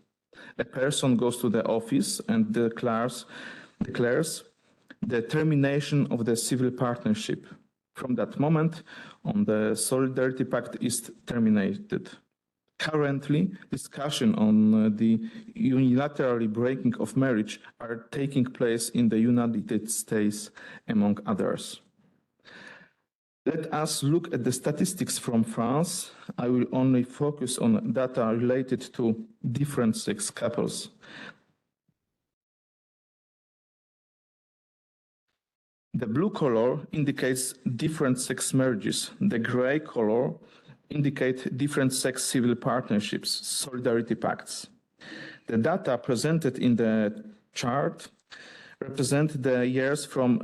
A person goes to the office and declares the termination of the civil partnership. From that moment on, the Solidarity Pact is terminated. Currently, discussion on the unilaterally breaking of marriage are taking place in the United States, among others. Let us look at the statistics from France. I will only focus on data related to different-sex couples. The blue color indicates different-sex marriages. The gray color indicates different-sex civil partnerships, Solidarity Pacts. The data presented in the chart represent the years from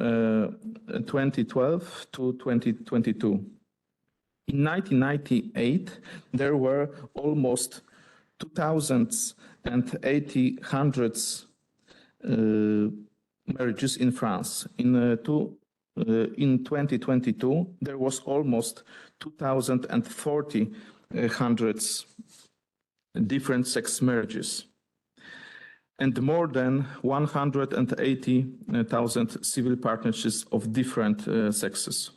2012 to 2022. In 1998, there were almost 2,800 marriages in France. In 2022, there was almost 2,040 different sex marriages, and more than 180,000 civil partnerships of different sexes.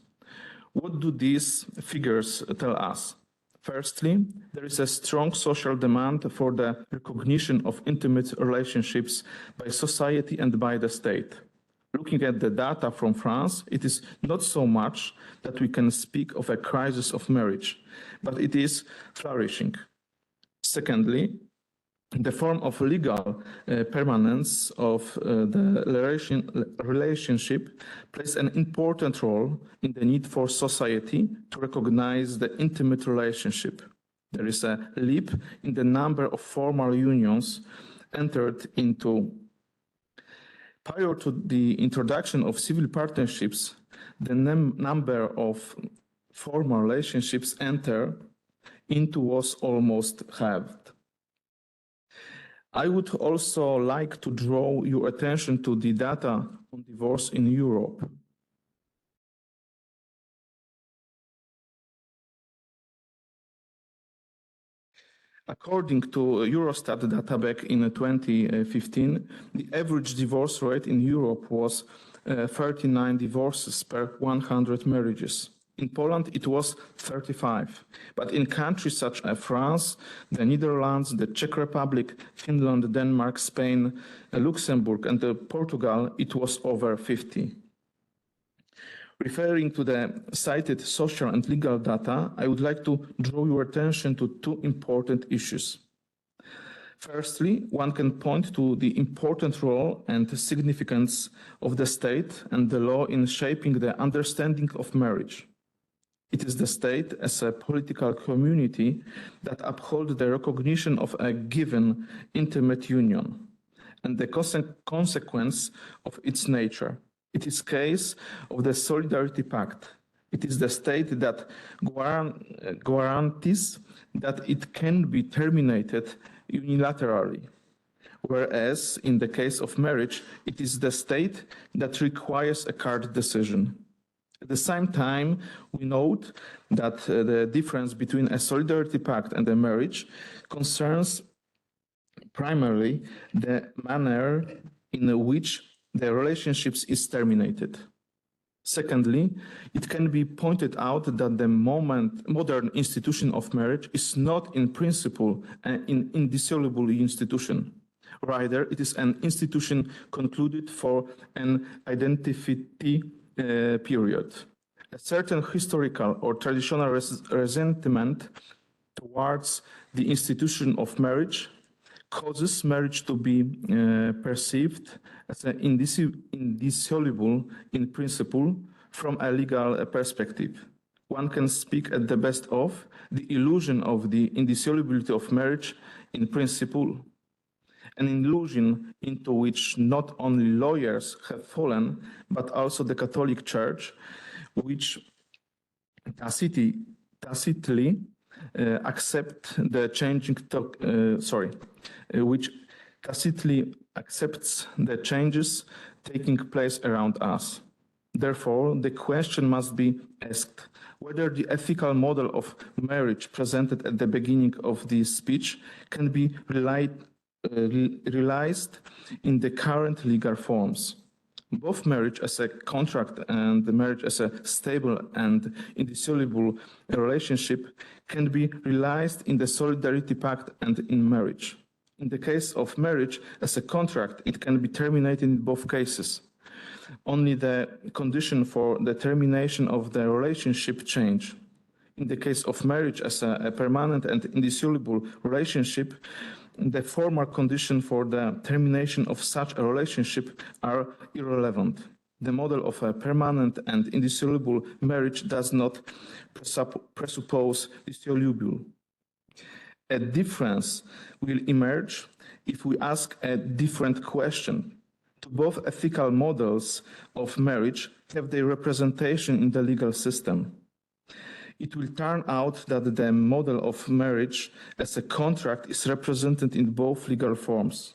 What do these figures tell us? Firstly, there is a strong social demand for the recognition of intimate relationships by society and by the state. Looking at the data from France, it is not so much that we can speak of a crisis of marriage, but it is flourishing. Secondly, the form of legal permanence of the relationship plays an important role in the need for society to recognize the intimate relationship. There is a leap in the number of formal unions entered into. Prior to the introduction of civil partnerships, the number of formal relationships entered into was almost halved. I would also like to draw your attention to the data on divorce in Europe. According to Eurostat data back in 2015, the average divorce rate in Europe was 39 divorces per 100 marriages. In Poland, it was 35. But in countries such as France, the Netherlands, the Czech Republic, Finland, Denmark, Spain, Luxembourg, and Portugal, it was over 50. Referring to the cited social and legal data, I would like to draw your attention to two important issues. Firstly, one can point to the important role and significance of the state and the law in shaping the understanding of marriage. It is the state as a political community that upholds the recognition of a given intimate union and the consequence of its nature. It is case of the Solidarity Pact. It is the state that guarantees that it can be terminated unilaterally, whereas in the case of marriage, it is the state that requires a court decision. At the same time, we note that the difference between a solidarity pact and a marriage concerns primarily the manner in which the relationships is terminated. Secondly, it can be pointed out that the modern institution of marriage is not in principle an indissoluble institution. Rather, it is an institution concluded for an identity period. A certain historical or traditional resentment towards the institution of marriage causes marriage to be perceived as an indissoluble in principle from a legal perspective. One can speak at the best of the illusion of the indissolubility of marriage in principle, an illusion into which not only lawyers have fallen, but also the Catholic Church, which tacitly which tacitly accepts the changes taking place around us. Therefore, the question must be asked whether the ethical model of marriage presented at the beginning of this speech can be realized in the current legal forms. Both marriage as a contract and the marriage as a stable and indissoluble relationship can be realized in the Solidarity Pact and in marriage. In the case of marriage as a contract, it can be terminated in both cases. Only the condition for the termination of the relationship change. In the case of marriage as a permanent and indissoluble relationship, the formal condition for the termination of such a relationship are irrelevant. The model of a permanent and indissoluble marriage does not presuppose dissoluble. A difference will emerge if we ask a different question. Do both ethical models of marriage have their representation in the legal system? It will turn out that the model of marriage as a contract is represented in both legal forms,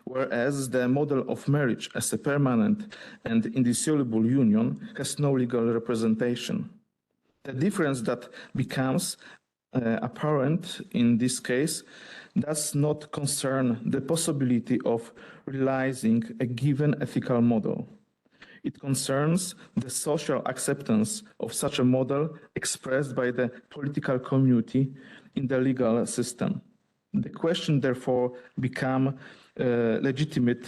whereas the model of marriage as a permanent and indissoluble union has no legal representation. The difference that becomes apparent in this case does not concern the possibility of realizing a given ethical model. It concerns the social acceptance of such a model expressed by the political community in the legal system. The question therefore becomes legitimate.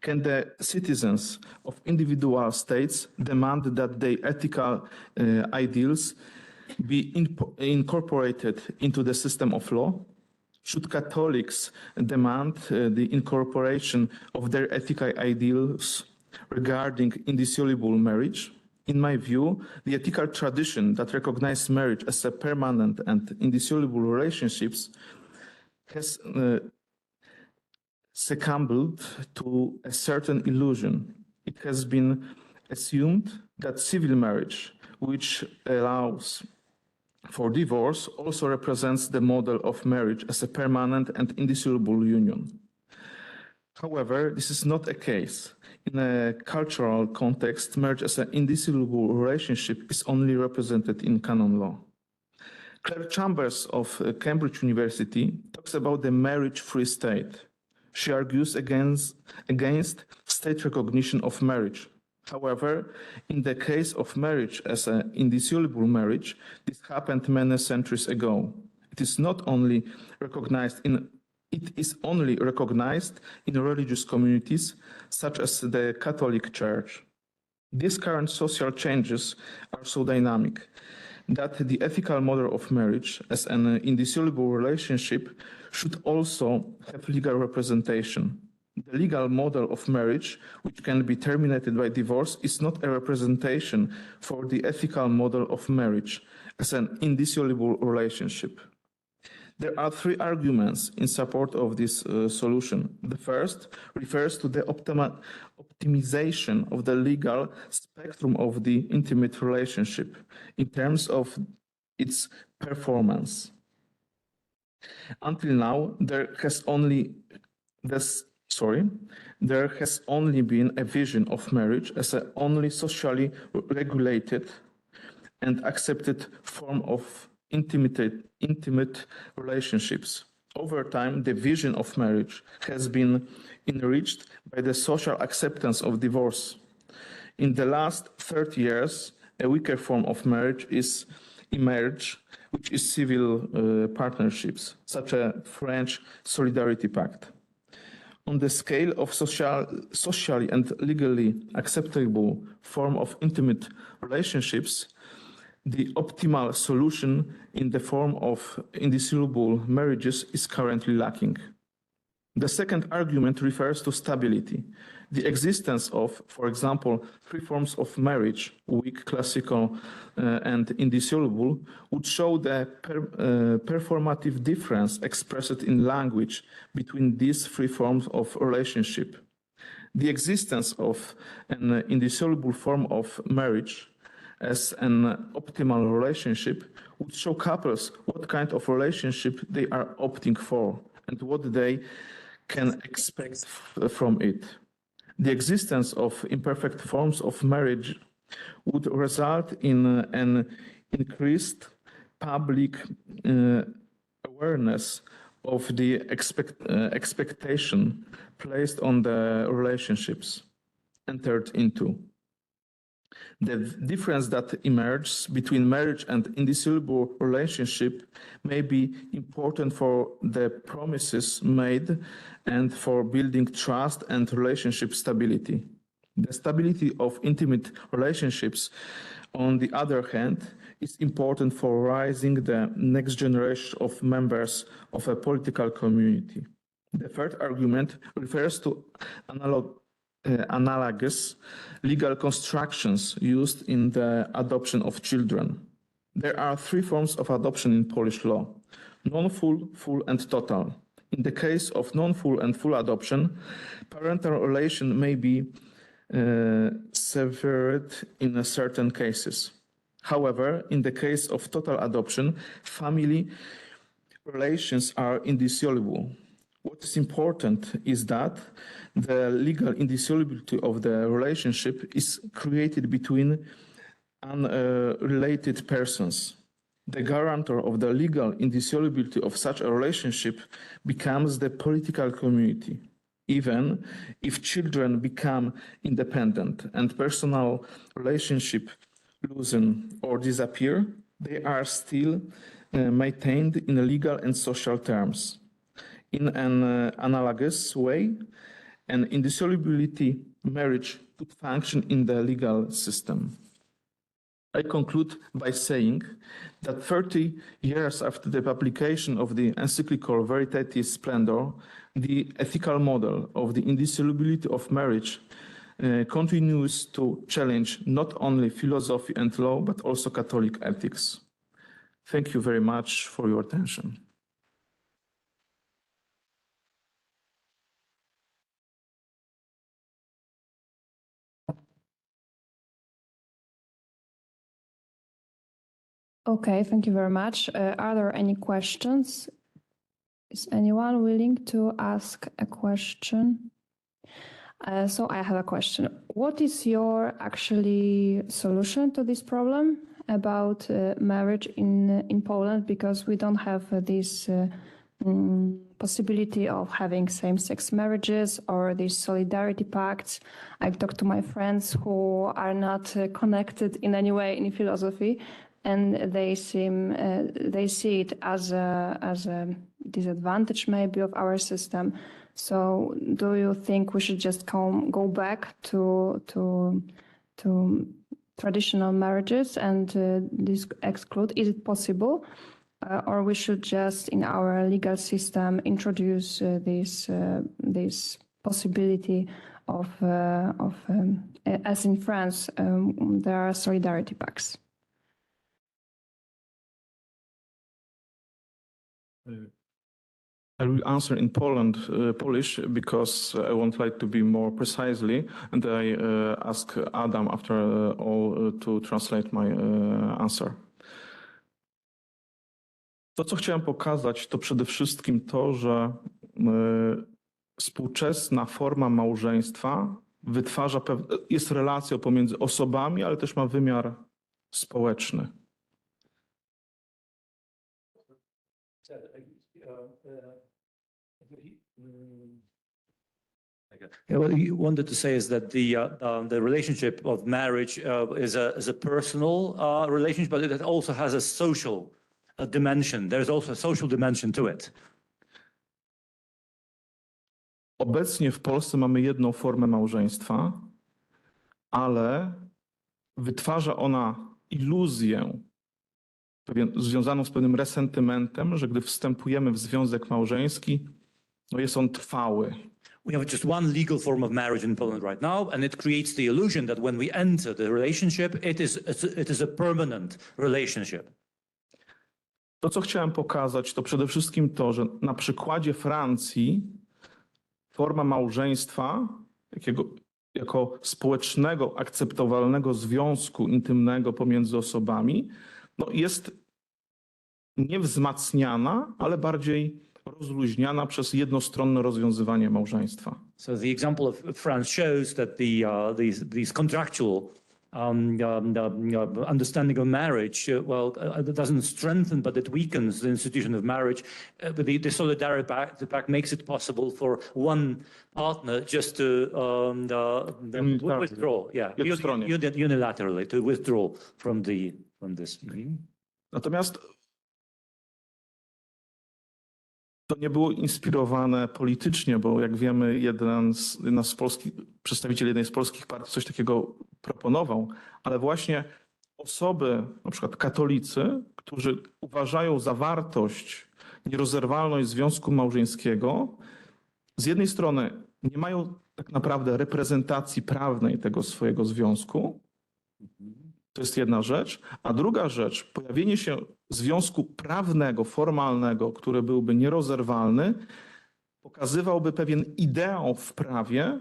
Can the citizens of individual states demand that their ethical ideals be incorporated into the system of law? Should Catholics demand the incorporation of their ethical ideals regarding indissoluble marriage? In my view, the ethical tradition that recognizes marriage as a permanent and indissoluble relationships has succumbed to a certain illusion. It has been assumed that civil marriage, which allows for divorce, also represents the model of marriage as a permanent and indissoluble union. However, this is not a case. In a cultural context, marriage as an indissoluble relationship is only represented in canon law. Claire Chambers of Cambridge University talks about the marriage-free state. She argues against state recognition of marriage. However, in the case of marriage as an indissoluble marriage, this happened many centuries ago. It is only recognized in religious communities, such as the Catholic Church. These current social changes are so dynamic that the ethical model of marriage as an indissoluble relationship should also have legal representation. The legal model of marriage, which can be terminated by divorce, is not a representation for the ethical model of marriage as an indissoluble relationship. There are three arguments in support of this solution. The first refers to the optimization of the legal spectrum of the intimate relationship in terms of its performance. Until now, there has only there has only been a vision of marriage as an only socially regulated and accepted form of intimate relationships. Over time, the vision of marriage has been enriched by the social acceptance of divorce. In the last 30 years, a weaker form of marriage is emerged, which is civil partnerships, such as French Solidarity Pact. On the scale of socially and legally acceptable form of intimate relationships, the optimal solution in the form of indissoluble marriages is currently lacking. The second argument refers to stability. The existence of, for example, three forms of marriage, weak, classical, and indissoluble, would show the performative difference expressed in language between these three forms of relationship. The existence of an indissoluble form of marriage as an optimal relationship would show couples what kind of relationship they are opting for and what they can expect from it. The existence of imperfect forms of marriage would result in an increased public awareness of the expectation placed on the relationships entered into. The difference that emerges between marriage and indissoluble relationship may be important for the promises made and for building trust and relationship stability. The stability of intimate relationships, on the other hand, is important for raising the next generation of members of a political community. The third argument refers to analogous legal constructions used in the adoption of children. There are three forms of adoption in Polish law: non-full, full, and total. In the case of non-full and full adoption, parental relation may be severed in certain cases. However, in the case of total adoption, family relations are indissoluble. What is important is that the legal indissolubility of the relationship is created between unrelated persons. The guarantor of the legal indissolubility of such a relationship becomes the political community. Even if children become independent and personal relationship loosen or disappear, they are still maintained in legal and social terms. In an analogous way, an indissolubility marriage could function in the legal system. I conclude by saying that 30 years after the publication of the encyclical Veritatis Splendor, the ethical model of the indissolubility of marriage continues to challenge not only philosophy and law, but also Catholic ethics. Thank you very much for your attention. Okay, thank you very much. Are there any questions? Is anyone willing to ask a question? So I have a question. What is your actually solution to this problem about marriage in Poland? Because we don't have this possibility of having same-sex marriages or these solidarity pacts. I've talked to my friends who are not connected in any way in philosophy, and they see it as a disadvantage maybe of our system. So do you think we should just go back to traditional marriages and this exclude? Is it possible? Or we should just in our legal system introduce this possibility of as in France there are solidarity pacts. I will answer in Polish, because I would like to be more precisely, and I ask Adam after all to translate my answer. To, co chciałem pokazać, to przede wszystkim to, że współczesna forma małżeństwa wytwarza jest relacją pomiędzy osobami, ale też ma wymiar społeczny. Yeah, what you wanted to say is that the relationship of marriage is a personal relationship, but it also has a social dimension. There's also a social dimension to it. Obecnie w Polsce mamy jedną formę małżeństwa, ale wytwarza ona iluzję związaną z pewnym resentymentem, że gdy wstępujemy w związek małżeński, no jest on trwały. We have just one legal form of marriage in Poland right now, and it creates the illusion that when we enter the relationship, it is a permanent relationship. To, co chciałem pokazać, to przede wszystkim to, że na przykładzie Francji forma małżeństwa jako społecznego, akceptowalnego związku intymnego pomiędzy osobami, no jest nie wzmacniana, ale bardziej rozluźniana przez jednostronne rozwiązywanie małżeństwa. So the example of France shows that these contractual understanding of marriage, it doesn't strengthen, but it weakens the institution of marriage. But the Solidarity Pact makes it possible for one partner just to withdraw, unilaterally to withdraw from this. Natomiast to nie było inspirowane politycznie, bo jak wiemy, przedstawiciel jednej z polskich partii coś takiego proponował, ale właśnie osoby, na przykład katolicy, którzy uważają za wartość nierozerwalność związku małżeńskiego, z jednej strony nie mają tak naprawdę reprezentacji prawnej tego swojego związku, to jest jedna rzecz, a druga rzecz, pojawienie się związku prawnego, formalnego, który byłby nierozerwalny, pokazywałby pewien ideał w prawie,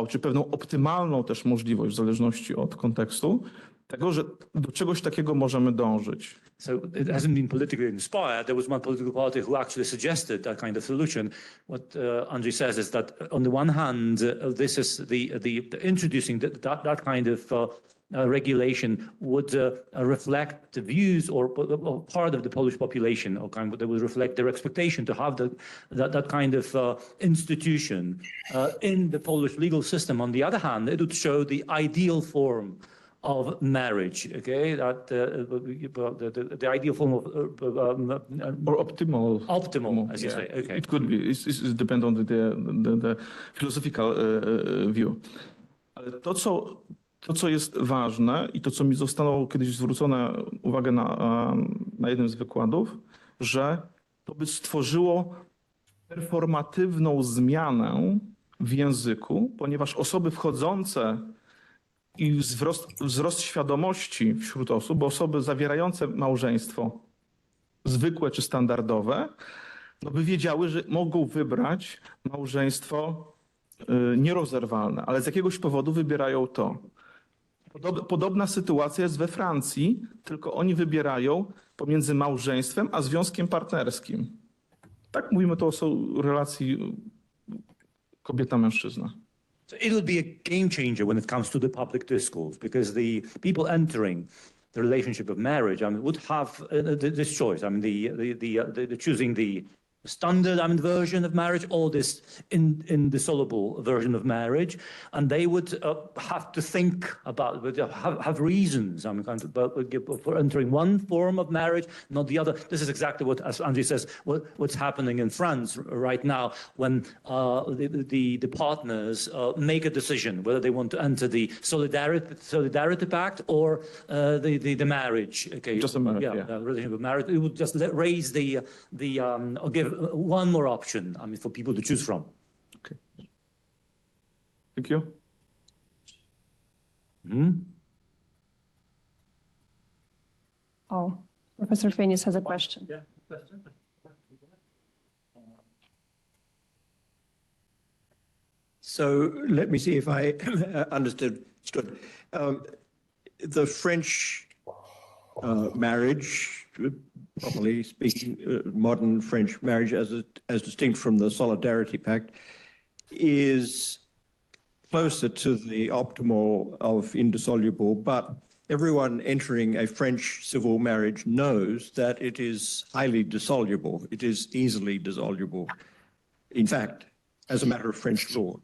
czy pewną optymalną też możliwość, w zależności od kontekstu, tego, że do czegoś takiego możemy dążyć. So it hasn't been politically inspired. There was one political party who actually suggested that kind of solution. What Andrzej says is that on the one hand, this is the introducing that kind of regulation would reflect the views or part of the Polish population, or kind of, that would reflect their expectation to have that kind of institution in the Polish legal system. On the other hand, it would show the ideal form of marriage, okay? That the ideal form of or optimal, as you say. Okay. It could be. It depends on the philosophical view. Ale to, co jest ważne i to, co mi zostało kiedyś zwrócone uwagę na jednym z wykładów, że to by stworzyło performatywną zmianę w języku, ponieważ osoby wchodzące i wzrost świadomości wśród osób, bo osoby zawierające małżeństwo zwykłe czy standardowe, no by wiedziały, że mogą wybrać małżeństwo nierozerwalne, ale z jakiegoś powodu wybierają to. Podobna sytuacja jest we Francji, tylko oni wybierają pomiędzy małżeństwem a związkiem partnerskim. Tak mówimy to o relacji kobieta-mężczyzna. So it would be a game changer when it comes to the public discourse, because the people entering the relationship of marriage, would have this choice. The choosing the standard version of marriage or this indissoluble version of marriage, and they would have to think about, have reasons for entering one form of marriage, not the other. This is exactly what, as Andrzej says, what's happening in France right now, when the partners make a decision whether they want to enter the Solidarity Pact or the marriage. Okay, just a marriage, the relationship of marriage. It would just raise or give one more option, for people to choose from. Okay. Thank you. Oh, Professor Finnisa has a question. Yeah, question. So let me see if I understood. The French marriage, properly speaking, modern French marriage as distinct from the Solidarity Pact, is closer to the optimal of indissoluble, but everyone entering a French civil marriage knows that it is highly dissoluble. It is easily dissoluble, in fact, as a matter of French law.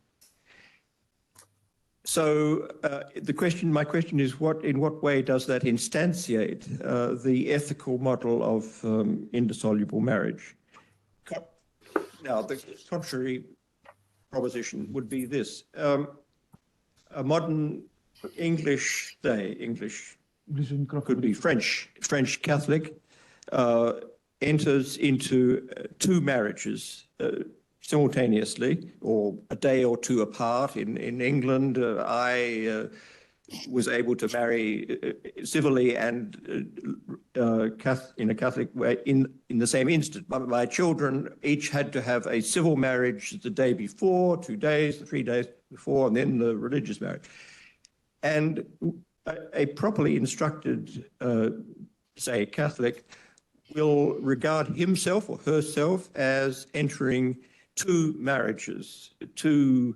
So my question is, in what way does that instantiate the ethical model of indissoluble marriage? Now, the contrary proposition would be this. A modern English could be French Catholic, enters into two marriages simultaneously, or a day or two apart. In England, I was able to marry civilly and in a Catholic way in the same instant. My children each had to have a civil marriage the day before, 2 days, 3 days before, and then the religious marriage. And a properly instructed, say, Catholic will regard himself or herself as entering two marriages, two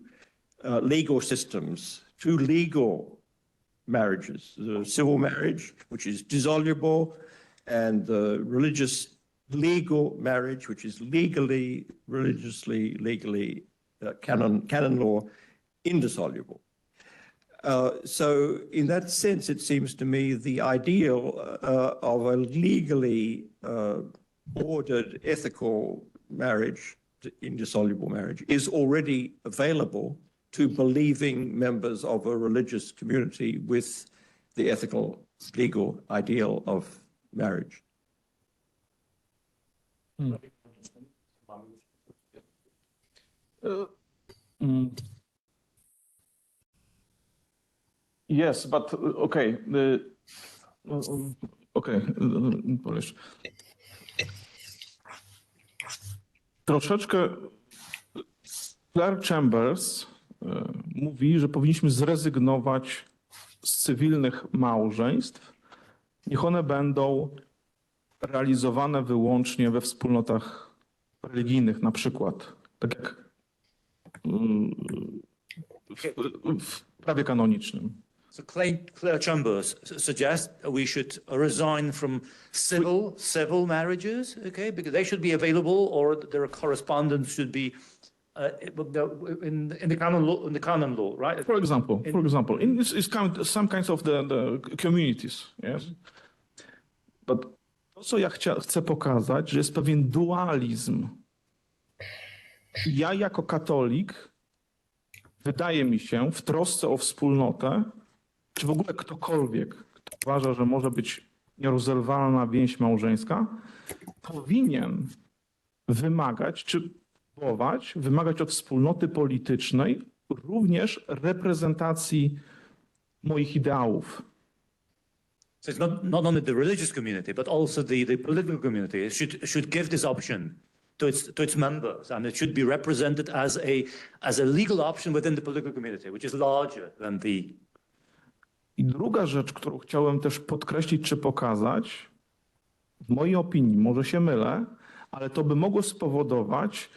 legal systems, two legal marriages, the civil marriage, which is dissoluble, and the religious legal marriage, which is legally, religiously, legally, canon law, indissoluble. So in that sense, it seems to me the ideal of a legally ordered ethical marriage, indissoluble marriage, is already available to believing members of a religious community with the ethical, legal ideal of marriage. Yes, but okay. Polish. Troszeczkę Claire Chambers mówi, że powinniśmy zrezygnować z cywilnych małżeństw. Niech one będą realizowane wyłącznie we wspólnotach religijnych, na przykład, tak jak w prawie kanonicznym. So Claire Chambers suggests we should resign from civil marriages, okay, because they should be available, or their correspondence should be in the canon law, right? For example, in some kinds of the communities, yes. But to, co ja chcę pokazać, że jest pewien dualizm. Ja jako katolik, wydaje mi się, w trosce o wspólnotę, czy w ogóle ktokolwiek, kto uważa, że może być nierozerwalna więź małżeńska, powinien wymagać, czy wymagać od wspólnoty politycznej również reprezentacji moich ideałów. So it's not only the religious community, but also the political community should give this option to its members, and it should be represented as a legal option within the political community, which is larger than the. I druga rzecz, którą chciałem też podkreślić czy pokazać, w mojej opinii, może się mylę, ale to by mogło spowodować,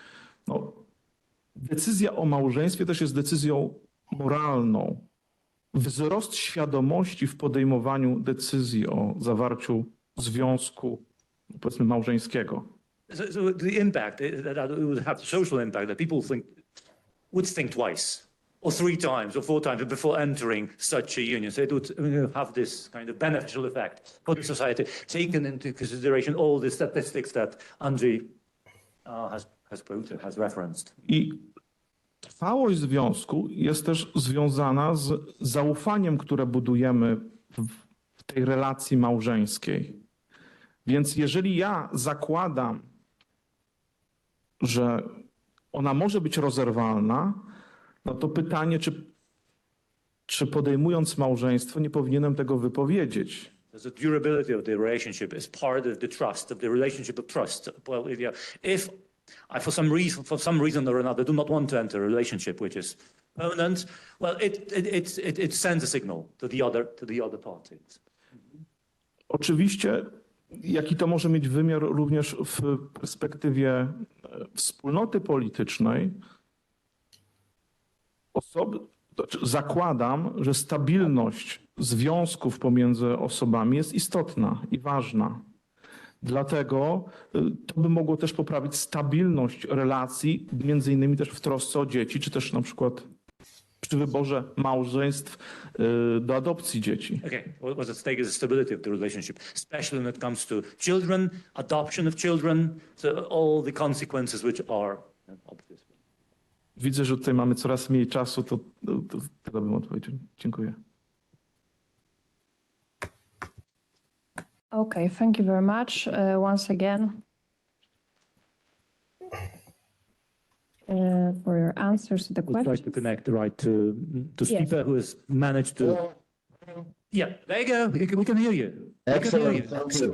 decyzja o małżeństwie też jest decyzją moralną. Wzrost świadomości w podejmowaniu decyzji o zawarciu związku, powiedzmy, małżeńskiego. So the impact that it would have social impact that people would think twice, or 3 times, or 4 times before entering such a union. So it would have this kind of beneficial effect for the society, taken into consideration all the statistics that Andrzej has quoted, has referenced. I trwałość związku jest też związana z zaufaniem, które budujemy w tej relacji małżeńskiej. Więc jeżeli ja zakładam, że ona może być rozerwalna, no to pytanie, czy podejmując małżeństwo, nie powinienem tego wypowiedzieć. The durability of the relationship is part of the trust, of the relationship of trust. Well, if I, for some reason or another, do not want to enter a relationship which is permanent, well, it sends a signal to the other parties. Oczywiście, jaki to może mieć wymiar również w perspektywie wspólnoty politycznej, zakładam, że stabilność związków pomiędzy osobami jest istotna i ważna. Dlatego to by mogło też poprawić stabilność relacji, między innymi też w trosce o dzieci, czy też na przykład przy wyborze małżeństw do adopcji dzieci. Okay, what's at stake is the stability of the relationship, especially when it comes to children, adoption of children, so all the consequences which are obvious. Widzę, że tutaj mamy coraz mniej czasu, to tyle bym odpowiedział. Dziękuję. Okay, thank you very much once again for your answers to the We'll try questions. to connect right to Yes. Stipe, who has managed to. Yeah, there you go. We can hear you. We can hear you. Thank you.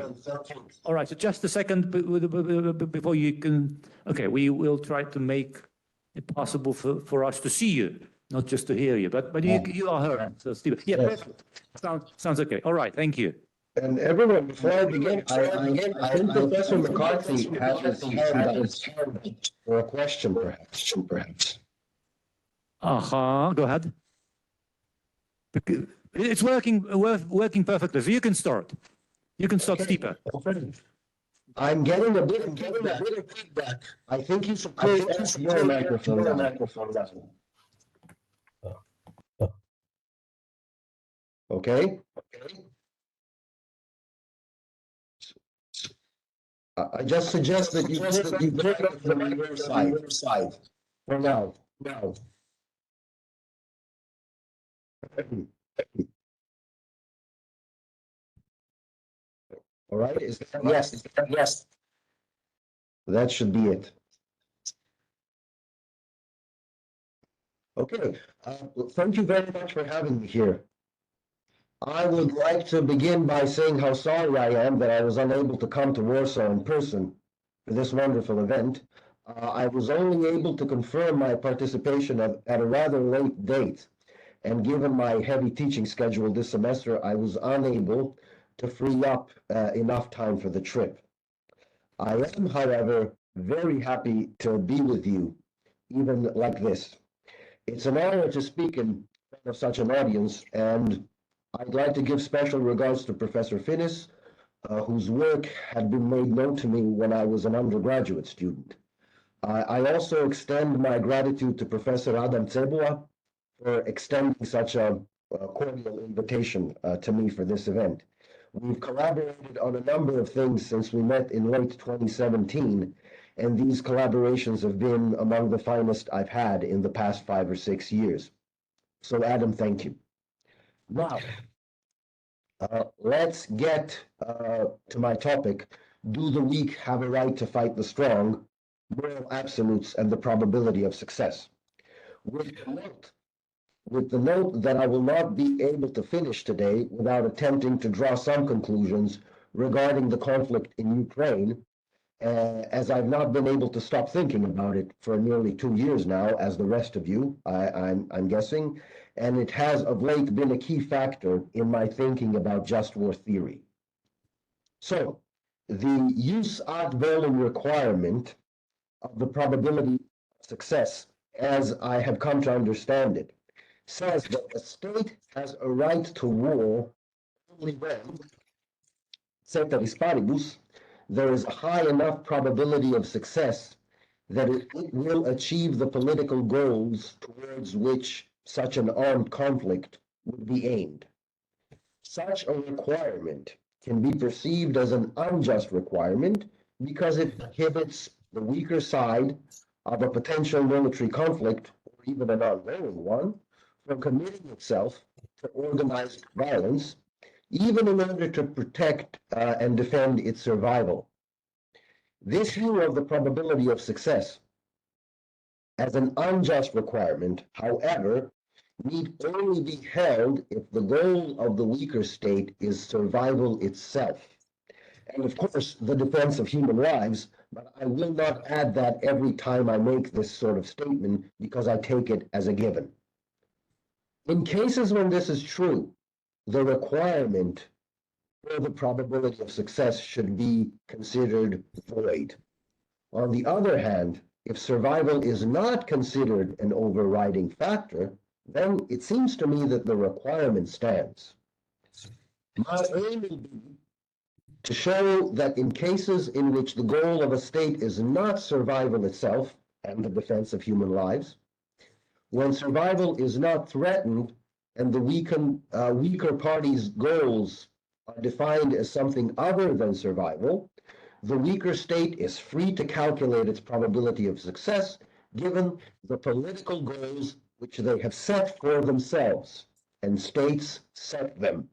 All right, so just a second before you can. Okay, we will try to make it possible for us to see you, not just to hear you. But you are heard. So Stipe, yeah, Yes. sounds okay. All right, thank you. And everyone, before I begin, I think Professor McCarthy has his hand up for a question, perhaps. Go ahead. It's working perfectly. So you can start. You can start, Stipe. I'm getting a bit of feedback. I think you should close your microphone down. Okay? I just suggest that you put it from your side for now. All right, yes. That should be it. Okay, thank you very much for having me here. I would like to begin by saying how sorry I am that I was unable to come to Warsaw in person for this wonderful event. I was only able to confirm my participation at a rather late date, and given my heavy teaching schedule this semester, I was unable to free up enough time for the trip. I am, however, very happy to be with you, even like this. It's an honor to speak in front of such an audience, and I'd like to give special regards to Professor Finnis, whose work had been made known to me when I was an undergraduate student. I also extend my gratitude to Professor Adam Cebula for extending such a cordial invitation to me for this event. We've collaborated on a number of things since we met in late 2017, and these collaborations have been among the finest I've had in the past 5 or 6 years. So Adam, thank you. Now, let's get to my topic. Do the weak have a right to fight the strong? Moral absolutes and the probability of success. With the note that I will not be able to finish today without attempting to draw some conclusions regarding the conflict in Ukraine, as I've not been able to stop thinking about it for nearly 2 years now, as the rest of you, I'm guessing, and it has of late been a key factor in my thinking about just war theory. So, the jus ad valem requirement of the probability of success, as I have come to understand it, says that a state has a right to war only when, ceteris paribus, there is a high enough probability of success that it will achieve the political goals towards which such an armed conflict would be aimed. Such a requirement can be perceived as an unjust requirement because it prohibits the weaker side of a potential military conflict, or even an ongoing one, from committing itself to organized violence, even in order to protect and defend its survival. This view of the probability of success as an unjust requirement, however, need only be held if the goal of the weaker state is survival itself. And of course, the defense of human lives, but I will not add that every time I make this sort of statement because I take it as a given. In cases when this is true, the requirement where the probability of success should be considered void. On the other hand, if survival is not considered an overriding factor, then it seems to me that the requirement stands. My aim will be to show that in cases in which the goal of a state is not survival itself and the defense of human lives, when survival is not threatened and the weaker party's goals are defined as something other than survival, the weaker state is free to calculate its probability of success given the political goals which they have set for themselves, and states set them.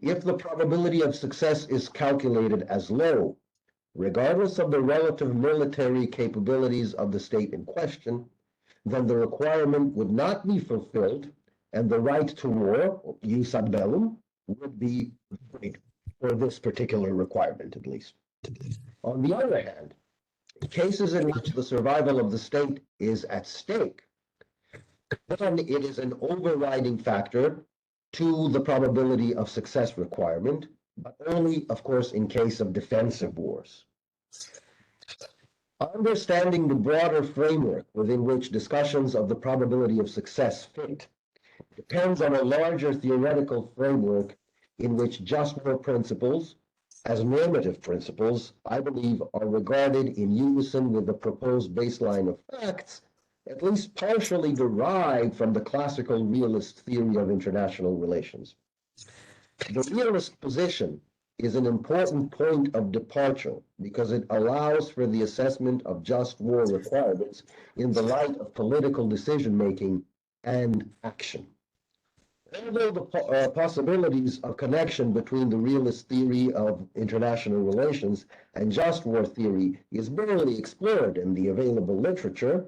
If the probability of success is calculated as low, regardless of the relative military capabilities of the state in question, then the requirement would not be fulfilled, and the right to war, jus ad bellum, would be void for this particular requirement, at least. On the other hand, in cases in which the survival of the state is at stake, then it is an overriding factor to the probability of success requirement, but only, of course, in case of defensive wars. Understanding the broader framework within which discussions of the probability of success fit depends on a larger theoretical framework in which just war principles, as normative principles, I believe, are regarded in unison with the proposed baseline of facts, at least partially derived from the classical realist theory of international relations. The realist position is an important point of departure because it allows for the assessment of just war requirements in the light of political decision-making and action. Although the possibilities of connection between the realist theory of international relations and just war theory is barely explored in the available literature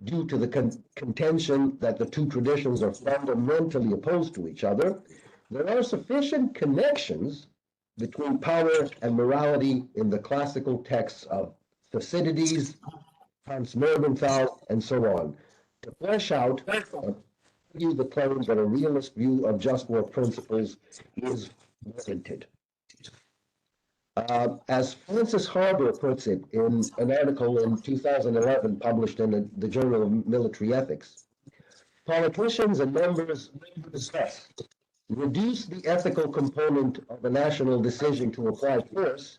due to the contention that the two traditions are fundamentally opposed to each other, there are sufficient connections between power and morality in the classical texts of Thucydides, Hans Morgenthau, and so on, to flesh out the claim that a realist view of just war principles is warranted. As Francis Harbour puts it in an article in 2011 published in the Journal of Military Ethics, politicians and members discuss reduce the ethical component of a national decision to apply force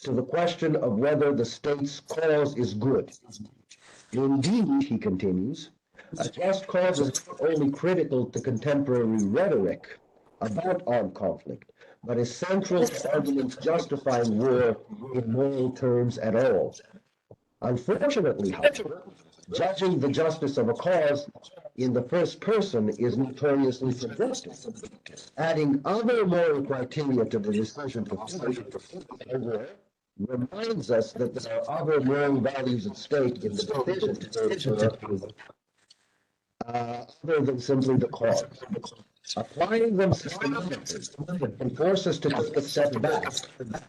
to the question of whether the state's cause is good. Indeed, he continues, a just cause is not only critical to contemporary rhetoric about armed conflict, but is central to arguments justifying war in moral terms at all. Unfortunately, however, judging the justice of a cause in the first person is notoriously subjective. Adding other moral criteria to the decision to fight war reminds us that there are other moral values at stake in the decision to other than simply the cause. Applying them systematically can force us to take a step back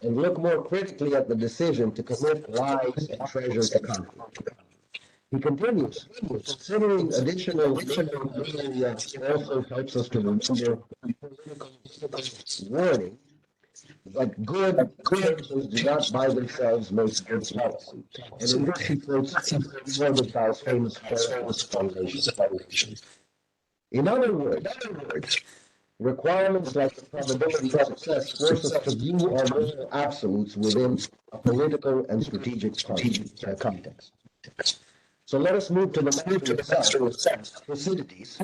and look more critically at the decision to commit lives and treasure to conflict. He continues, considering additional area also helps us to remember political warning that good intentions do not by themselves make good policy. And in this he quotes Morgenthau's famous formulation. In other words, requirements like the probability of success force us to view our moral absolutes within a political and strategic context. So let us move to the matter itself, Thucydides, a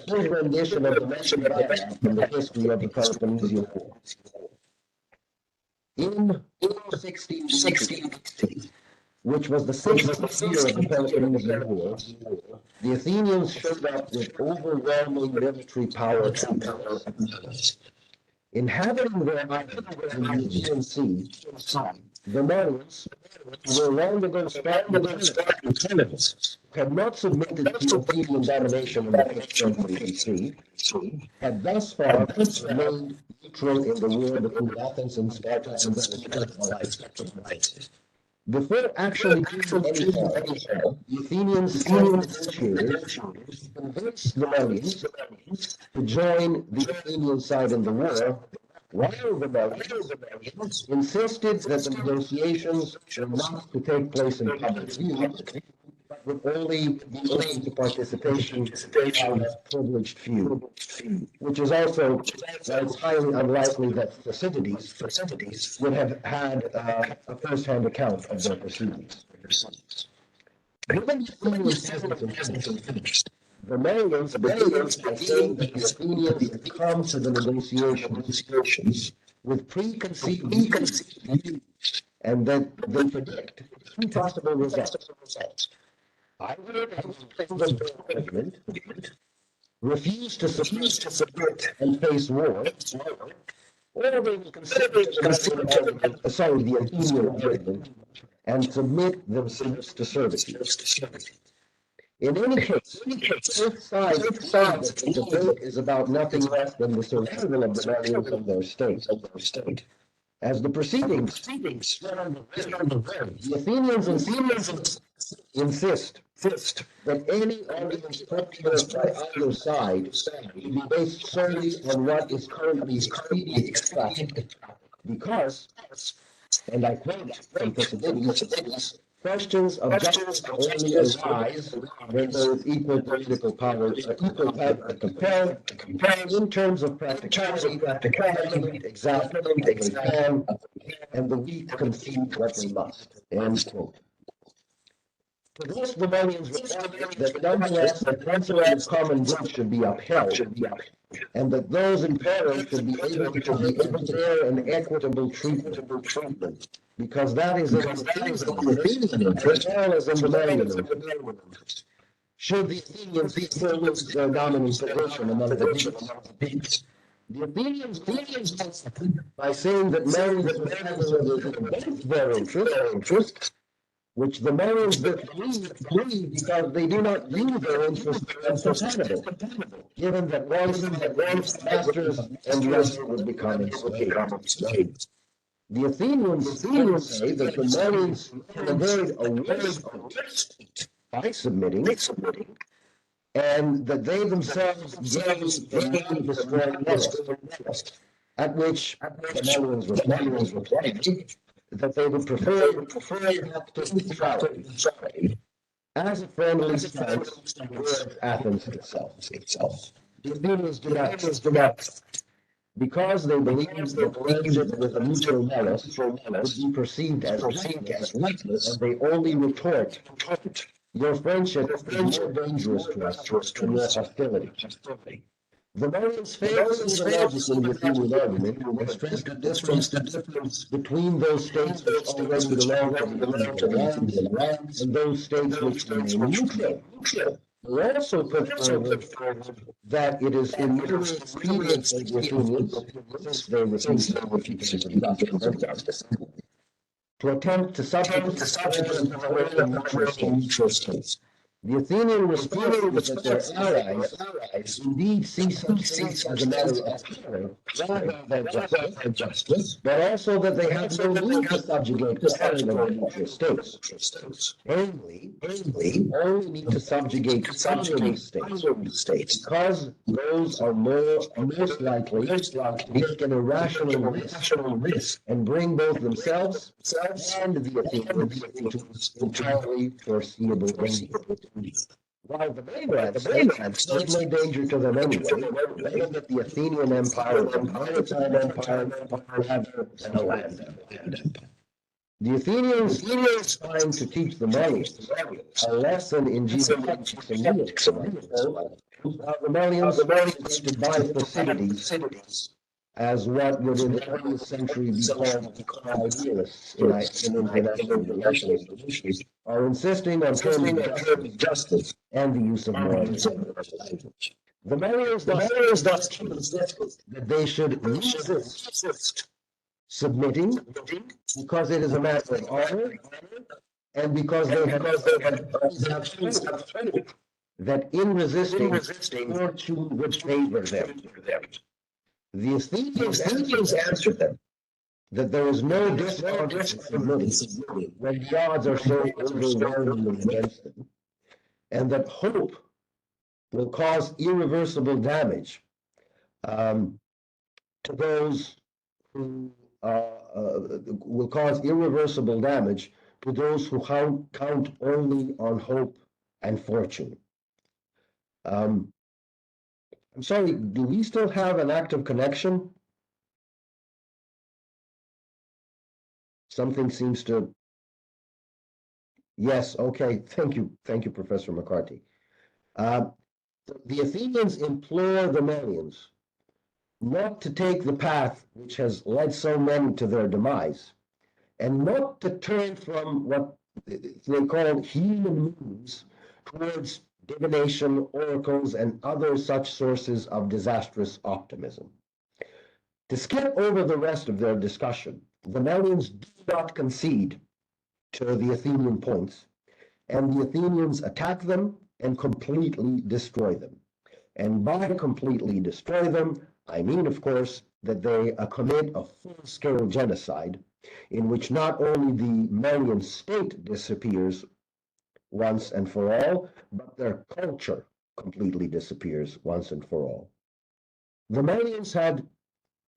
full rendition of the mentioned diagram from the history of the Peloponnesian War. In 1660, which was the 60th year of the Peloponnesian War, the Athenians showed up with overwhelming military power and power. Inhabiting their island in the Aegean Sea, the Malians, who were long ago lieutenants, had not submitted to Athenian domination in the 5th century BC, had thus far remained neutral in the war between Athens and Sparta and the before actually doing anything, the Athenians negotiators convinced the Malians to join the Athenian side in the war while the Melians insisted that the negotiations were not to take place in public view, but would only be open to participation by a privileged few, which is also that it's highly unlikely that Thucydides would have had a first-hand account of their proceedings. Given the Athenian finished, the Melians believed by saying that the Athenians had come to the negotiations with preconceived views, and that they predict two possible results. Either they will the argument, refuse to submit and face war, or they will consider the Athenian argument and submit themselves to servitude. In any case, both sides that the debate is about nothing less than the survival of the Melians of their state. As the proceedings the Athenians insist that any arguments put forth by either side be based solely on what is currently expedient, because, and I quote from Thucydides, questions of justice only arise when there is equal political power, equal power to compel, in terms of practicality, exactly what they can, and the weak concede what they must. End quote. For this, the Melians replied that nonetheless the principle of common good should be upheld, and that those in power should be able to have fair and equitable treatment, because that is in the Athenian interest as well as in the Melian interest. Should the Athenians lose their dominant position among the Greeks, the Athenians by saying that Melians were against their interest, which the Melians believe because they do not view their interests as compatible, given that once masters and rest would become enslaved. The Athenians say that the Melians can avoid a worse fate by submitting, and that they themselves gave a non-destroying Melos, at which the Melians replied that they would prefer neutrality as a friendly stance towards Athens itself. The Athenians do not, because they believe that friendship with a neutral Melos would be perceived as weakness, and they only retort, your friendship is more dangerous to us than your hostility. The Melians fail to see the logic in the Athenian argument and stress the difference between those states which already belong to the land and those states which remain neutral. They also put forward that it is in no way expedient for the Athenians, since they refuse to attempt to substitute the neutral states. The Athenian response is that their allies indeed see such things as a matter of power rather than justice, but also that they have no need to subjugate the neutral states. Only need to subjugate sovereign states, because those are most likely to take an irrational risk and bring both themselves and the Athenians into entirely foreseeable danger. While the mainland states no danger to them anyway, given that the Athenian Empire is a maritime empire rather than a land empire. The Athenians trying to teach the Melians a lesson in geopolitics and the Melians suggested by Thucydides as what would in the 20th century be called idealists in international relations, are insisting on terms of justice and the use of moral language. The Melians thus that they should resist submitting because it is a matter of honor and because they have hope that in resisting, fortune would favor them. The Athenians answered them that there is no discount in submitting when the odds are so overwhelmingly against them, and that hope will cause irreversible damage to those who will cause irreversible damage to those who count only on hope and fortune. I'm sorry, do we still have an active connection? Something seems to. Yes, okay, thank you, Professor McCarthy. The Athenians implore the Melians not to take the path which has led so many to their demise, and not to turn from what they call human means towards divination, oracles, and other such sources of disastrous optimism. To skip over the rest of their discussion, the Melians do not concede to the Athenian points, and the Athenians attack them and completely destroy them. And by completely destroy them, I mean, of course, that they commit a full-scale genocide in which not only the Melian state disappears once and for all, but their culture completely disappears once and for all. The Melians had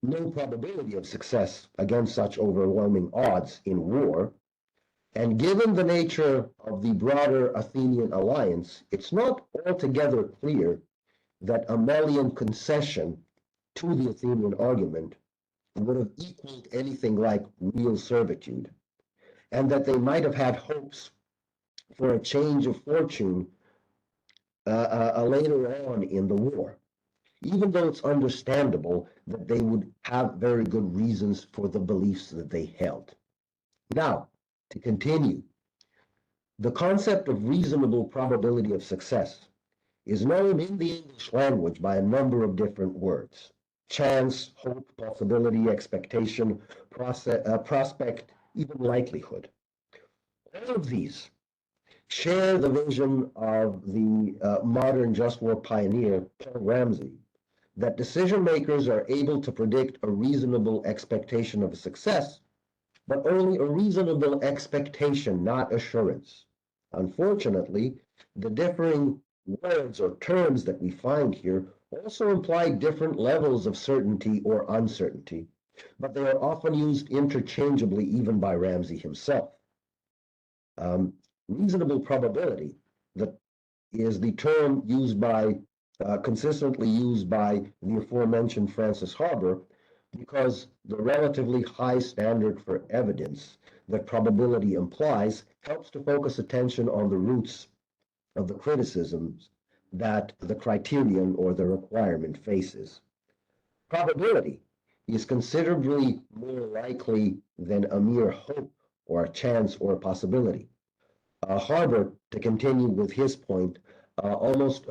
no probability of success against such overwhelming odds in war, and given the nature of the broader Athenian alliance, it's not altogether clear that a Melian concession to the Athenian argument would have equaled anything like real servitude, and that they might have had hopes for a change of fortune later on in the war, even though it's understandable that they would have very good reasons for the beliefs that they held. Now, to continue, the concept of reasonable probability of success is known in the English language by a number of different words: chance, hope, possibility, expectation, prospect, even likelihood. All of these share the vision of the modern just war pioneer, Paul Ramsey, that decision makers are able to predict a reasonable expectation of success, but only a reasonable expectation, not assurance. Unfortunately, the differing words or terms that we find here also imply different levels of certainty or uncertainty, but they are often used interchangeably even by Ramsey himself. Reasonable probability, that is the term used by, consistently used by the aforementioned Francis Harbour, because the relatively high standard for evidence that probability implies helps to focus attention on the roots of the criticisms that the criterion or the requirement faces. Probability is considerably more likely than a mere hope or a chance or a possibility. Harbour, to continue with his point, almost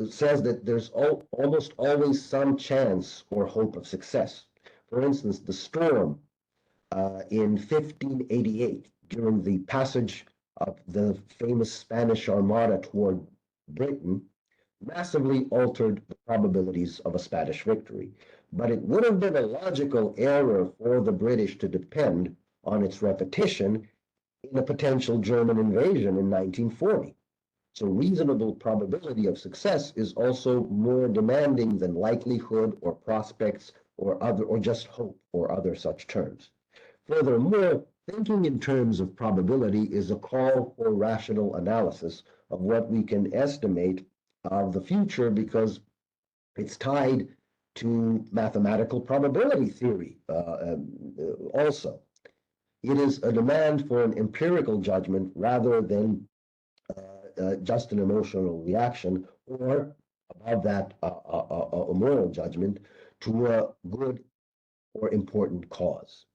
says that there's almost always some chance or hope of success. For instance, the storm in 1588, during the passage of the famous Spanish Armada toward Britain, massively altered the probabilities of a Spanish victory. But it would have been a logical error for the British to depend on its repetition in a potential German invasion in 1940. So reasonable probability of success is also more demanding than likelihood or prospects or just hope or other such terms. Furthermore, thinking in terms of probability is a call for rational analysis of what we can estimate of the future, because it's tied to mathematical probability theory also. It is a demand for an empirical judgment rather than just an emotional reaction, or above that, a moral judgment to a good or important cause.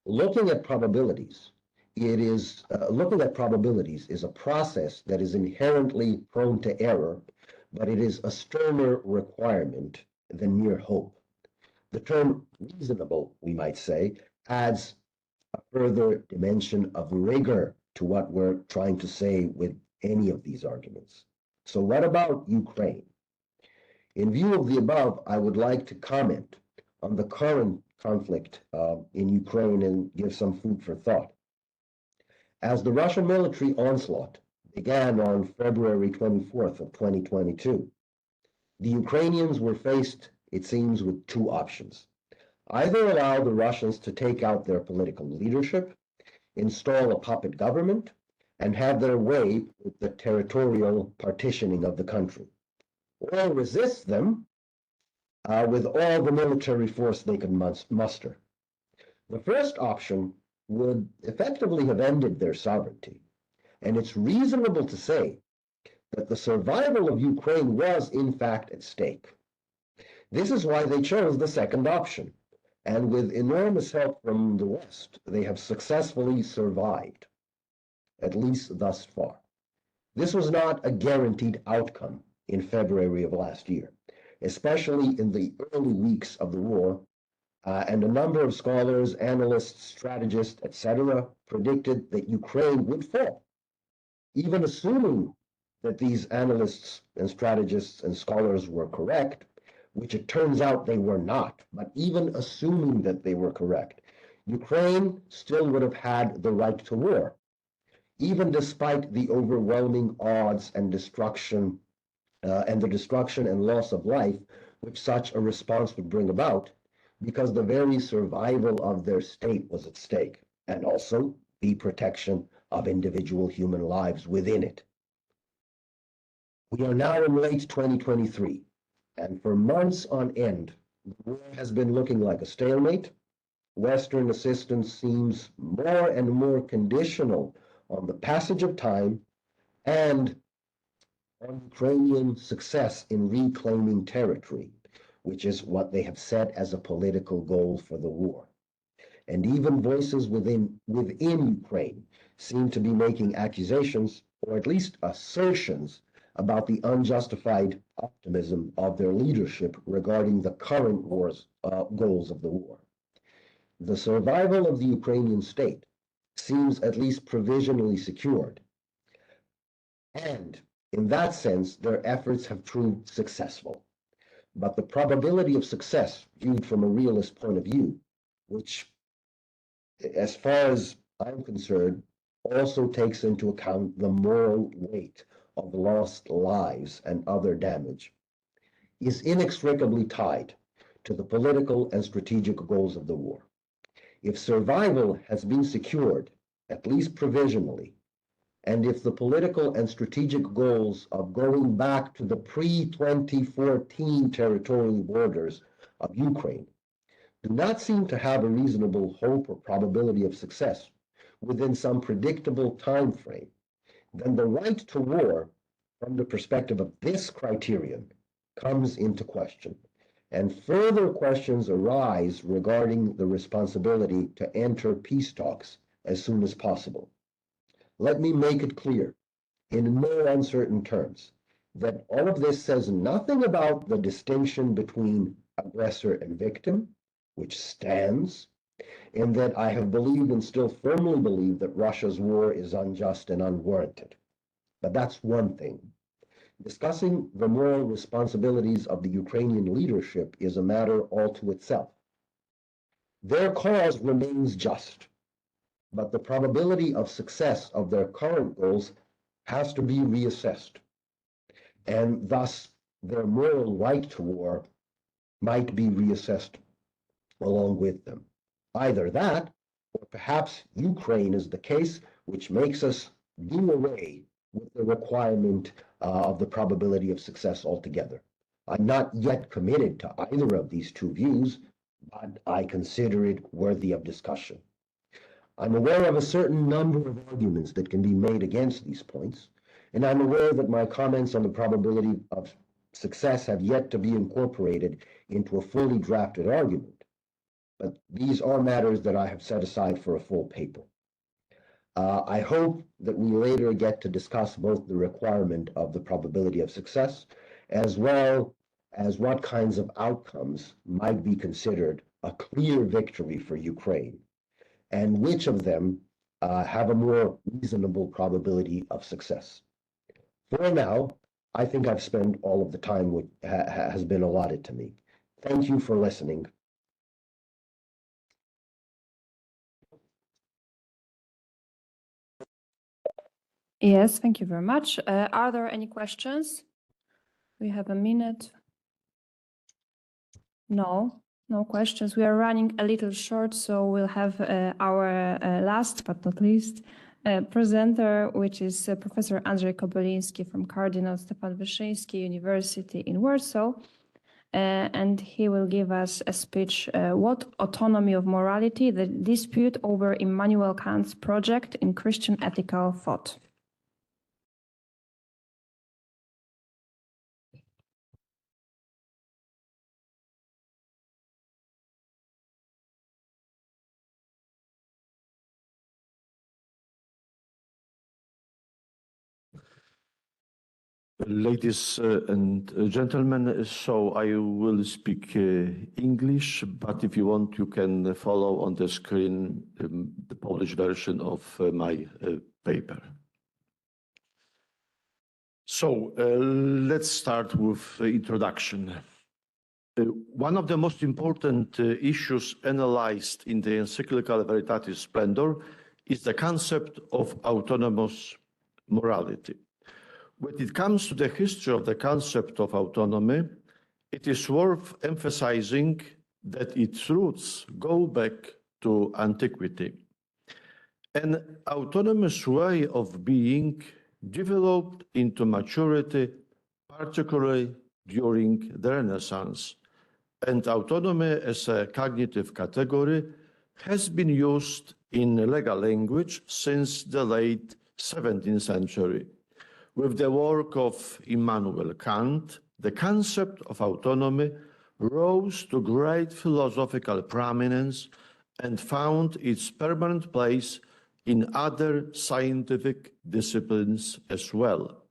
Looking at probabilities is a process that is inherently prone to error, but it is a sterner requirement than mere hope. The term reasonable, we might say, adds a further dimension of rigor to what we're trying to say with any of these arguments. So what about Ukraine? In view of the above, I would like to comment on the current conflict in Ukraine and give some food for thought. As the Russian military onslaught began on February 24th of 2022, the Ukrainians were faced, it seems, with two options: Either allow the Russians to take out their political leadership, install a puppet government, and have their way with the territorial partitioning of the country, or resist them with all the military force they could muster. The first option would effectively have ended their sovereignty, and it's reasonable to say that the survival of Ukraine was in fact at stake. This is why they chose the second option, and with enormous help from the West, they have successfully survived, at least thus far. This was not a guaranteed outcome in February of last year, especially in the early weeks of the war, and a number of scholars, analysts, strategists, etc., predicted that Ukraine would fall. Even assuming that these analysts and strategists and scholars were correct, which it turns out they were not, but even assuming that they were correct, Ukraine still would have had the right to war, even despite the overwhelming odds and destruction and the destruction and loss of life which such a response would bring about, because the very survival of their state was at stake, and also the protection of individual human lives within it. We are now in late 2023, and for months on end, the war has been looking like a stalemate. Western assistance seems more and more conditional on the passage of time and on Ukrainian success in reclaiming territory, which is what they have set as a political goal for the war. And even voices within Ukraine seem to be making accusations, or at least assertions, about the unjustified optimism of their leadership regarding the current goals of the war. The survival of the Ukrainian state seems at least provisionally secured, and in that sense, their efforts have proved successful. But the probability of success, viewed from a realist point of view, which, as far as I'm concerned, also takes into account the moral weight of lost lives and other damage, is inextricably tied to the political and strategic goals of the war. If survival has been secured, at least provisionally, and if the political and strategic goals of going back to the pre-2014 territorial borders of Ukraine do not seem to have a reasonable hope or probability of success within some predictable time frame, then the right to war, from the perspective of this criterion, comes into question, and further questions arise regarding the responsibility to enter peace talks as soon as possible. Let me make it clear, in no uncertain terms, that all of this says nothing about the distinction between aggressor and victim, which stands, and that I have believed and still firmly believe that Russia's war is unjust and unwarranted. But that's one thing. Discussing the moral responsibilities of the Ukrainian leadership is a matter all to itself. Their cause remains just, but the probability of success of their current goals has to be reassessed, and thus their moral right to war might be reassessed along with them. Either that, or perhaps Ukraine is the case, which makes us do away with the requirement of the probability of success altogether. I'm not yet committed to either of these two views, but I consider it worthy of discussion. I'm aware of a certain number of arguments that can be made against these points, and I'm aware that my comments on the probability of success have yet to be incorporated into a fully drafted argument. But these are matters that I have set aside for a full paper. I hope that we later get to discuss both the requirement of the probability of success, as well as what kinds of outcomes might be considered a clear victory for Ukraine, and which of them have a more reasonable probability of success. For now, I think I've spent all of the time which has been allotted to me. Thank you for listening. Yes, thank you very much. Are there any questions? We have a minute. No, No questions. We are running a little short, so we'll have our last but not least presenter, which is Professor Andrzej Kobyliński from Kardynał Stefan Wyszyński University in Warsaw. And he will give us a speech, What Autonomy of Morality, the Dispute over Immanuel Kant's Project in Christian Ethical Thought. Ladies and gentlemen, so I will speak English, but if you want, you can follow on the screen the Polish version of my paper. So let's start with the introduction. One of the most important issues analyzed in the encyclical Veritatis Splendor is the concept of autonomous morality. When it comes to the history of the concept of autonomy, it is worth emphasizing that its roots go back to antiquity. An autonomous way of being developed into maturity, particularly during the Renaissance, and autonomy as a cognitive category has been used in legal language since the late 17th century. With the work of Immanuel Kant, the concept of autonomy rose to great philosophical prominence and found its permanent place in other scientific disciplines as well.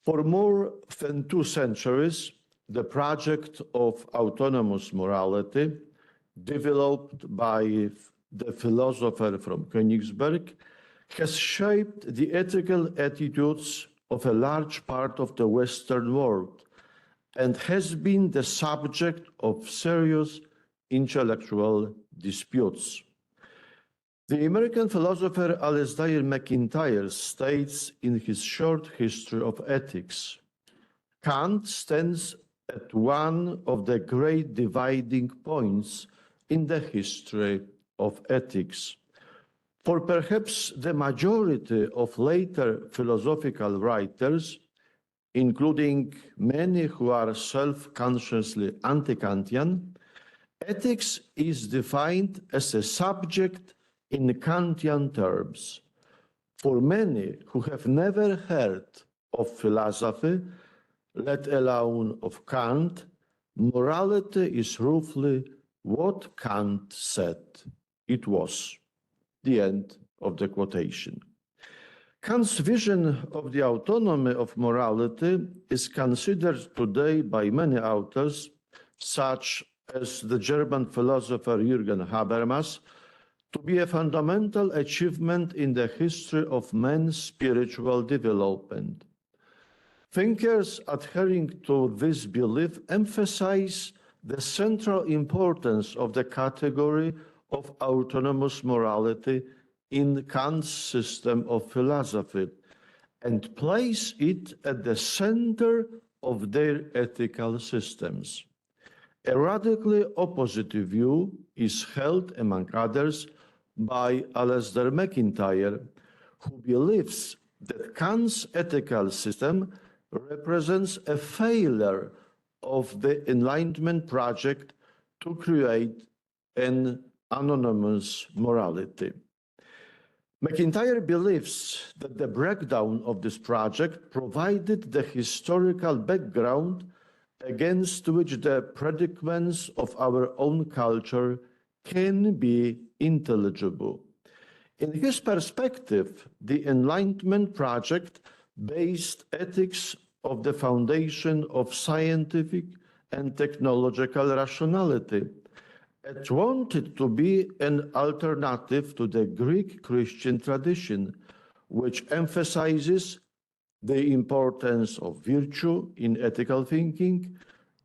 For more than 2 centuries, the project of autonomous morality, developed by the philosopher from Königsberg, has shaped the ethical attitudes of a large part of the Western world and has been the subject of serious intellectual disputes. The American philosopher Alasdair MacIntyre states in his short history of ethics, Kant stands at one of the great dividing points in the history of ethics. For perhaps the majority of later philosophical writers, including many who are self-consciously anti-Kantian, ethics is defined as a subject in Kantian terms. For many who have never heard of philosophy, let alone of Kant, morality is roughly what Kant said it was. The end of the quotation. Kant's vision of the autonomy of morality is considered today by many authors, such as the German philosopher Jürgen Habermas, to be a fundamental achievement in the history of man's spiritual development. Thinkers adhering to this belief emphasize the central importance of the category of autonomous morality in Kant's system of philosophy and place it at the center of their ethical systems. A radically opposite view is held, among others, by Alasdair MacIntyre, who believes that Kant's ethical system represents a failure of the Enlightenment project to create an autonomous morality. MacIntyre believes that the breakdown of this project provided the historical background against which the predicaments of our own culture can be intelligible. In his perspective, the Enlightenment project based ethics of the foundation of scientific and technological rationality. It wanted to be an alternative to the Greek Christian tradition, which emphasizes the importance of virtue in ethical thinking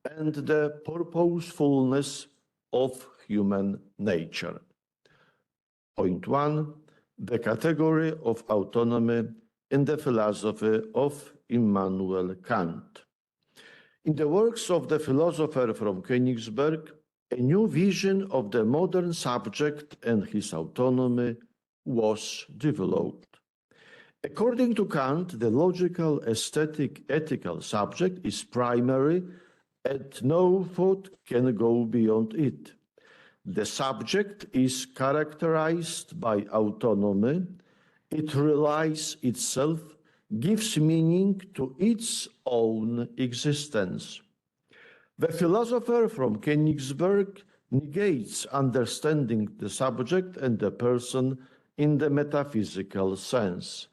and the purposefulness of human nature. Point 1, the category of autonomy in the philosophy of Immanuel Kant. In the works of the philosopher from Königsberg, a new vision of the modern subject and his autonomy was developed. According to Kant, the logical, aesthetic, ethical subject is primary, and no thought can go beyond it. The subject is characterized by autonomy. It realizes itself, gives meaning to its own existence. The philosopher from Königsberg negates understanding the subject and the person in the metaphysical sense.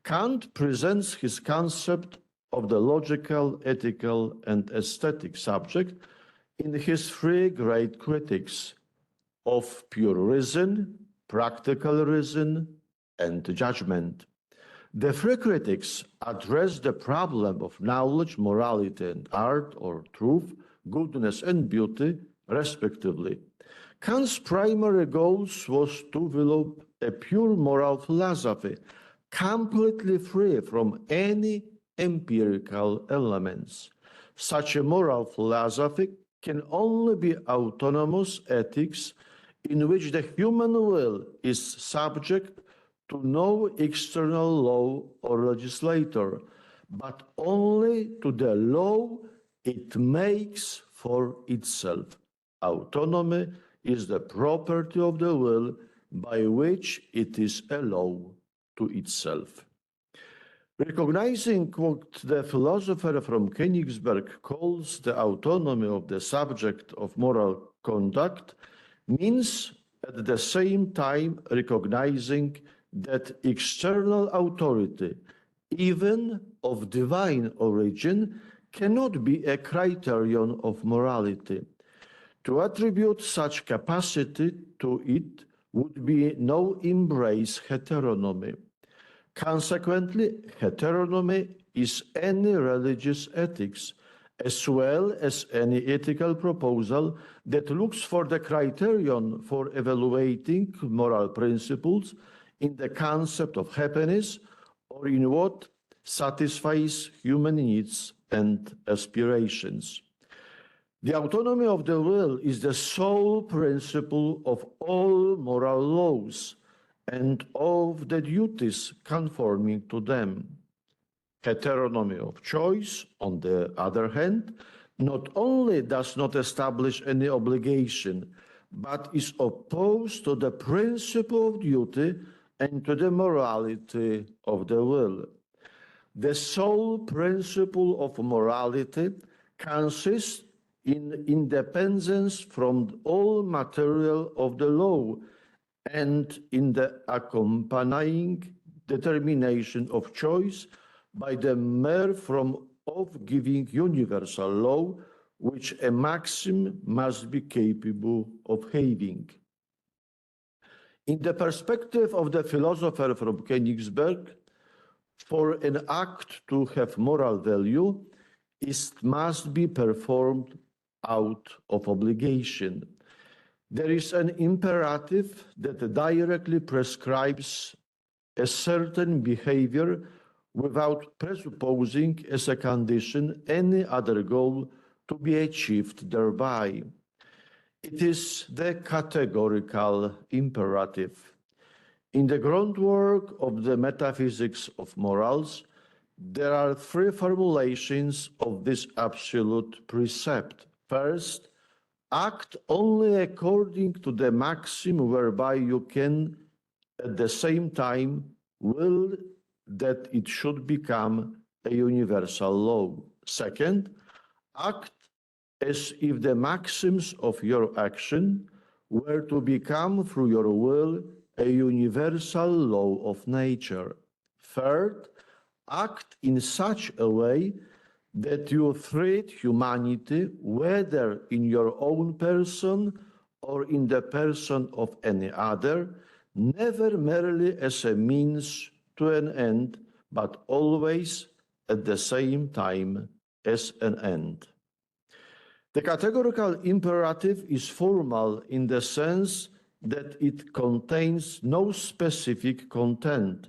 Kant presents his concept of the logical, ethical, and aesthetic subject in his three great critiques of pure reason, practical reason, and judgment. The three critics address the problem of knowledge, morality, and art, or truth, goodness, and beauty, respectively. Kant's primary goal was to develop a pure moral philosophy, completely free from any empirical elements. Such a moral philosophy can only be autonomous ethics in which the human will is subject to no external law or legislator, but only to the law it makes for itself. Autonomy is the property of the will by which it is a law to itself. Recognizing what the philosopher from Königsberg calls the autonomy of the subject of moral conduct means at the same time recognizing that external authority, even of divine origin, cannot be a criterion of morality. To attribute such capacity to it would be no embrace heteronomy. Consequently, heteronomy is any religious ethics, as well as any ethical proposal that looks for the criterion for evaluating moral principles in the concept of happiness or in what satisfies human needs and aspirations. The autonomy of the will is the sole principle of all moral laws and of the duties conforming to them. Heteronomy of choice, on the other hand, not only does not establish any obligation, but is opposed to the principle of duty and to the morality of the will. The sole principle of morality consists in independence from all material of the law and in the accompanying determination of choice by the mere form of giving universal law, which a maxim must be capable of having. In the perspective of the philosopher from Königsberg, for an act to have moral value, it must be performed out of obligation. There is an imperative that directly prescribes a certain behavior without presupposing as a condition any other goal to be achieved thereby. It is the categorical imperative. In the groundwork of the metaphysics of morals, there are three formulations of this absolute precept. First, act only according to the maxim whereby you can at the same time will that it should become a universal law. Second, act as if the maxims of your action were to become through your will a universal law of nature. Third, act in such a way that you treat humanity, whether in your own person or in the person of any other, never merely as a means to an end, but always at the same time as an end. The categorical imperative is formal in the sense that it contains no specific content,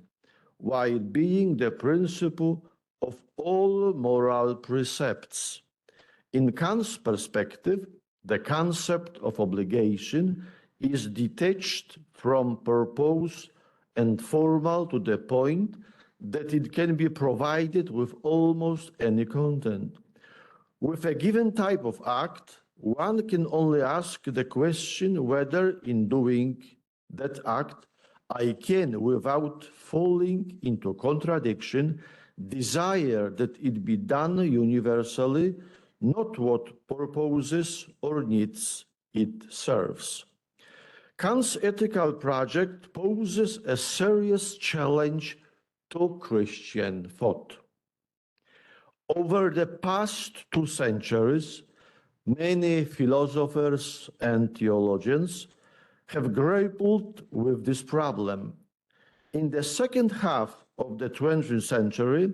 while being the principle of all moral precepts. In Kant's perspective, The concept of obligation is detached from purpose and formal to the point that it can be provided with almost any content. With a given type of act, one can only ask the question whether in doing that act, I can, without falling into contradiction, desire that it be done universally, not what purposes or needs it serves. Kant's ethical project poses a serious challenge to Christian thought. Over the past 2 centuries, many philosophers and theologians have grappled with this problem. In the second half of the 20th century,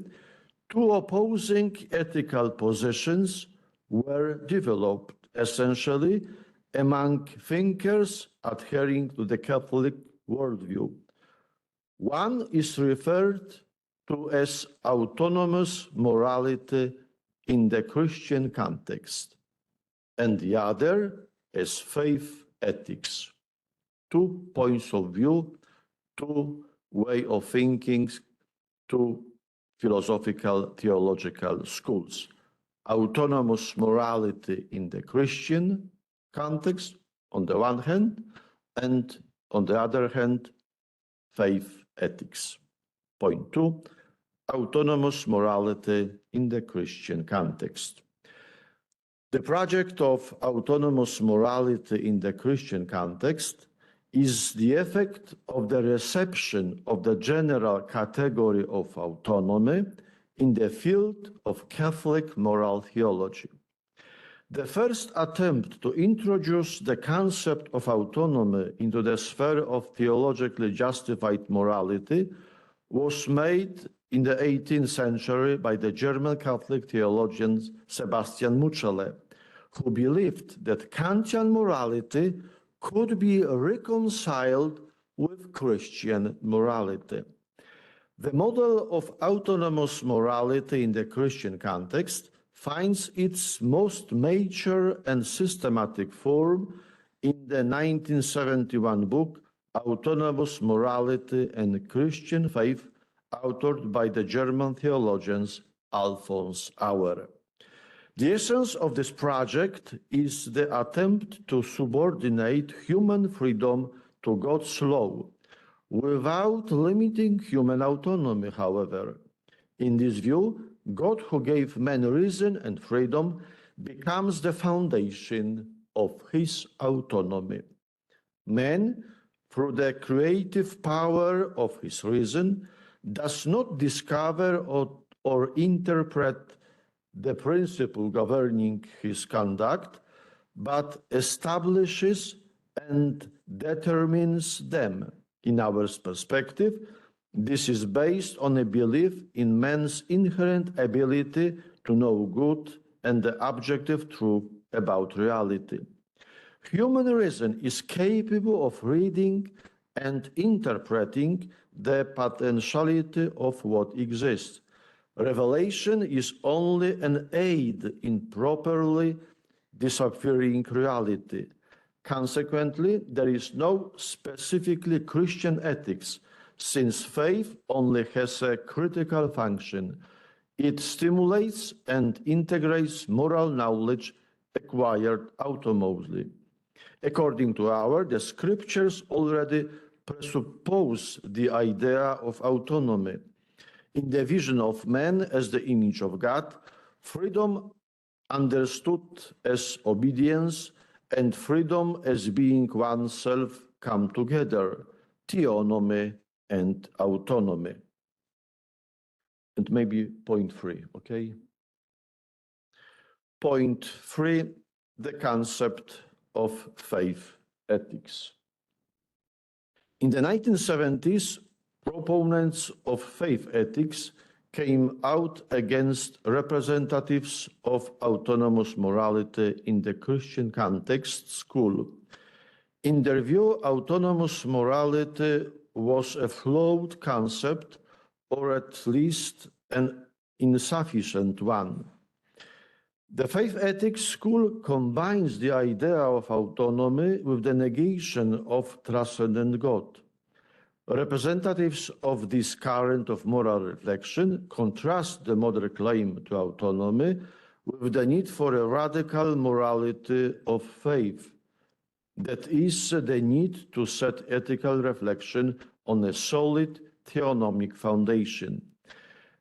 2 opposing ethical positions were developed essentially among thinkers adhering to the Catholic worldview. One is referred to as autonomous morality in the Christian context, and the other as faith ethics. 2 points of view, 2 ways of thinking, 2 philosophical theological schools. Autonomous morality in the Christian context on the one hand, and on the other hand, faith ethics. Point 2, autonomous morality in the Christian context. The project of autonomous morality in the Christian context is the effect of the reception of the general category of autonomy in the field of Catholic moral theology. The first attempt to introduce the concept of autonomy into the sphere of theologically justified morality was made in the 18th century by the German Catholic theologian Sebastian Muchele, who believed that Kantian morality could be reconciled with Christian morality. The model of autonomous morality in the Christian context finds its most mature and systematic form in the 1971 book Autonomous Morality and Christian Faith, authored by the German theologians Alphonse Auer. The essence of this project is the attempt to subordinate human freedom to God's law, without limiting human autonomy, however. In this view, God, who gave man reason and freedom, becomes the foundation of his autonomy. Man, through the creative power of his reason, does not discover or interpret the principle governing his conduct, but establishes and determines them. In our perspective, this is based on a belief in man's inherent ability to know good and the objective truth about reality. Human reason is capable of reading and interpreting the potentiality of what exists. Revelation is only an aid in properly deciphering reality. Consequently, there is no specifically Christian ethics, since faith only has a critical function. It stimulates and integrates moral knowledge acquired autonomously. According to Auer, the scriptures already presuppose the idea of autonomy. In the vision of man as the image of God, freedom understood as obedience and freedom as being oneself come together, theonomy and autonomy. And maybe point 3, okay? Point 3, the concept of faith ethics. In the 1970s, proponents of faith ethics came out against representatives of autonomous morality in the Christian context school. In their view, autonomous morality was a flawed concept, or at least an insufficient one. The faith ethics school combines the idea of autonomy with the negation of transcendent God. Representatives of this current of moral reflection contrast the modern claim to autonomy with the need for a radical morality of faith. That is the need to set ethical reflection on a solid theonomic foundation.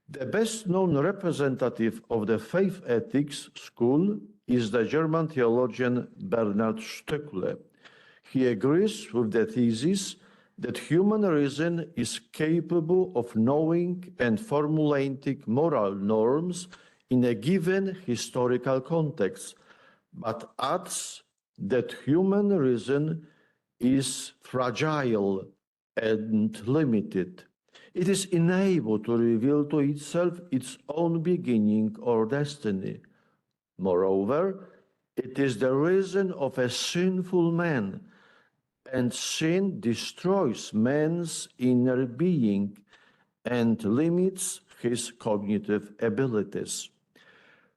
The best-known representative of the faith ethics school is the German theologian Bernhard Stöckle. He agrees with the thesis that human reason is capable of knowing and formulating moral norms in a given historical context, but adds that human reason is fragile and limited. It is unable to reveal to itself its own beginning or destiny. Moreover, it is the reason of a sinful man, and sin destroys man's inner being and limits his cognitive abilities.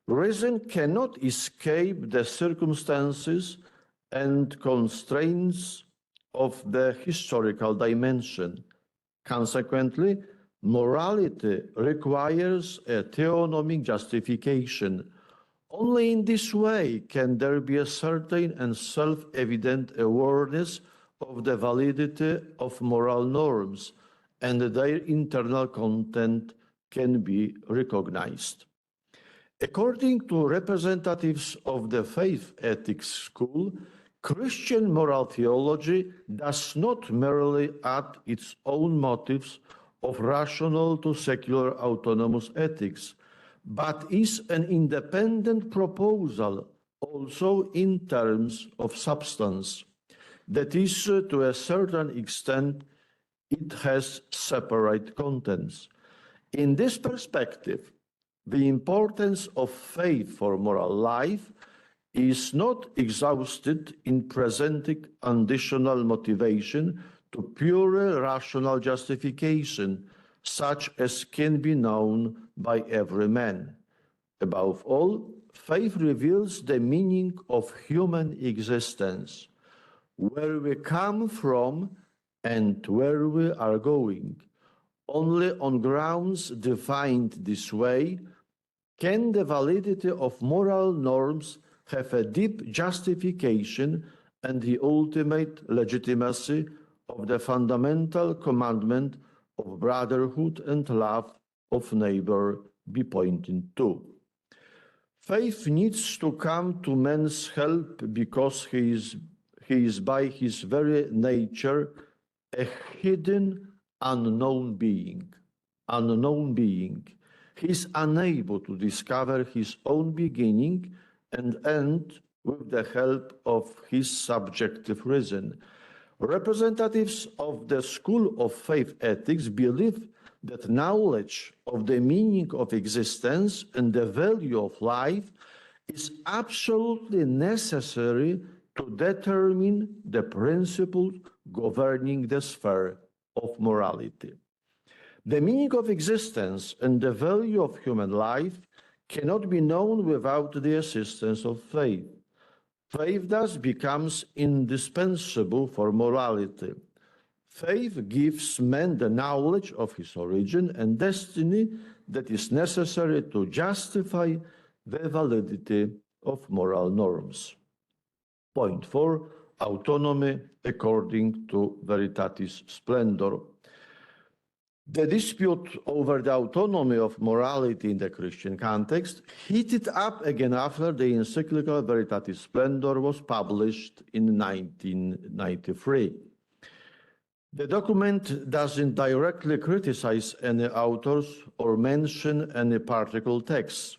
Reason cannot escape the circumstances and constraints of the historical dimension. Consequently, morality requires a theonomic justification. Only in this way can there be a certain and self-evident awareness of the validity of moral norms, and their internal content can be recognized. According to representatives of the faith ethics school, Christian moral theology does not merely add its own motives of rational to secular autonomous ethics, but is an independent proposal also in terms of substance. That is, to a certain extent, it has separate contents. In this perspective, the importance of faith for moral life is not exhausted in presenting additional motivation to pure rational justification, such as can be known by every man. Above all, faith reveals the meaning of human existence, where we come from and where we are going. Only on grounds defined this way can the validity of moral norms have a deep justification and the ultimate legitimacy of the fundamental commandment of brotherhood and love of neighbor be pointed to. Faith needs to come to man's help because he is by his very nature a hidden, unknown being. He is unable to discover his own beginning and end with the help of his subjective reason. Representatives of the school of faith ethics believe that knowledge of the meaning of existence and the value of life is absolutely necessary to determine the principles governing the sphere of morality. The meaning of existence and the value of human life cannot be known without the assistance of faith. Faith thus becomes indispensable for morality. Faith gives man the knowledge of his origin and destiny that is necessary to justify the validity of moral norms. Point 4, autonomy according to veritatis splendor. The dispute over the autonomy of morality in the Christian context heated up again after the encyclical Veritatis Splendor was published in 1993. The document doesn't directly criticize any authors or mention any particular texts.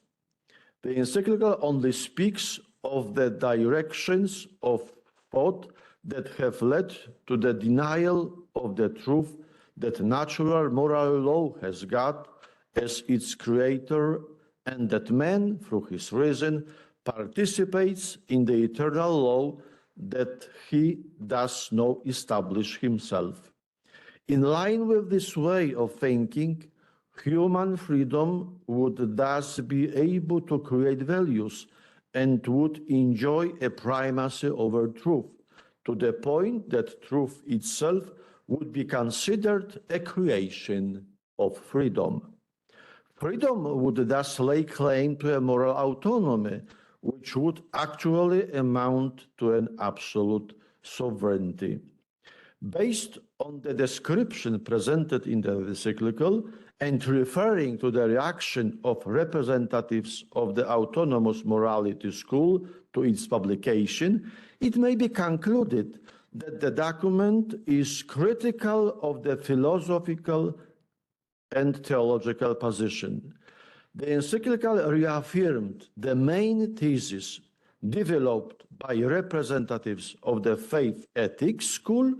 The encyclical only speaks of the directions of thought that have led to the denial of the truth that natural moral law has got as its creator, and that man, through his reason, participates in the eternal law that he does not establish himself. In line with this way of thinking, human freedom would thus be able to create values and would enjoy a primacy over truth, to the point that truth itself would be considered a creation of freedom. Freedom would thus lay claim to a moral autonomy, which would actually amount to an absolute sovereignty. Based on the description presented in the encyclical and referring to the reaction of representatives of the Autonomous Morality School to its publication, it may be concluded that the document is critical of the philosophical and theological position. The encyclical reaffirmed the main thesis developed by representatives of the faith ethics school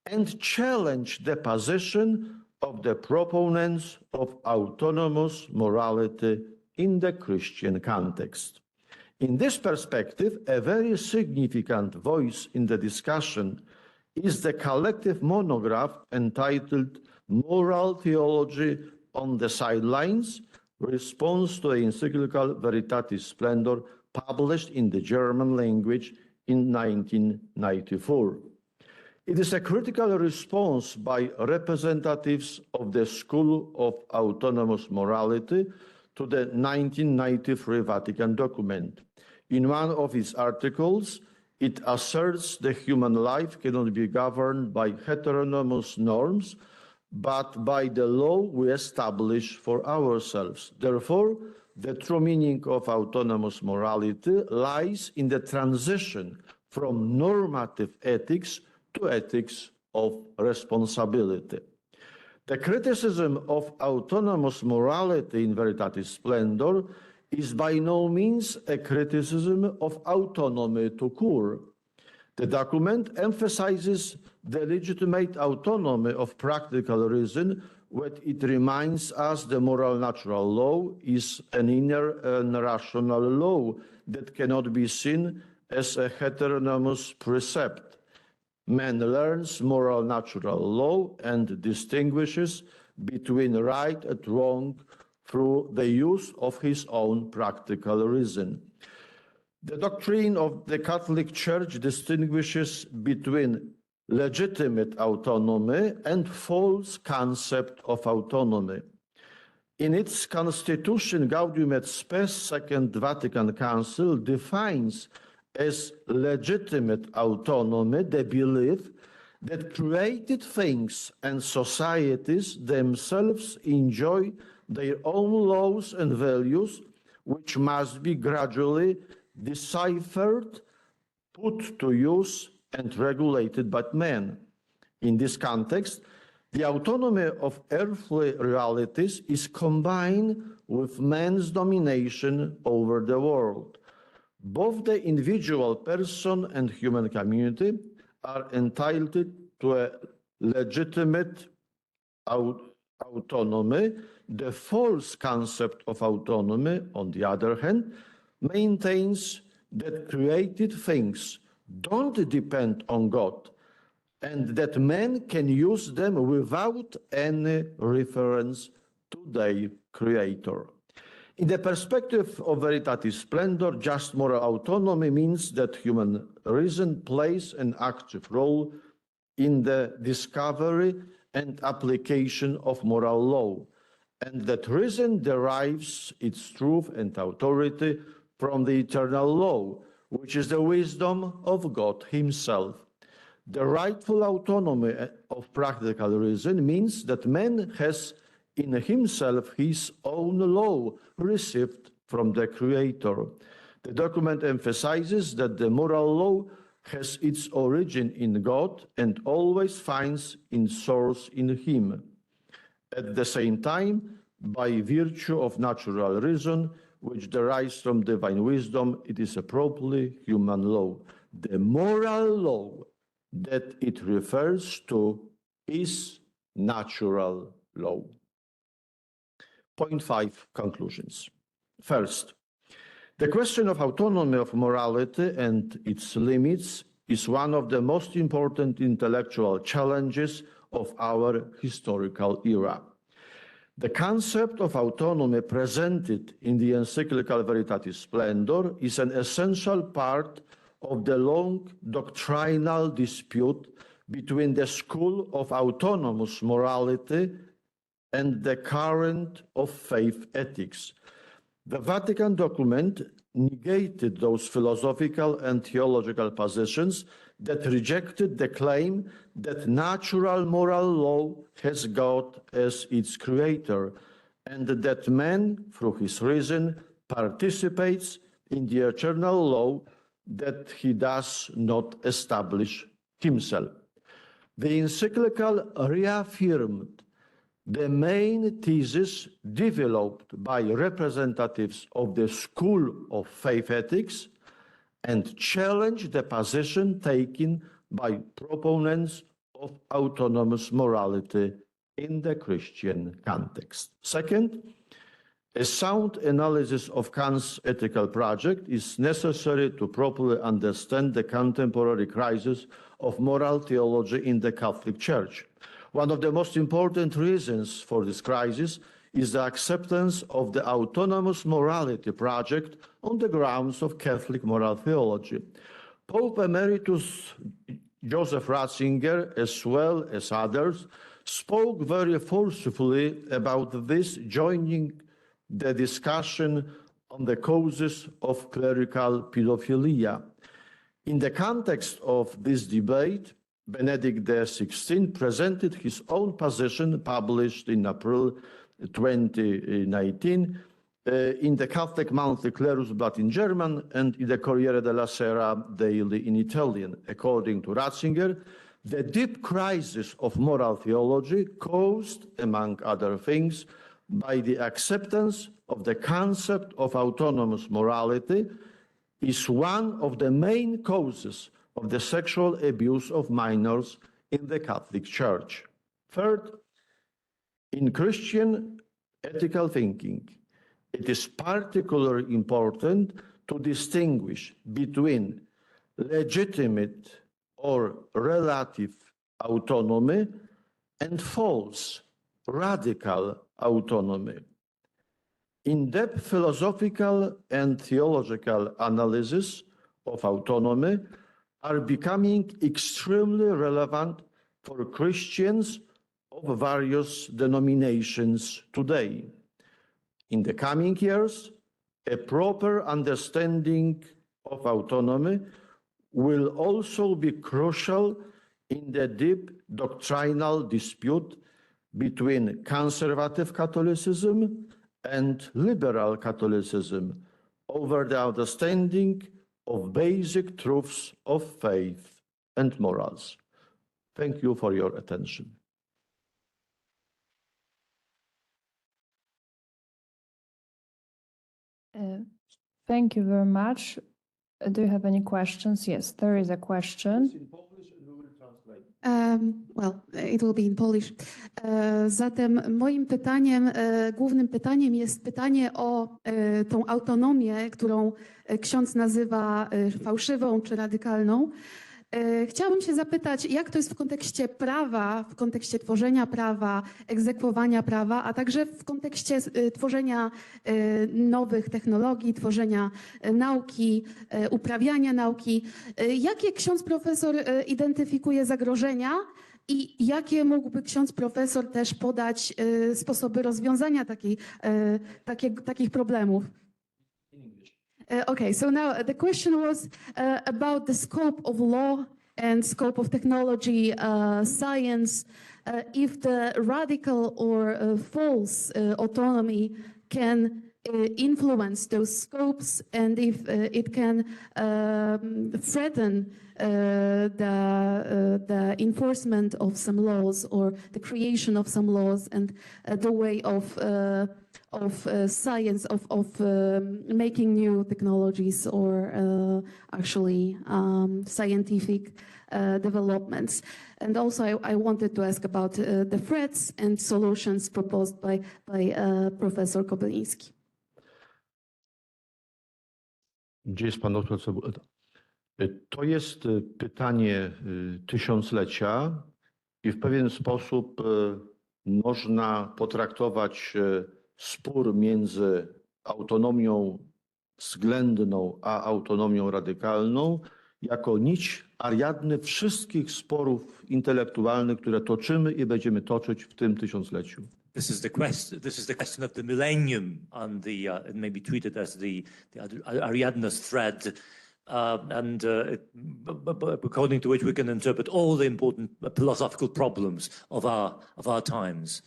and challenged the position of the proponents of autonomous morality in the Christian context. In this perspective, a very significant voice in the discussion is the collective monograph entitled Moral Theology on the Sidelines, Response to the Encyclical Veritatis Splendor, published in the German language in 1994. It is a critical response by representatives of the School of Autonomous Morality to the 1993 Vatican document. In one of its articles, it asserts the human life cannot be governed by heteronomous norms, but by the law we establish for ourselves. Therefore, the true meaning of autonomous morality lies in the transition from normative ethics to ethics of responsibility. The criticism of autonomous morality in Veritatis Splendor is by no means a criticism of autonomy to cure. The document emphasizes the legitimate autonomy of practical reason, when it reminds us the moral natural law is an inner and rational law that cannot be seen as a heteronomous precept. Man learns moral natural law and distinguishes between right and wrong through the use of his own practical reason. The doctrine of the Catholic Church distinguishes between legitimate autonomy and false concept of autonomy. In its constitution, Gaudium et Spes, Second Vatican Council defines as legitimate autonomy the belief that created things and societies themselves enjoy their own laws and values, which must be gradually deciphered, put to use, and regulated by man. In this context, the autonomy of earthly realities is combined with man's domination over the world. Both the individual person and human community are entitled to a legitimate autonomy. The false concept of autonomy, on the other hand, maintains that created things don't depend on God and that man can use them without any reference to their creator. In the perspective of Veritatis Splendor, just moral autonomy means that human reason plays an active role in the discovery and application of moral law, and that reason derives its truth and authority from the eternal law, which is the wisdom of God himself. The rightful autonomy of practical reason means that man has in himself his own law received from the Creator. The document emphasizes that the moral law has its origin in God and always finds its source in him. At the same time, by virtue of natural reason, which derives from divine wisdom, it is a properly human law. The moral law that it refers to is natural law. Point 5, conclusions. First, the question of autonomy of morality and its limits is one of the most important intellectual challenges of our historical era. The concept of autonomy presented in the encyclical Veritatis Splendor is an essential part of the long doctrinal dispute between the school of autonomous morality and the current of faith ethics. The Vatican document negated those philosophical and theological positions that rejected the claim that natural moral law has God as its creator, and that man, through his reason, participates in the eternal law that he does not establish himself. The encyclical reaffirmed the main thesis developed by representatives of the School of Faith Ethics and challenged the position taken by proponents of autonomous morality in the Christian context. Second, a sound analysis of Kant's ethical project is necessary to properly understand the contemporary crisis of moral theology in the Catholic Church. One of the most important reasons for this crisis is the acceptance of the autonomous morality project on the grounds of Catholic moral theology. Pope Emeritus Joseph Ratzinger, as well as others, spoke very forcefully about this, joining the discussion on the causes of clerical pedophilia. In the context of this debate, Benedict XVI presented his own position, published in April 2019, in the Catholic Monthly Clerusblatt in German and in the Corriere della Sera daily in Italian. According to Ratzinger, the deep crisis of moral theology caused, among other things, by the acceptance of the concept of autonomous morality, is one of the main causes of the sexual abuse of minors in the Catholic Church. Third, in Christian ethical thinking, it is particularly important to distinguish between legitimate or relative autonomy and false, radical autonomy. In-depth philosophical and theological analysis of autonomy are becoming extremely relevant for Christians of various denominations today. In the coming years, a proper understanding of autonomy will also be crucial in the deep doctrinal dispute between conservative Catholicism and liberal Catholicism over the understanding of basic truths of faith and morals. Thank you for your attention. Thank you very much. Do you have any questions? Yes, there is a question. Well, it will be in Polish. Zatem moim pytaniem, głównym pytaniem jest pytanie o tą autonomię, którą ksiądz nazywa fałszywą czy radykalną. Chciałabym się zapytać, jak to jest w kontekście prawa, w kontekście tworzenia prawa, egzekwowania prawa, a także w kontekście tworzenia nowych technologii, tworzenia nauki, uprawiania nauki. Jakie ksiądz profesor identyfikuje zagrożenia i jakie mógłby ksiądz profesor też podać sposoby rozwiązania takich problemów? Okay, so now the question was about the scope of law and scope of technology, science, if the radical or false autonomy can influence those scopes and if it can threaten the enforcement of some laws or the creation of some laws and the way of science, of making new technologies or actually scientific developments. And also I wanted to ask about the threats and solutions proposed by Professor Kobyliński. Gdzie jest pan doktor Cebula? To jest pytanie tysiąclecia i w pewien sposób można potraktować spór między autonomią względną a autonomią radykalną jako nić Ariadny wszystkich sporów intelektualnych, które toczymy i będziemy toczyć w tym tysiącleciu. This is the question of the millennium, and it may be treated as the Ariadne's thread, according to which we can interpret all the important philosophical problems of our times.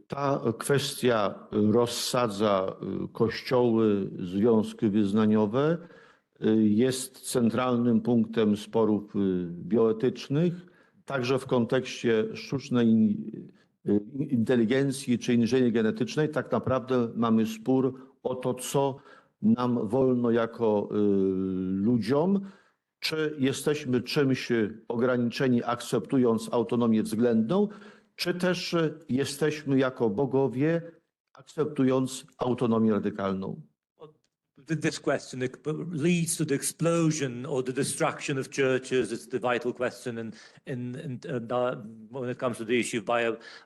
Ta kwestia rozsadza kościoły, związki wyznaniowe, jest centralnym punktem sporów bioetycznych, także w kontekście sztucznej inteligencji czy inżynierii genetycznej. Tak naprawdę mamy spór o to, co nam wolno jako ludziom, czy jesteśmy czymś ograniczeni, akceptując autonomię względną, czy też jesteśmy jako bogowie, akceptując autonomię radykalną. This question leads to the explosion or the destruction of churches. It's the vital question when it comes to the issue of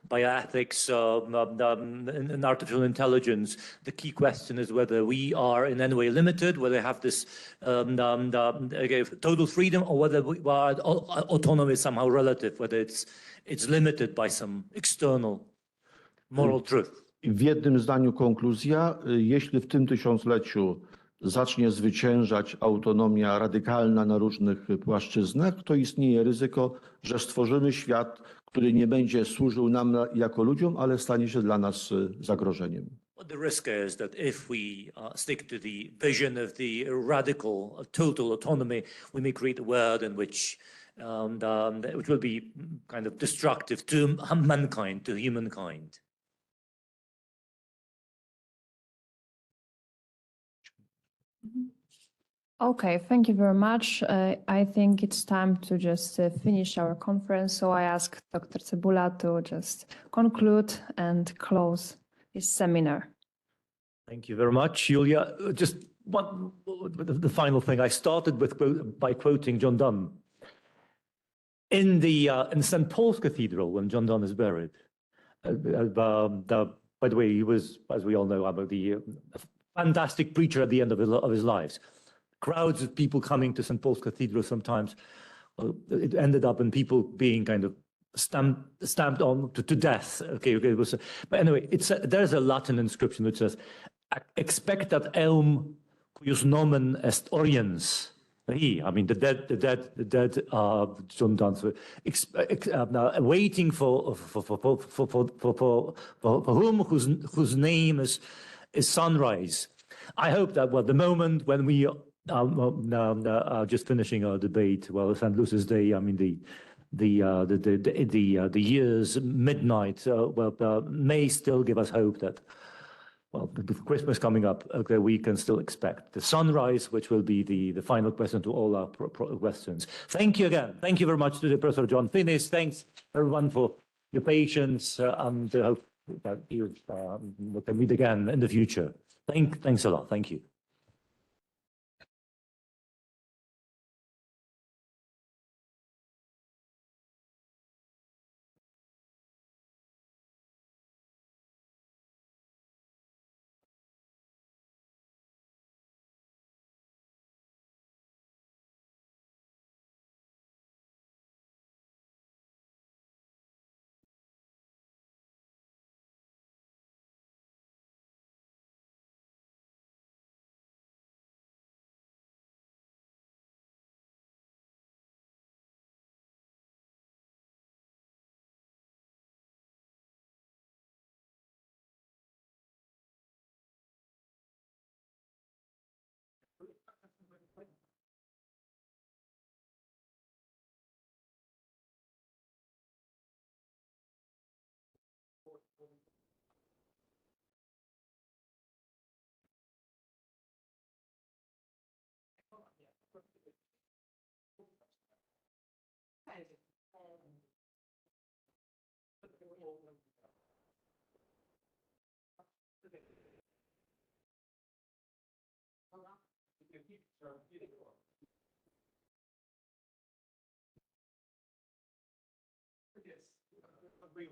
bioethics and artificial intelligence. The key question is whether we are in any way limited, whether we have this total freedom, or whether our autonomy is somehow relative, whether it's limited by some external moral truth. W jednym zdaniu konkluzja, jeśli w tym tysiącleciu zacznie zwyciężać autonomia radykalna na różnych płaszczyznach, to istnieje ryzyko, że stworzymy świat, który nie będzie służył nam jako ludziom, ale stanie się dla nas zagrożeniem. The risk is that if we stick to the vision of the radical, total autonomy, we may create a world in which will be kind of destructive to mankind, to humankind. Okay, thank you very much. I think it's time to just finish our conference. So I ask Dr. Cebula to just conclude and close this seminar. Thank you very much, Julia. Just the final thing. I started by quoting John Donne. In St. Paul's Cathedral, when John Donne is buried, by the way, he was, as we all know, about a fantastic preacher at the end of his lives. Crowds of people coming to St. Paul's Cathedral sometimes. It ended up in people being kind of stamped on to death. But anyway, there's a Latin inscription which says, "Expectat eum cuius nomen est oriens." The dead John Donne, waiting for whom whose name is sunrise. I hope that the moment when we just finishing our debate, St. Lucy's Day, the year's midnight, may still give us hope that, with Christmas coming up, we can still expect the sunrise, which will be the final question to all our questions. Thank you again. Thank you very much to the Professor John Finnis. Thanks everyone for your patience, and hope that you can meet again in the future. Thanks a lot. Thank you. Yes, agree.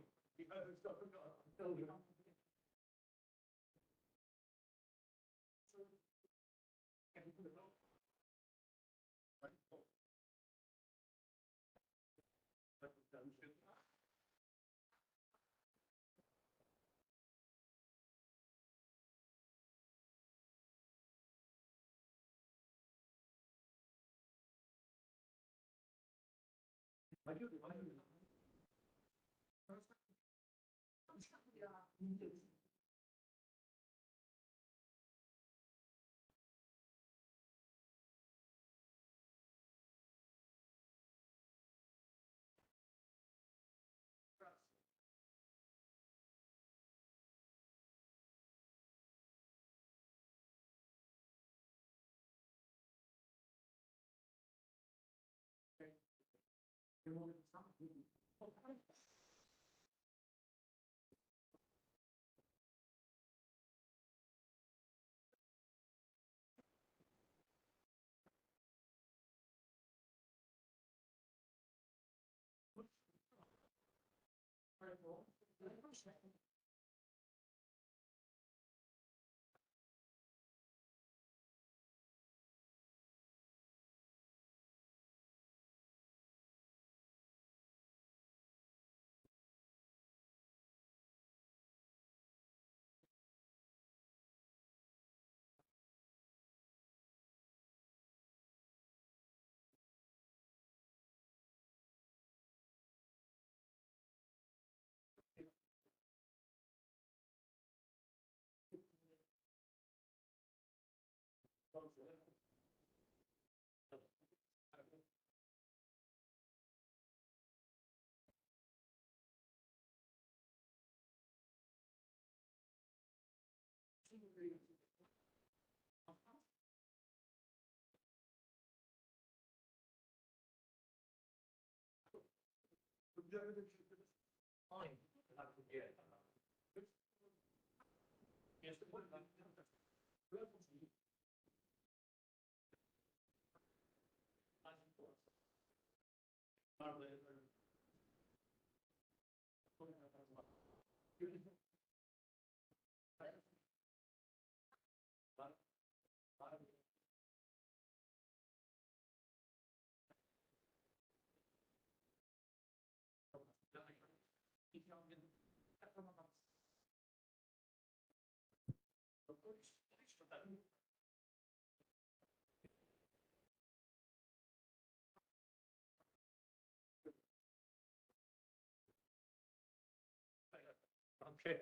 Okay.